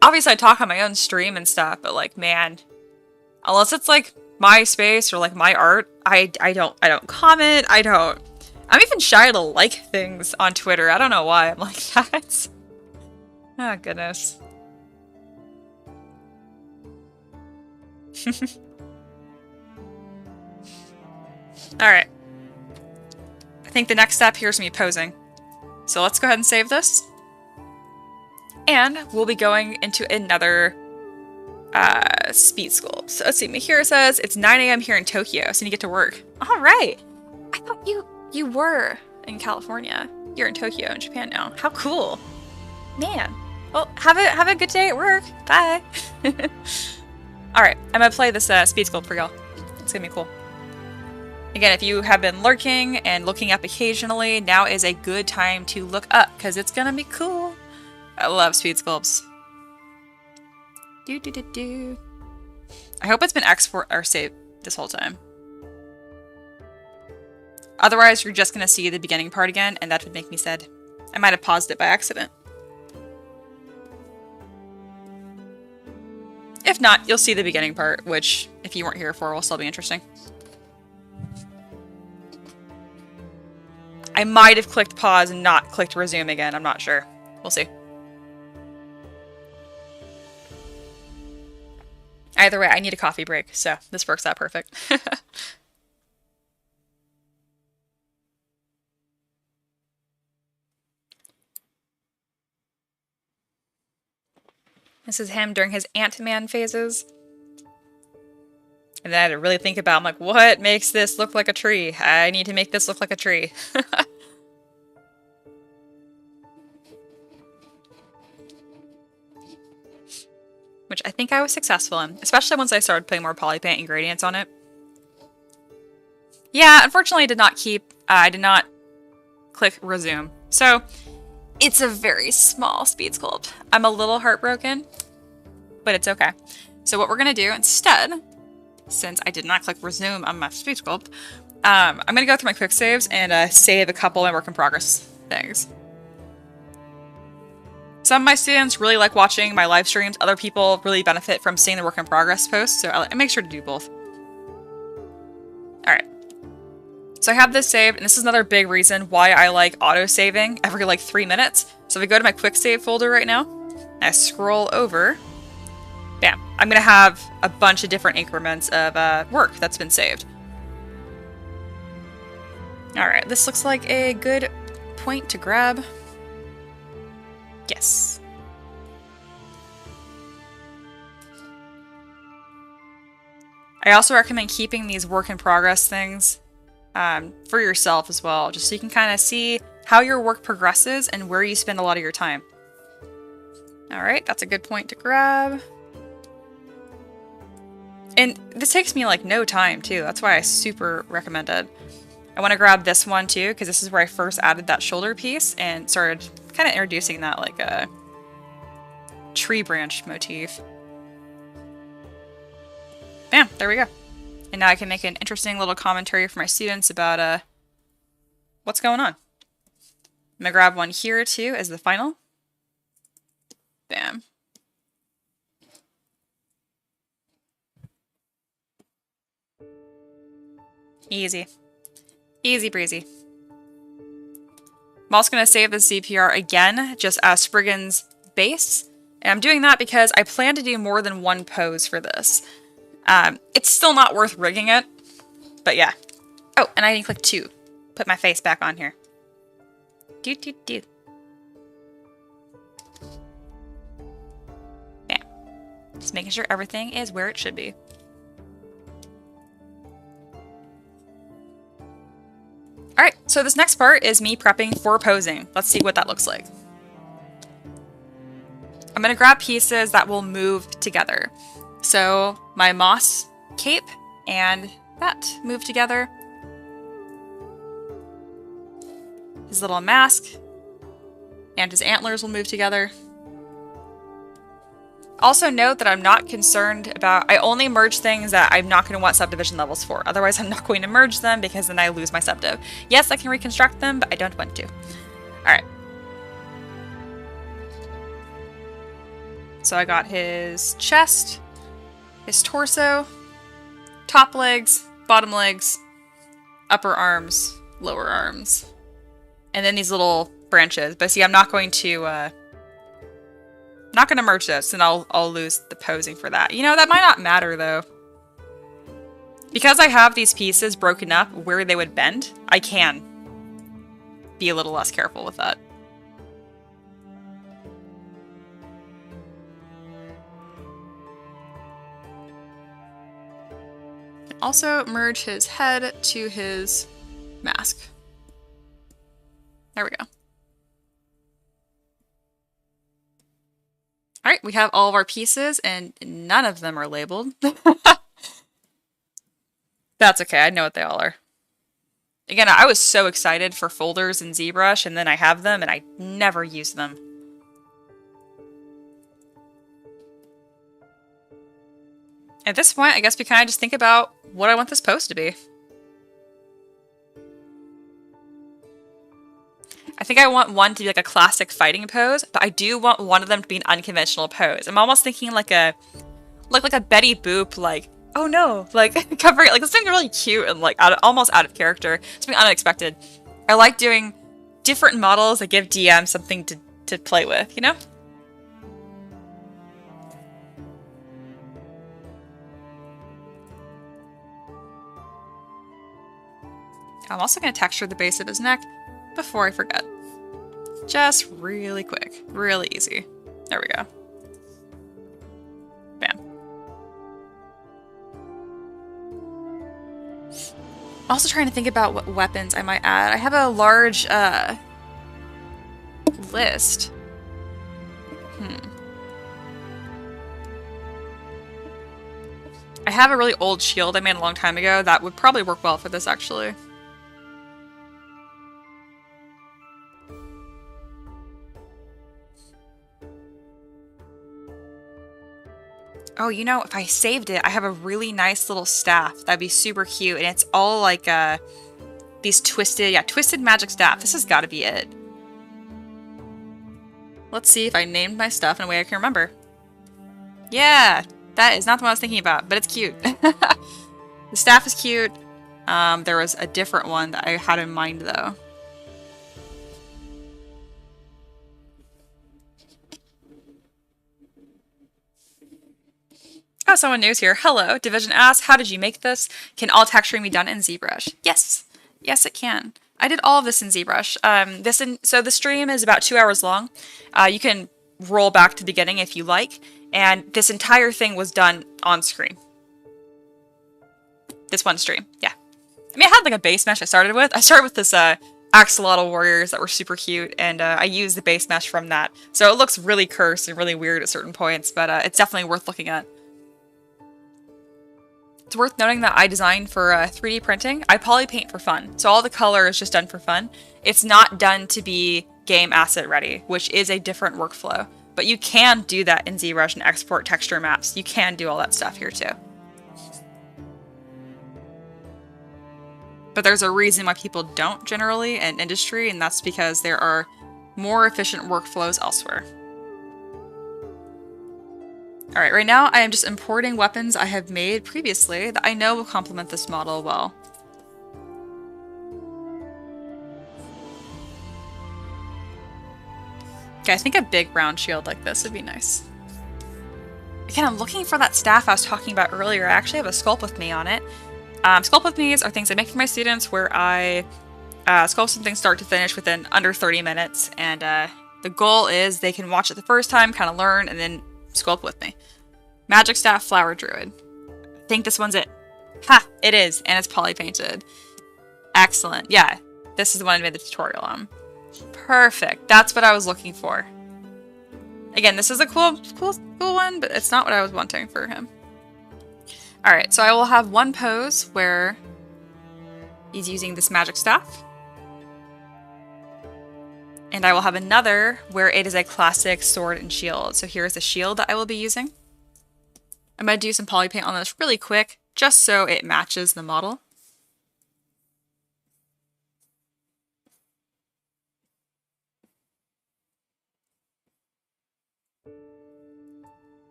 Obviously, I talk on my own stream and stuff, but, like, man... Unless it's, like, my space or, like, my art, I don't comment, I'm even shy to like things on Twitter. I don't know why I'm like that. Oh, goodness. Alright. I think the next step here is me posing. So let's go ahead and save this. And we'll be going into another speed sculpt. So let's see, here it says it's 9 a.m. here in Tokyo, so you get to work. Alright. I thought you were in California. You're in Tokyo in Japan now. How cool. Man. Well, have a good day at work. Bye. Alright, I'm gonna play this speed sculpt for y'all. It's gonna be cool. Again, if you have been lurking and looking up occasionally, now is a good time to look up, because it's gonna be cool. I love speed sculpts. I hope it's been export or saved this whole time. Otherwise, you're just gonna see the beginning part again, and that would make me sad. I might have paused it by accident. If not, you'll see the beginning part, which, if you weren't here for, will still be interesting. I might have clicked pause and not clicked resume again. I'm not sure. We'll see. Either way, I need a coffee break, so this works out perfect. This is him during his Ant-Man phases. And then I had to really think about, I'm like, what makes this look like a tree? I need to make this look like a tree. Which I think I was successful in, especially once I started putting more poly paint and gradients on it. Yeah, unfortunately I did not click resume. So, it's a very small speed sculpt. I'm a little heartbroken, but it's okay. So what we're gonna do instead, since I did not click resume on my speed sculpt, I'm gonna go through my quick saves and save a couple of my work in progress things. Some of my students really like watching my live streams. Other people really benefit from seeing the work in progress posts, so I make sure to do both. Alright. So I have this saved, and this is another big reason why I like auto-saving every like 3 minutes. So if I go to my quick save folder right now, and I scroll over, bam, I'm gonna have a bunch of different increments of work that's been saved. Alright, this looks like a good point to grab. Yes. I also recommend keeping these work in progress things for yourself as well, just so you can kind of see how your work progresses and where you spend a lot of your time. Alright, that's a good point to grab. And this takes me like no time too, that's why I super recommend it. I want to grab this one too, because this is where I first added that shoulder piece and started kind of introducing that like a tree branch motif. Bam, there we go. And now I can make an interesting little commentary for my students about what's going on. I'm gonna grab one here too as the final. Bam. Easy. Easy breezy. I'm also going to save the CPR again, just as Spriggans base. And I'm doing that because I plan to do more than one pose for this. It's still not worth rigging it, but yeah. Oh, and I need to click 2. Put my face back on here. Do. Bam. Just making sure everything is where it should be. Alright, so this next part is me prepping for posing. Let's see what that looks like. I'm going to grab pieces that will move together. So my moss cape and that move together. His little mask and his antlers will move together. Also note that I'm not concerned about, I only merge things that I'm not going to want subdivision levels for. Otherwise, I'm not going to merge them because then I lose my subdiv. Yes, I can reconstruct them, but I don't want to. Alright. So I got his chest, his torso, top legs, bottom legs, upper arms, lower arms, and then these little branches. But see, I'm not going to Not gonna merge those, and I'll lose the posing for that. You know, that might not matter though. Because I have these pieces broken up where they would bend, I can be a little less careful with that. Also merge his head to his mask. There we go. Alright, we have all of our pieces and none of them are labeled. That's okay, I know what they all are. Again, I was so excited for folders in ZBrush, and then I have them and I never use them. At this point, I guess we kind of just think about what I want this pose to be. I think I want one to be like a classic fighting pose, but I do want one of them to be an unconventional pose. I'm almost thinking like a Betty Boop, like, oh no, like covering, like something really cute and like almost out of character, something unexpected. I like doing different models that give DM something to play with, you know? I'm also going to texture the base of his neck before I forget. Just really quick, really easy. There we go. Bam. I'm also trying to think about what weapons I might add. I have a large list. I have a really old shield I made a long time ago that would probably work well for this, actually. Oh, you know, if I saved it, I have a really nice little staff. That'd be super cute. And it's all like these twisted magic staff. This has got to be it. Let's see if I named my stuff in a way I can remember. Yeah, that is not the one I was thinking about, but it's cute. The staff is cute. There was a different one that I had in mind, though. Oh, someone new's here. Hello. Division asks, how did you make this? Can all texturing be done in ZBrush? Yes. Yes, it can. I did all of this in ZBrush. So the stream is about 2 hours long. You can roll back to the beginning if you like. And this entire thing was done on screen. This one stream. Yeah. I mean, I had like a base mesh I started with. I started with this axolotl warriors that were super cute. And I used the base mesh from that. So it looks really cursed and really weird at certain points. But it's definitely worth looking at. It's worth noting that I designed for 3D printing. I polypaint for fun, so all the color is just done for fun. It's not done to be game asset ready, which is a different workflow. But you can do that in ZBrush and export texture maps. You can do all that stuff here too. But there's a reason why people don't generally in industry, and that's because there are more efficient workflows elsewhere. Alright, right now I am just importing weapons I have made previously that I know will complement this model well. Okay, I think a big round shield like this would be nice. Again, I'm looking for that staff I was talking about earlier. I actually have a Sculpt With Me on it. Sculpt With Me's are things I make for my students where I sculpt something start to finish within under 30 minutes. And the goal is they can watch it the first time, kind of learn, and then sculpt with me. Magic Staff Flower Druid. I think this one's it. Ha! It is, and it's poly painted. Excellent. Yeah, this is the one I made the tutorial on. Perfect. That's what I was looking for. Again, this is a cool one, but it's not what I was wanting for him. Alright, so I will have one pose where he's using this magic staff. And I will have another where it is a classic sword and shield. So here's the shield that I will be using. I'm going to do some poly paint on this really quick, just so it matches the model.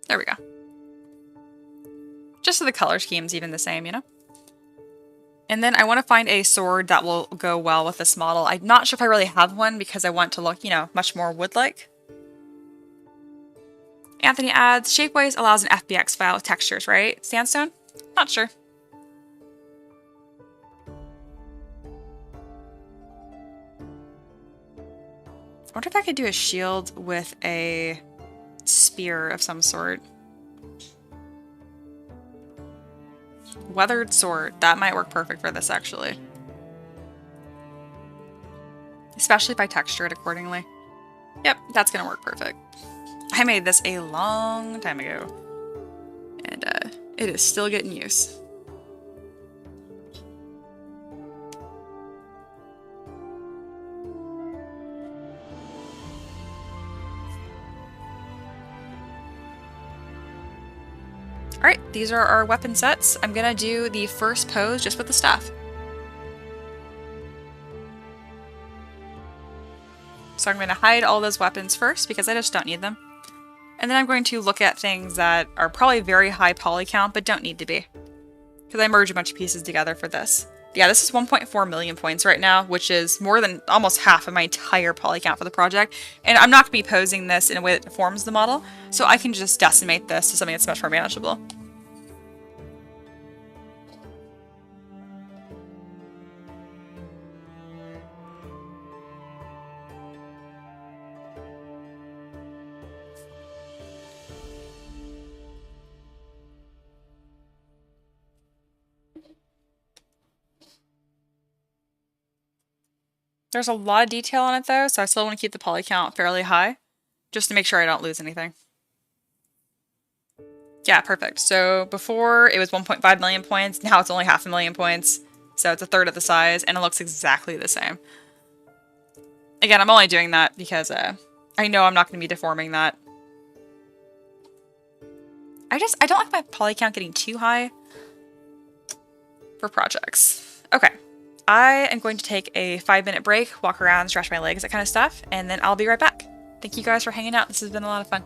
There we go. Just so the color scheme's even the same, you know? And then I want to find a sword that will go well with this model. I'm not sure if I really have one because I want to look, you know, much more wood-like. Anthony adds, Shapeways allows an FBX file with textures, right? Sandstone? Not sure. I wonder if I could do a shield with a spear of some sort. Weathered sword. That might work perfect for this, actually. Especially if I texture it accordingly. Yep, that's gonna work perfect. I made this a long time ago. And it is still getting use. Alright, these are our weapon sets. I'm gonna do the first pose just with the staff. So I'm going to hide all those weapons first because I just don't need them. And then I'm going to look at things that are probably very high poly count but don't need to be. Because I merge a bunch of pieces together for this. Yeah, this is 1.4 million points right now, which is more than almost half of my entire poly count for the project. And I'm not going to be posing this in a way that deforms the model, so I can just decimate this to something that's much more manageable. There's a lot of detail on it though, so I still want to keep the poly count fairly high, just to make sure I don't lose anything. Yeah, perfect. So before it was 1.5 million points, now it's only 500,000 points, so it's a third of the size, and it looks exactly the same. Again, I'm only doing that because I know I'm not going to be deforming that. I don't like my poly count getting too high for projects. Okay. I am going to take a 5-minute break, walk around, stretch my legs, that kind of stuff, and then I'll be right back. Thank you guys for hanging out. This has been a lot of fun.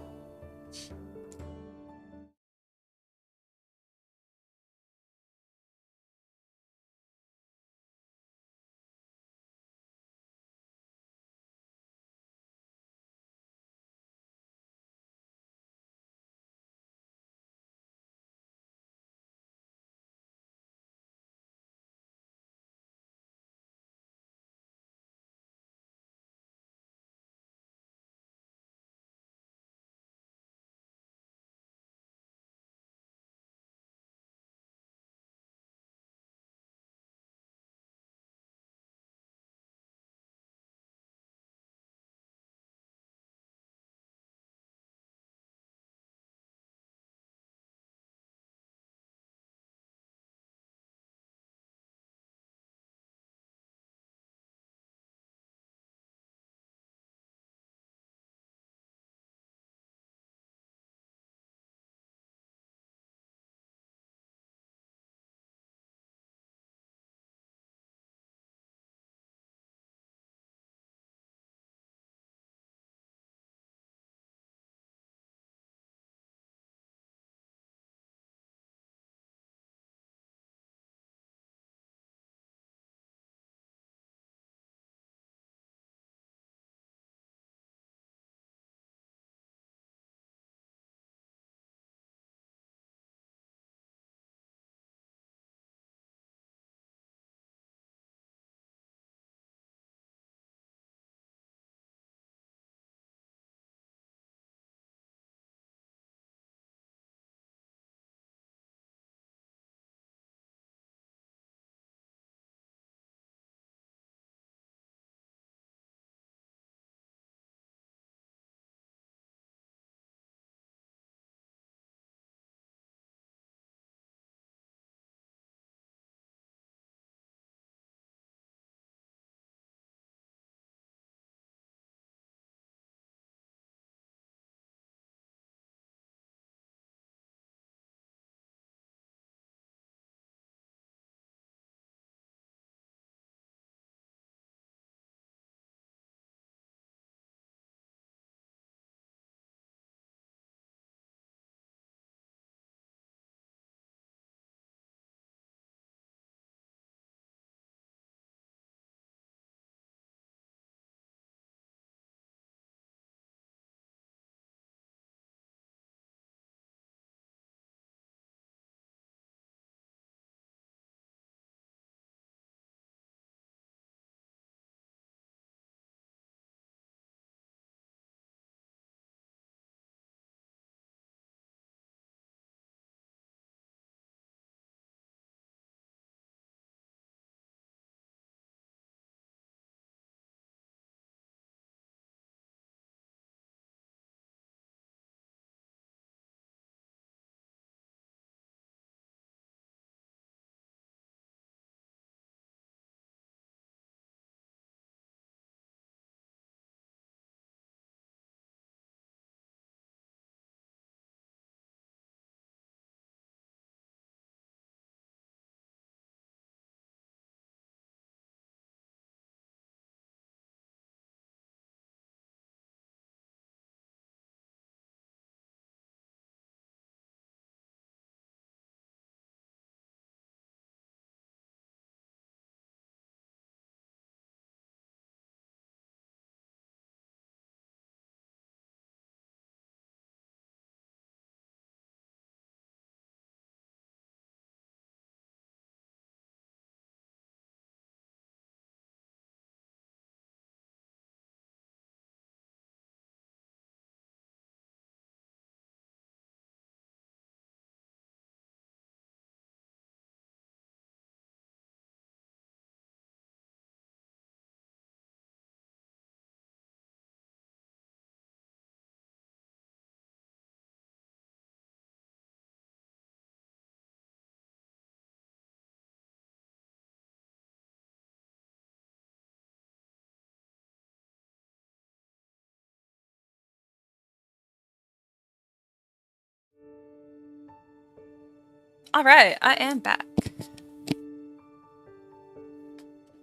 All right, I am back.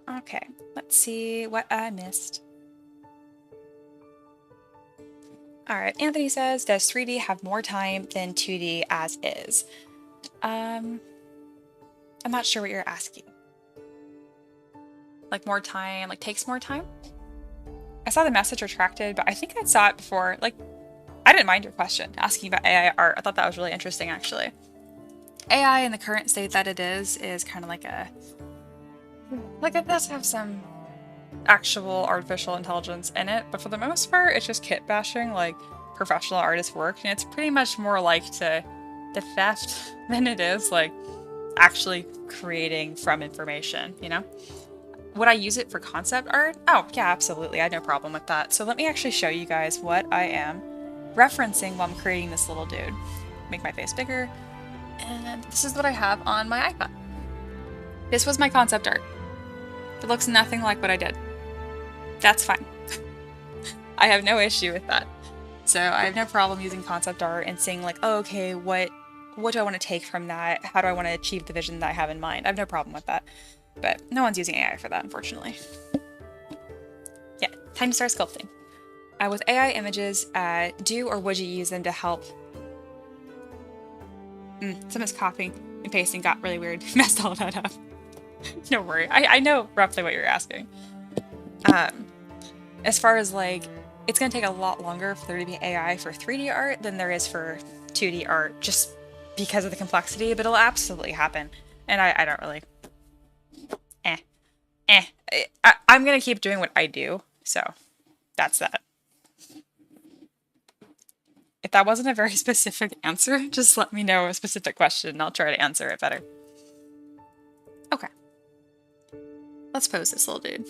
Okay, let's see what I missed. All right, Anthony says, does 3D have more time than 2D as is? I'm not sure what you're asking. Like more time, like takes more time? I saw the message retracted, but I think I saw it before. Like, I didn't mind your question, asking about AI art. I thought that was really interesting, actually. AI in the current state that it is kind of like it does have some actual artificial intelligence in it, but for the most part, it's just kit bashing like professional artist work, and it's pretty much more like to theft than it is like actually creating from information, you know? Would I use it for concept art? Oh, yeah, absolutely. I had no problem with that. So let me actually show you guys what I am referencing while I'm creating this little dude. Make my face bigger. And this is what I have on my iPad. This was my concept art. It looks nothing like what I did. That's fine. I have no issue with that. So I have no problem using concept art and saying like, oh, okay, what do I want to take from that? How do I want to achieve the vision that I have in mind? I have no problem with that. But no one's using AI for that, unfortunately. Yeah, time to start sculpting. With AI images, do or would you use them to help? Someone's copying and pasting got really weird. Messed all that up. Don't worry. I know roughly what you're asking. As far as like, it's going to take a lot longer for there to be AI for 3D art than there is for 2D art, just because of the complexity, but it'll absolutely happen. And I don't really... I'm going to keep doing what I do, so that's that. If that wasn't a very specific answer, just let me know a specific question and I'll try to answer it better. Okay. Let's pose this little dude.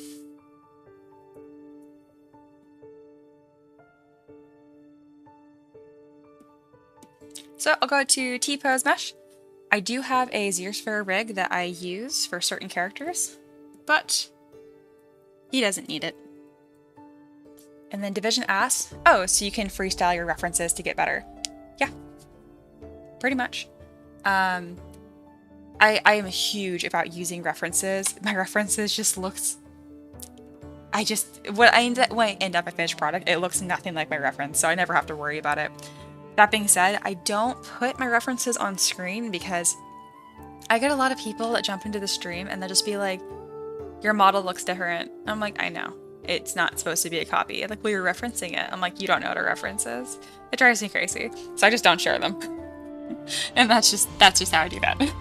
So I'll go to T-Pose Mesh. I do have a Xerosphere rig that I use for certain characters, but he doesn't need it. And then Division asks, oh, so you can freestyle your references to get better. Yeah, pretty much. I am huge about using references. My references just looks... when I end up a finished product, it looks nothing like my reference, so I never have to worry about it. That being said, I don't put my references on screen because I get a lot of people that jump into the stream and they'll just be like, your model looks different. I'm like, I know. It's not supposed to be a copy. Like, well, you're referencing it. I'm like, you don't know what a reference is. It drives me crazy. So I just don't share them. And that's just how I do that.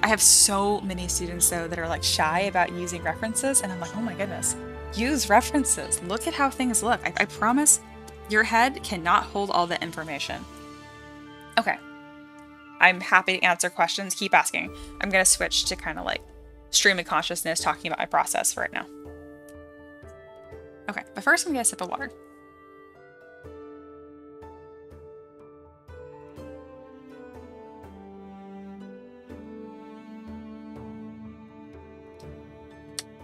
I have so many students, though, that are like shy about using references. And I'm like, oh my goodness, use references. Look at how things look. I promise your head cannot hold all the information. Okay. I'm happy to answer questions. Keep asking. I'm going to switch to kind of like stream of consciousness talking about my process for right now. Okay, but first I'm going to sip of water.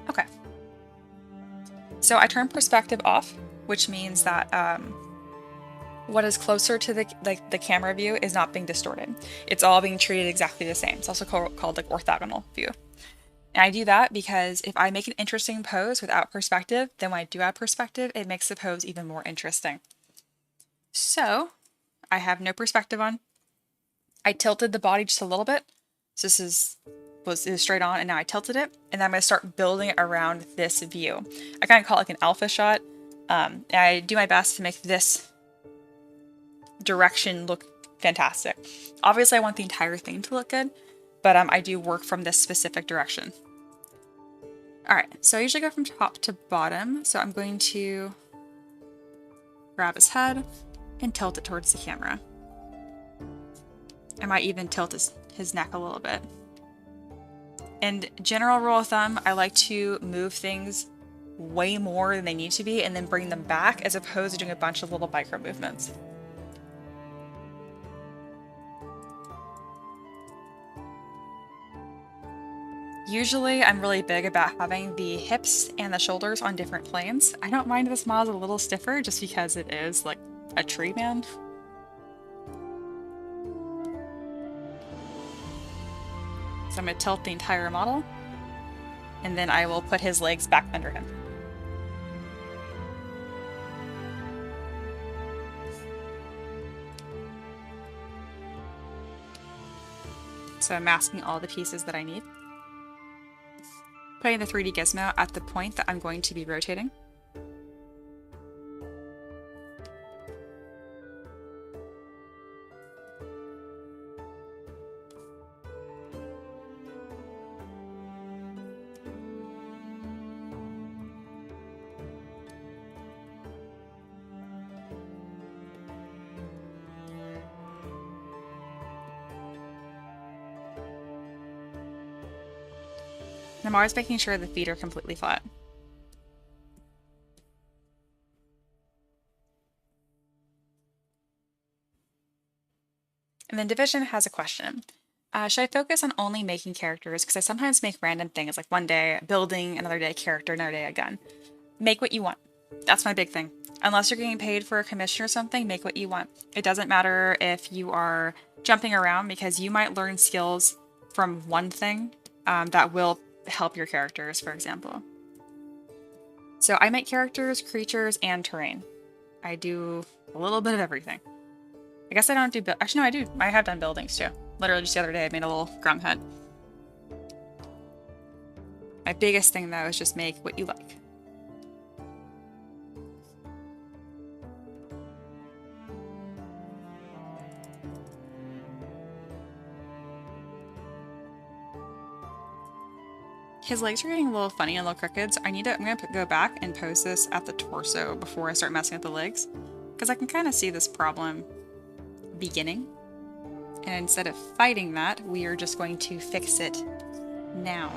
Okay. So I turn perspective off, which means that what is closer to the camera view is not being distorted. It's all being treated exactly the same. It's also called like orthogonal view. And I do that because if I make an interesting pose without perspective, then when I do have perspective, it makes the pose even more interesting. So I have no perspective on. I tilted the body just a little bit. So this was straight on, and now I tilted it, and then I'm going to start building it around this view. I kind of call it like an alpha shot. And I do my best to make this direction look fantastic. Obviously, I want the entire thing to look good, but I do work from this specific direction. All right, so I usually go from top to bottom. So I'm going to grab his head and tilt it towards the camera. I might even tilt his neck a little bit. And general rule of thumb, I like to move things way more than they need to be and then bring them back as opposed to doing a bunch of little micro movements. Usually I'm really big about having the hips and the shoulders on different planes. I don't mind if this model's a little stiffer just because it is like a tree man. So I'm going to tilt the entire model, and then I will put his legs back under him. So I'm masking all the pieces that I need. Putting the 3D gizmo at the point that I'm going to be rotating. I'm always making sure the feet are completely flat. And then Division has a question. Should I focus on only making characters? Because I sometimes make random things, like one day building, another day character, another day a gun. Make what you want. That's my big thing. Unless you're getting paid for a commission or something, make what you want. It doesn't matter if you are jumping around, because you might learn skills from one thing that will help your characters, for example. So I make characters, creatures, and terrain. I do a little bit of everything. I guess I don't do actually, no, I do. I have done buildings too. Literally just the other day I made a little grung hut. My biggest thing though is just make what you like. His legs are getting a little funny and a little crooked, so I'm gonna go back and pose this at the torso before I start messing with the legs, because I can kind of see this problem beginning. And instead of fighting that, we are just going to fix it now.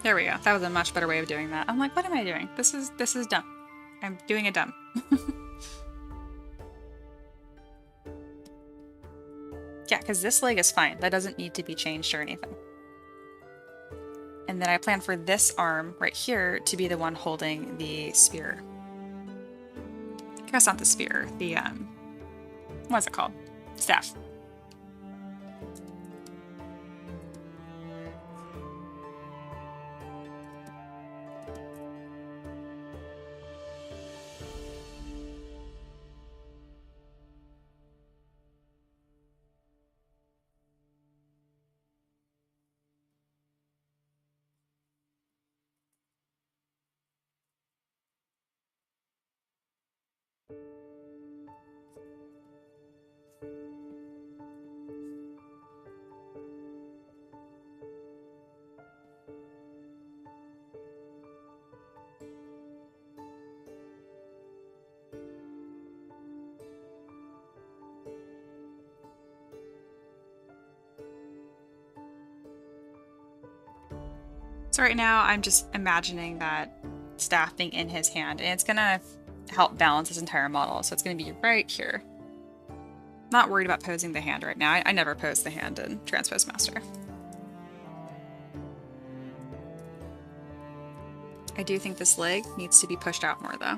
There we go. That was a much better way of doing that. I'm like, what am I doing? This is dumb. I'm doing it dumb. Yeah, because this leg is fine. That doesn't need to be changed or anything. And then I plan for this arm right here to be the one holding the spear. I guess not the spear. The, what's it called? Staff. So right now I'm just imagining that staff being in his hand, and it's gonna help balance his entire model. So it's gonna be right here. Not worried about posing the hand right now. I never pose the hand in Transpose Master. I do think this leg needs to be pushed out more though.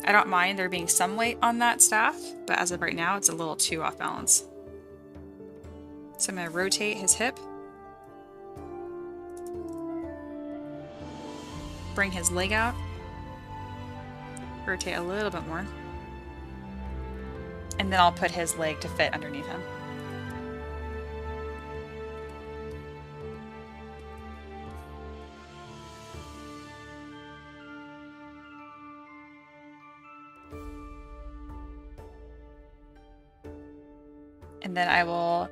I don't mind there being some weight on that staff, but as of right now, it's a little too off balance. So I'm going to rotate his hip. Bring his leg out. Rotate a little bit more. And then I'll put his leg to fit underneath him. And then I will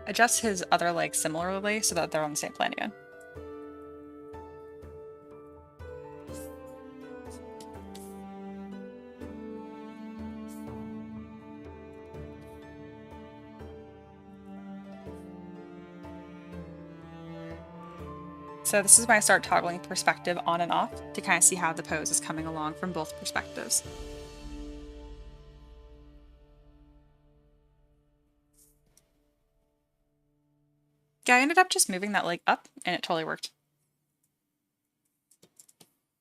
adjust his other leg similarly so that they're on the same plane again. So this is when I start toggling perspective on and off to kind of see how the pose is coming along from both perspectives. Yeah, I ended up just moving that leg up and it totally worked.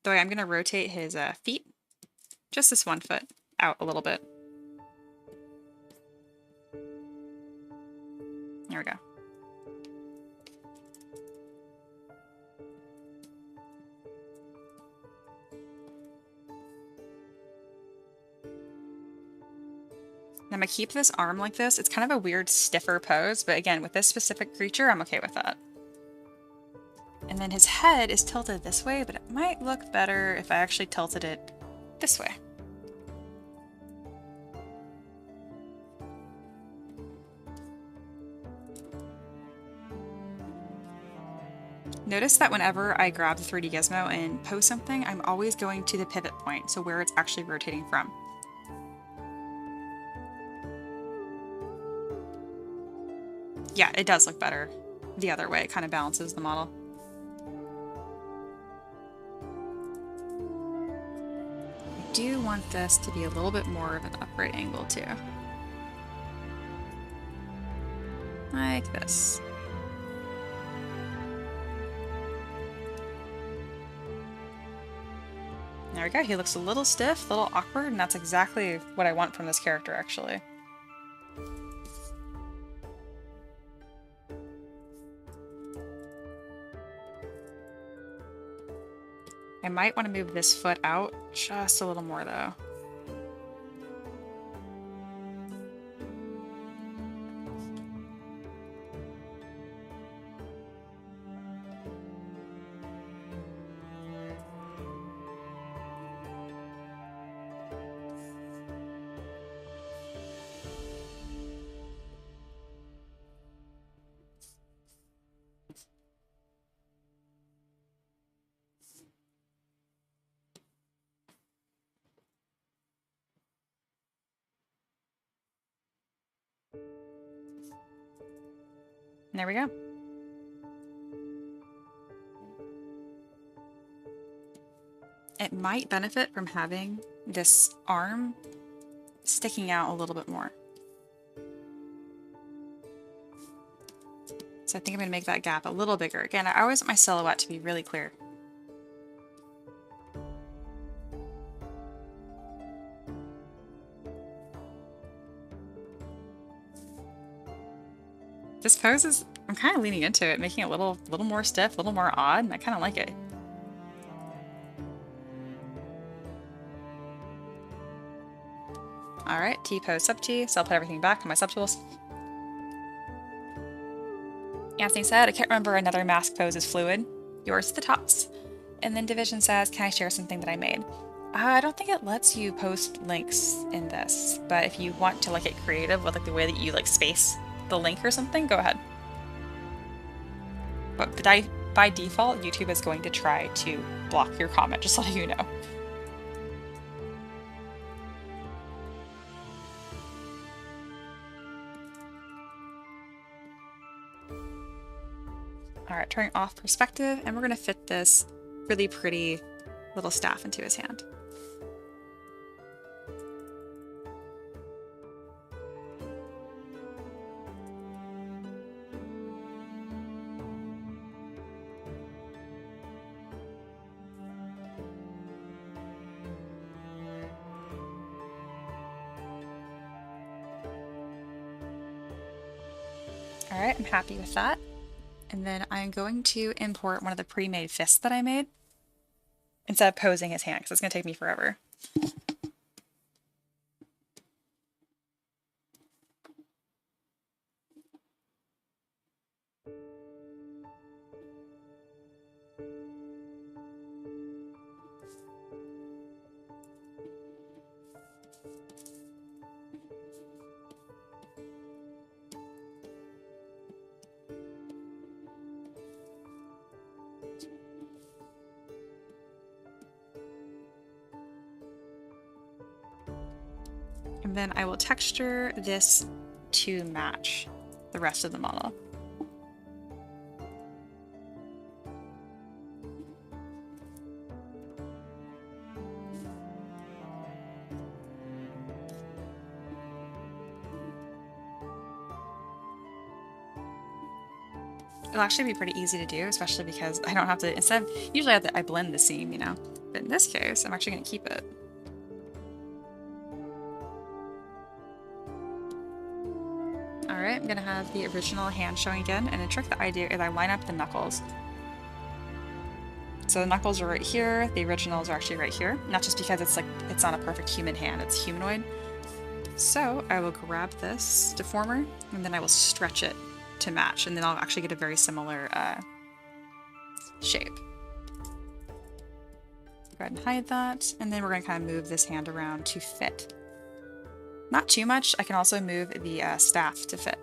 Though I'm going to rotate his feet, just this one foot, out a little bit. There we go. I'm going to keep this arm like this. It's kind of a weird, stiffer pose, but again, with this specific creature, I'm okay with that. And then his head is tilted this way, but it might look better if I actually tilted it this way. Notice that whenever I grab the 3D gizmo and pose something, I'm always going to the pivot point, so where it's actually rotating from. Yeah, it does look better the other way. It kind of balances the model. I do want this to be a little bit more of an upright angle too. Like this. There we go. He looks a little stiff, a little awkward, and that's exactly what I want from this character, actually. I might want to move this foot out just a little more, though. And there we go. It might benefit from having this arm sticking out a little bit more. So I think I'm going to make that gap a little bigger. Again, I always want my silhouette to be really clear. This pose is, I'm kind of leaning into it, making it a little more stiff, a little more odd, and I kind of like it. Alright, T-pose, sub-T, so I'll put everything back in my subtools. Anthony said, I can't remember another mask pose is fluid. Yours to the tops. And then Division says, can I share something that I made? I don't think it lets you post links in this, but if you want to like get creative with like the way that you like space the link or something, go ahead. But by default, YouTube is going to try to block your comment, just letting you know. Alright, turning off perspective, and we're going to fit this really pretty little staff into his hand. Alright, I'm happy with that. And then I'm going to import one of the pre-made fists that I made instead of posing his hand, because it's going to take me forever. And then I will texture this to match the rest of the model. it'll actually be pretty easy to do, especially because I don't have to, usually I blend the seam, you know, but in this case, I'm actually going to keep it. Alright, I'm going to have the original hand showing again, and the trick that I do is I line up the knuckles. So the knuckles are right here, the originals are actually right here, not just because it's like, it's not a perfect human hand, it's humanoid. So I will grab this deformer, and then I will stretch it to match, and then I'll actually get a very similar shape. Go ahead and hide that, and then we're going to kind of move this hand around to fit. Not too much, I can also move the staff to fit.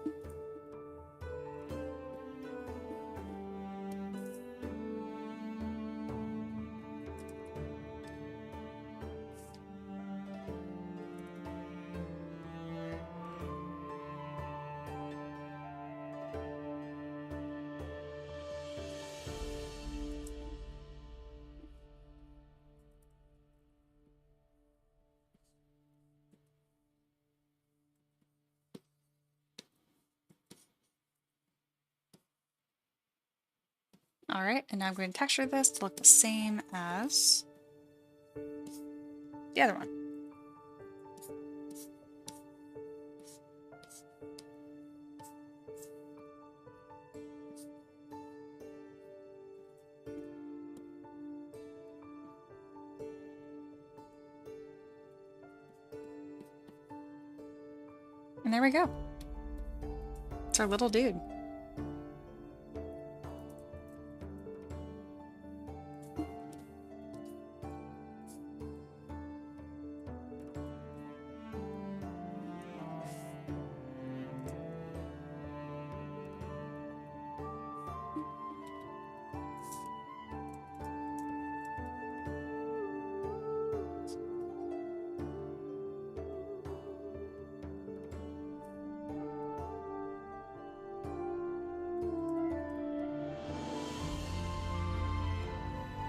Alright, and now I'm going to texture this to look the same as the other one. And there we go. It's our little dude.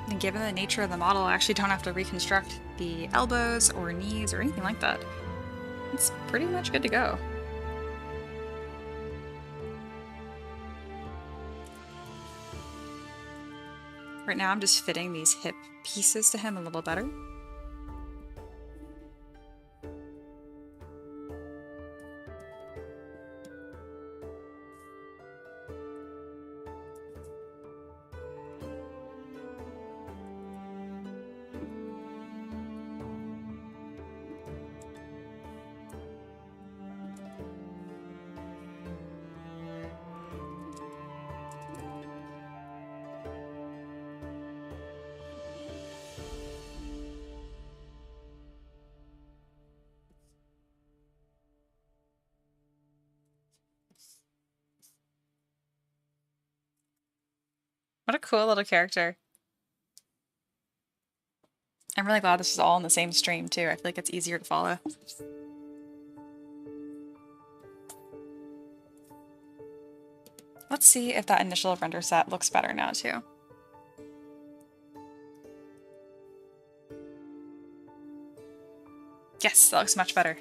And given the nature of the model, I actually don't have to reconstruct the elbows or knees or anything like that. It's pretty much good to go. Right now I'm just fitting these hip pieces to him a little better. What a cool little character. I'm really glad this is all in the same stream too. I feel like it's easier to follow. Let's see if that initial render set looks better now too. Yes, that looks much better.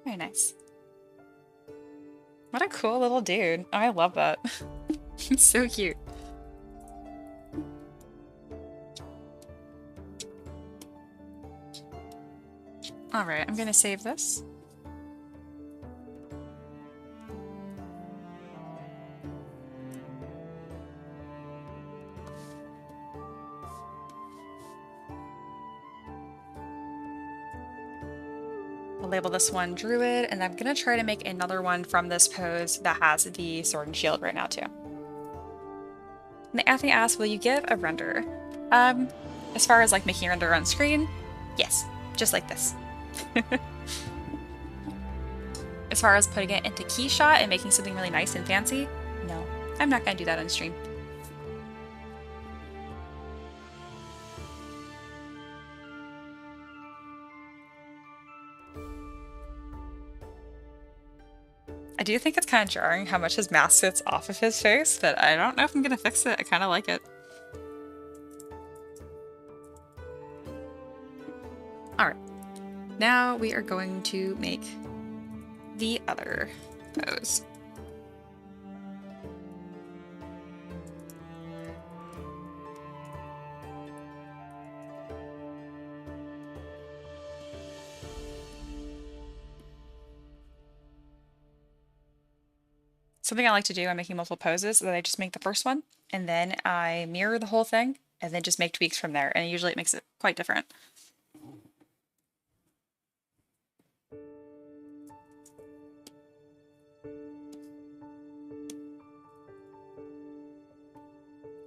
Very nice. What a cool little dude. Oh, I love that. It's so cute. Alright, I'm gonna save this. I'll label this one Druid, and I'm gonna try to make another one from this pose that has the sword and shield right now too. And Anthony asks, will you give a render? As far as like making a render on screen, yes, just like this. As far as putting it into Keyshot and making something really nice and fancy, no, I'm not gonna do that on stream. I do think it's kind of jarring how much his mask sits off of his face, but I don't know if I'm gonna fix it. I kind of like it. Alright, now we are going to make the other pose. Something I like to do when making multiple poses is that I just make the first one, and then I mirror the whole thing, and then just make tweaks from there, and usually it makes it quite different.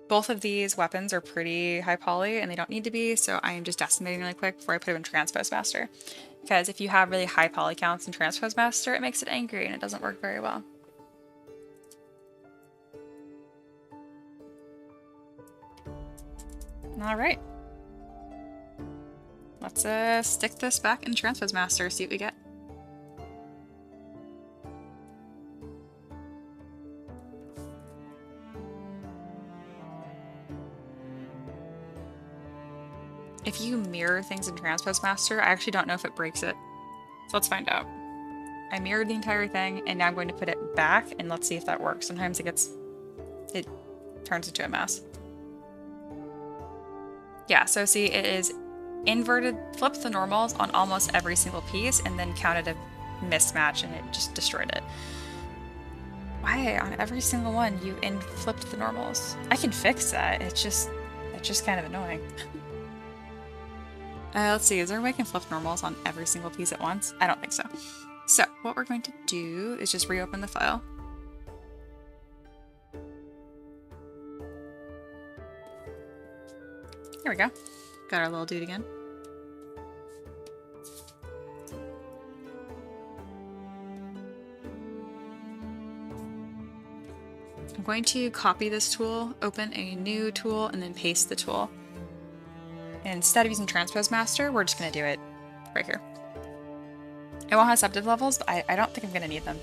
Both of these weapons are pretty high poly, and they don't need to be, so I am just decimating really quick before I put them in Transpose Master. Because if you have really high poly counts in Transpose Master, it makes it angry, and it doesn't work very well. Alright. Let's stick this back in Transpose Master, see what we get. If you mirror things in Transpose Master, I actually don't know if it breaks it. So let's find out. I mirrored the entire thing, and now I'm going to put it back, and let's see if that works. Sometimes it turns into a mess. Yeah, so see, it is inverted, flipped the normals on almost every single piece, and then counted a mismatch, and it just destroyed it. Why on every single one you flipped the normals? I can fix that. It's just kind of annoying. Let's see, is there a way I can flip normals on every single piece at once? I don't think so. So what we're going to do is just reopen the file. There we go. Got our little dude again. I'm going to copy this tool, open a new tool, and then paste the tool. And instead of using Transpose Master, we're just going to do it right here. It won't have subdiv levels, but I don't think I'm going to need them.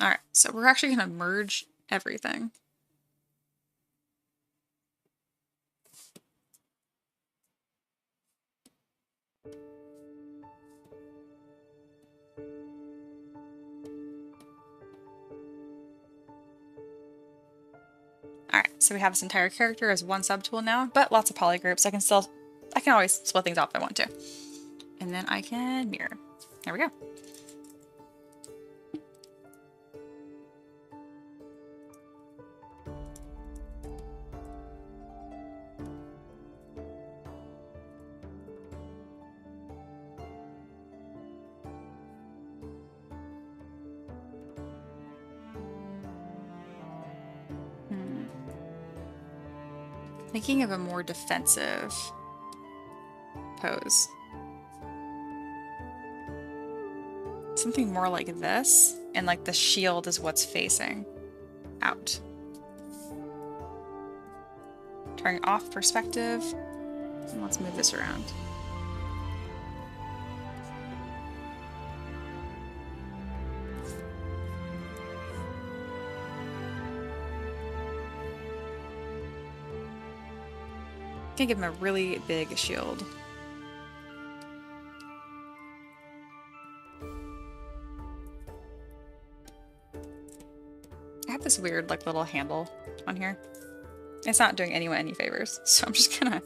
Alright, so we're actually going to merge everything. Alright, so we have this entire character as one subtool now, but lots of polygroups. I can always split things off if I want to. And then I can mirror. There we go. Thinking of a more defensive pose. Something more like this, and like the shield is what's facing out. Turning off perspective, and let's move this around. Gonna give him a really big shield. I have this weird like little handle on here. It's not doing anyone any favors, so I'm just gonna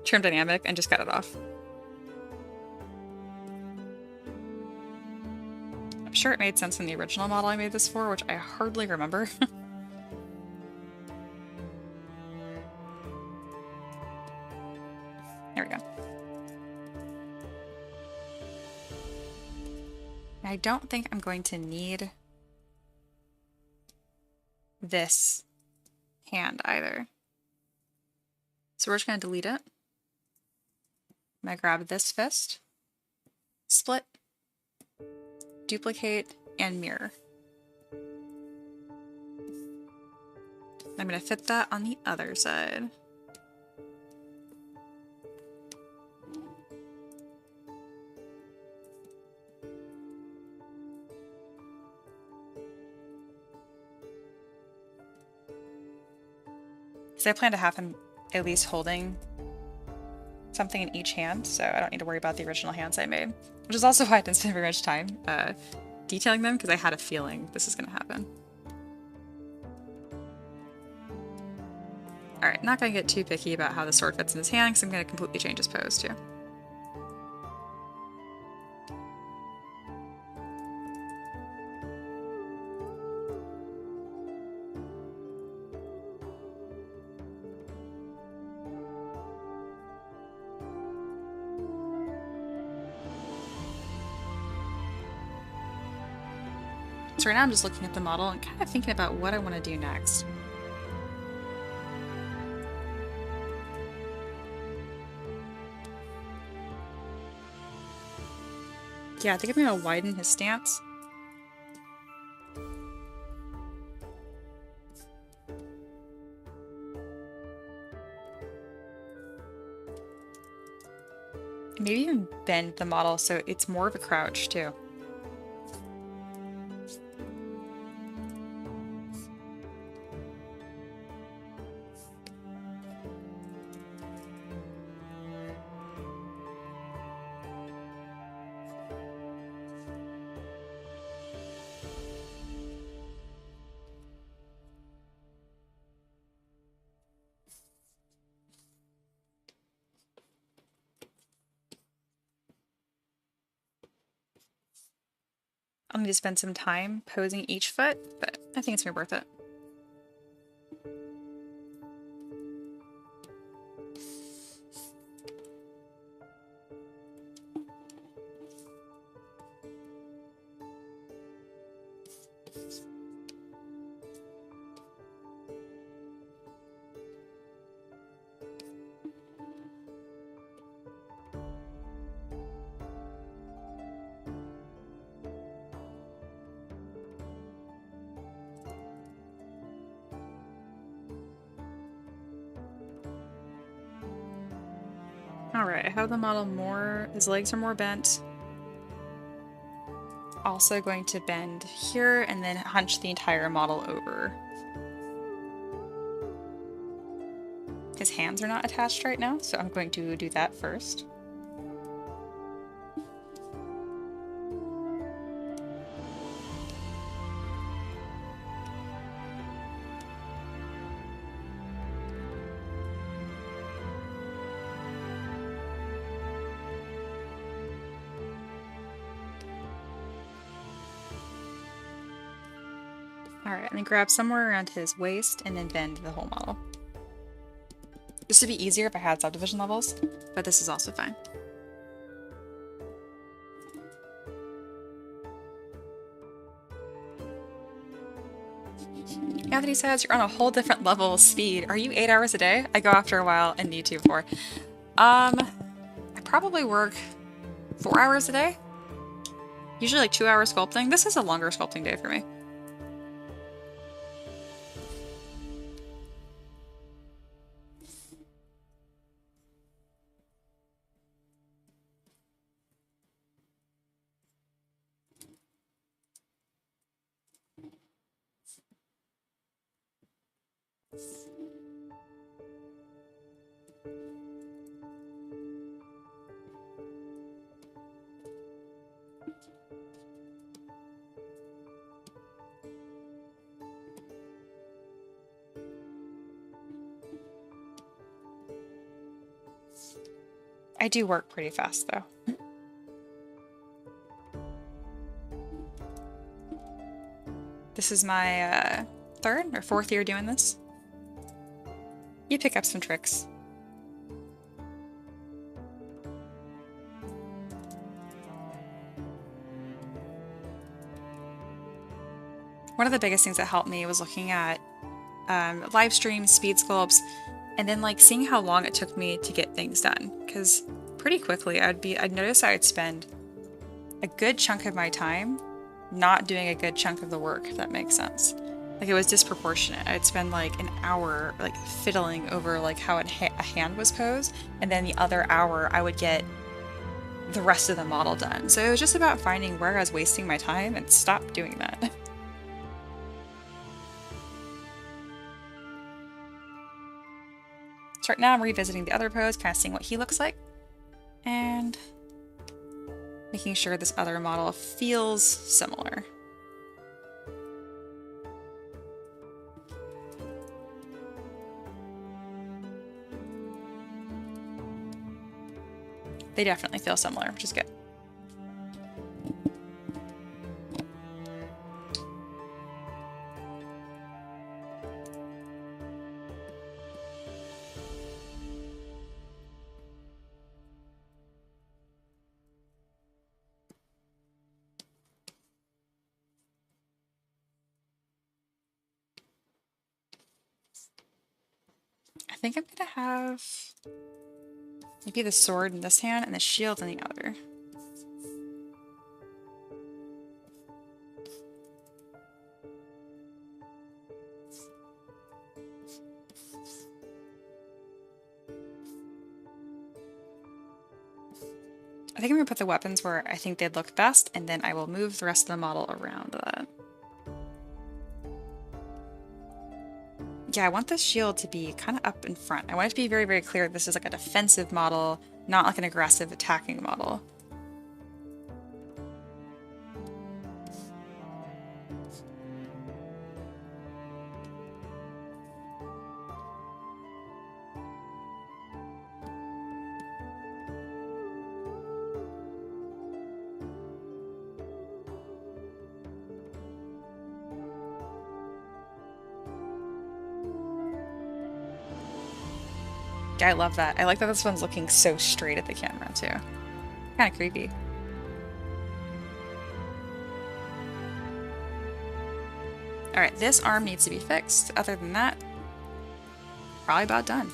trim dynamic and just cut it off. I'm sure it made sense in the original model I made this for, which I hardly remember. There we go. I don't think I'm going to need this hand either. So we're just going to delete it. I'm going to grab this fist, split, duplicate, and mirror. I'm going to fit that on the other side. So I plan to have him at least holding something in each hand, so I don't need to worry about the original hands I made. Which is also why I didn't spend very much time detailing them, because I had a feeling this is going to happen. Alright, not going to get too picky about how the sword fits in his hand, because I'm going to completely change his pose too. So right now I'm just looking at the model and kind of thinking about what I want to do next. Yeah, I think I'm going to widen his stance. Maybe even bend the model so it's more of a crouch too. I'll need to spend some time posing each foot, but I think it's gonna be worth it. Alright, I have the model more, his legs are more bent. Also going to bend here and then hunch the entire model over. His hands are not attached right now, so I'm going to do that first. Alright, and then grab somewhere around his waist and then bend the whole model. This would be easier if I had subdivision levels, but this is also fine. Anthony says you're on a whole different level of speed. Are you 8 hours a day? I go after a while and need to for. I probably work 4 hours a day. Usually like 2 hours sculpting. This is a longer sculpting day for me. I do work pretty fast though. This is my third or fourth year doing this. You pick up some tricks. One of the biggest things that helped me was looking at live streams, speed sculpts, and then like seeing how long it took me to get things done. Because pretty quickly I'd notice I'd spend a good chunk of my time not doing a good chunk of the work, if that makes sense. Like it was disproportionate. I'd spend like an hour like fiddling over like how a hand was posed, and then the other hour I would get the rest of the model done. So it was just about finding where I was wasting my time and stop doing that. So right now I'm revisiting the other pose, kind of seeing what he looks like, and making sure this other model feels similar. They definitely feel similar, which is good. think I'm gonna have maybe the sword in this hand and the shield in the other. I think I'm gonna put the weapons where I think they'd look best, and then I will move the rest of the model around that. Yeah, I want this shield to be kind of up in front. I want it to be very, very clear this is like a defensive model, not like an aggressive attacking model. Yeah, I love that. I like that this one's looking so straight at the camera, too. Kind of creepy. Alright, this arm needs to be fixed. Other than that, probably about done.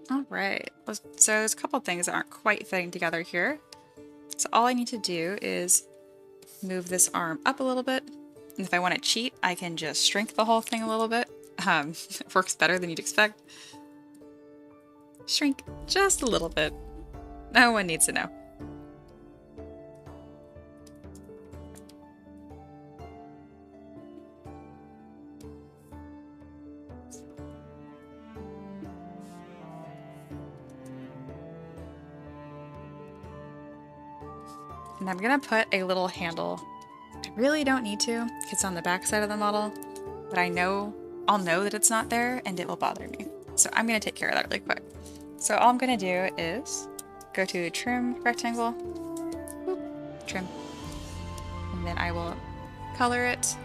Alright, so there's a couple things that aren't quite fitting together here. So all I need to do is move this arm up a little bit. And if I want to cheat, I can just shrink the whole thing a little bit. It works better than you'd expect. Shrink just a little bit. No one needs to know. And I'm gonna put a little handle. I really don't need to. It's on the back side of the model, but I'll know that it's not there and it will bother me. So I'm gonna take care of that really quick. So all I'm gonna do is go to trim rectangle, boop, trim, and then I will color it,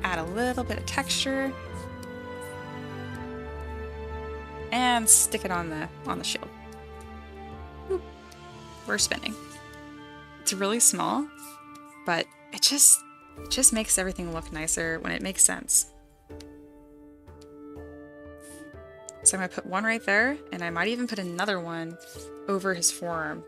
add a little bit of texture, and stick it on the shield. Boop. We're spinning. It's really small, but it just makes everything look nicer when it makes sense. So I'm going to put one right there, and I might even put another one over his forearm.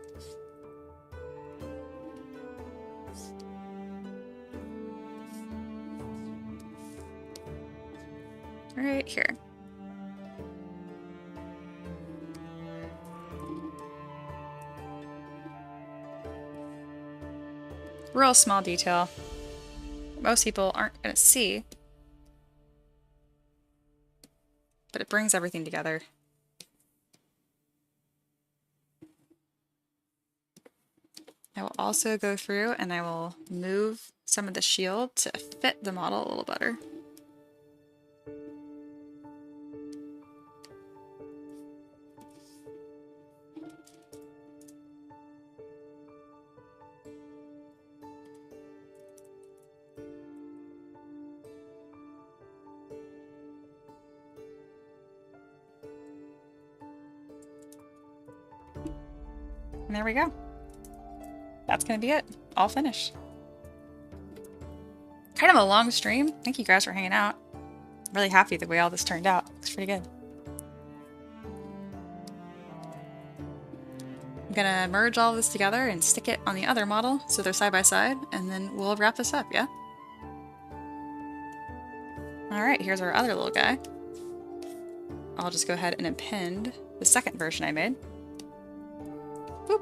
Right here. Real small detail. Most people aren't going to see. But it brings everything together. I will also go through and I will move some of the shield to fit the model a little better. And there we go. That's gonna be it. All finished. Kind of a long stream. Thank you guys for hanging out. I'm really happy the way all this turned out. Looks pretty good. I'm gonna merge all this together and stick it on the other model so they're side by side, and then we'll wrap this up, yeah? Alright, here's our other little guy. I'll just go ahead and append the second version I made. Boop.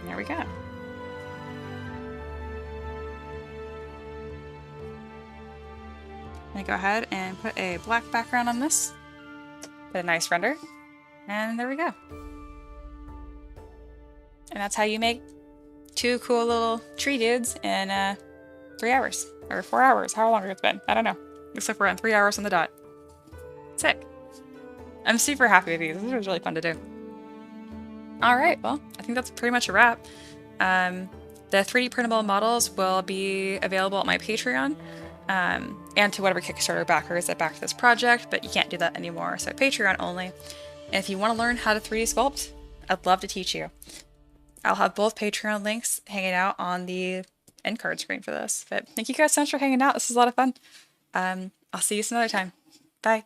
There we go. I'm gonna go ahead and put a black background on this. Put a nice render. And there we go. And that's how you make two cool little tree dudes in 3 hours. Or 4 hours, how long it's been. I don't know. Looks like we're on 3 hours on the dot. Sick. I'm super happy with these. This was really fun to do. Alright, well, I think that's pretty much a wrap. The 3D printable models will be available at my Patreon. And to whatever Kickstarter backers that backed this project, but you can't do that anymore, so Patreon only. And if you want to learn how to 3D sculpt, I'd love to teach you. I'll have both Patreon links hanging out on the end card screen for this. But thank you guys so much for hanging out. This was a lot of fun. I'll see you some other time. Bye.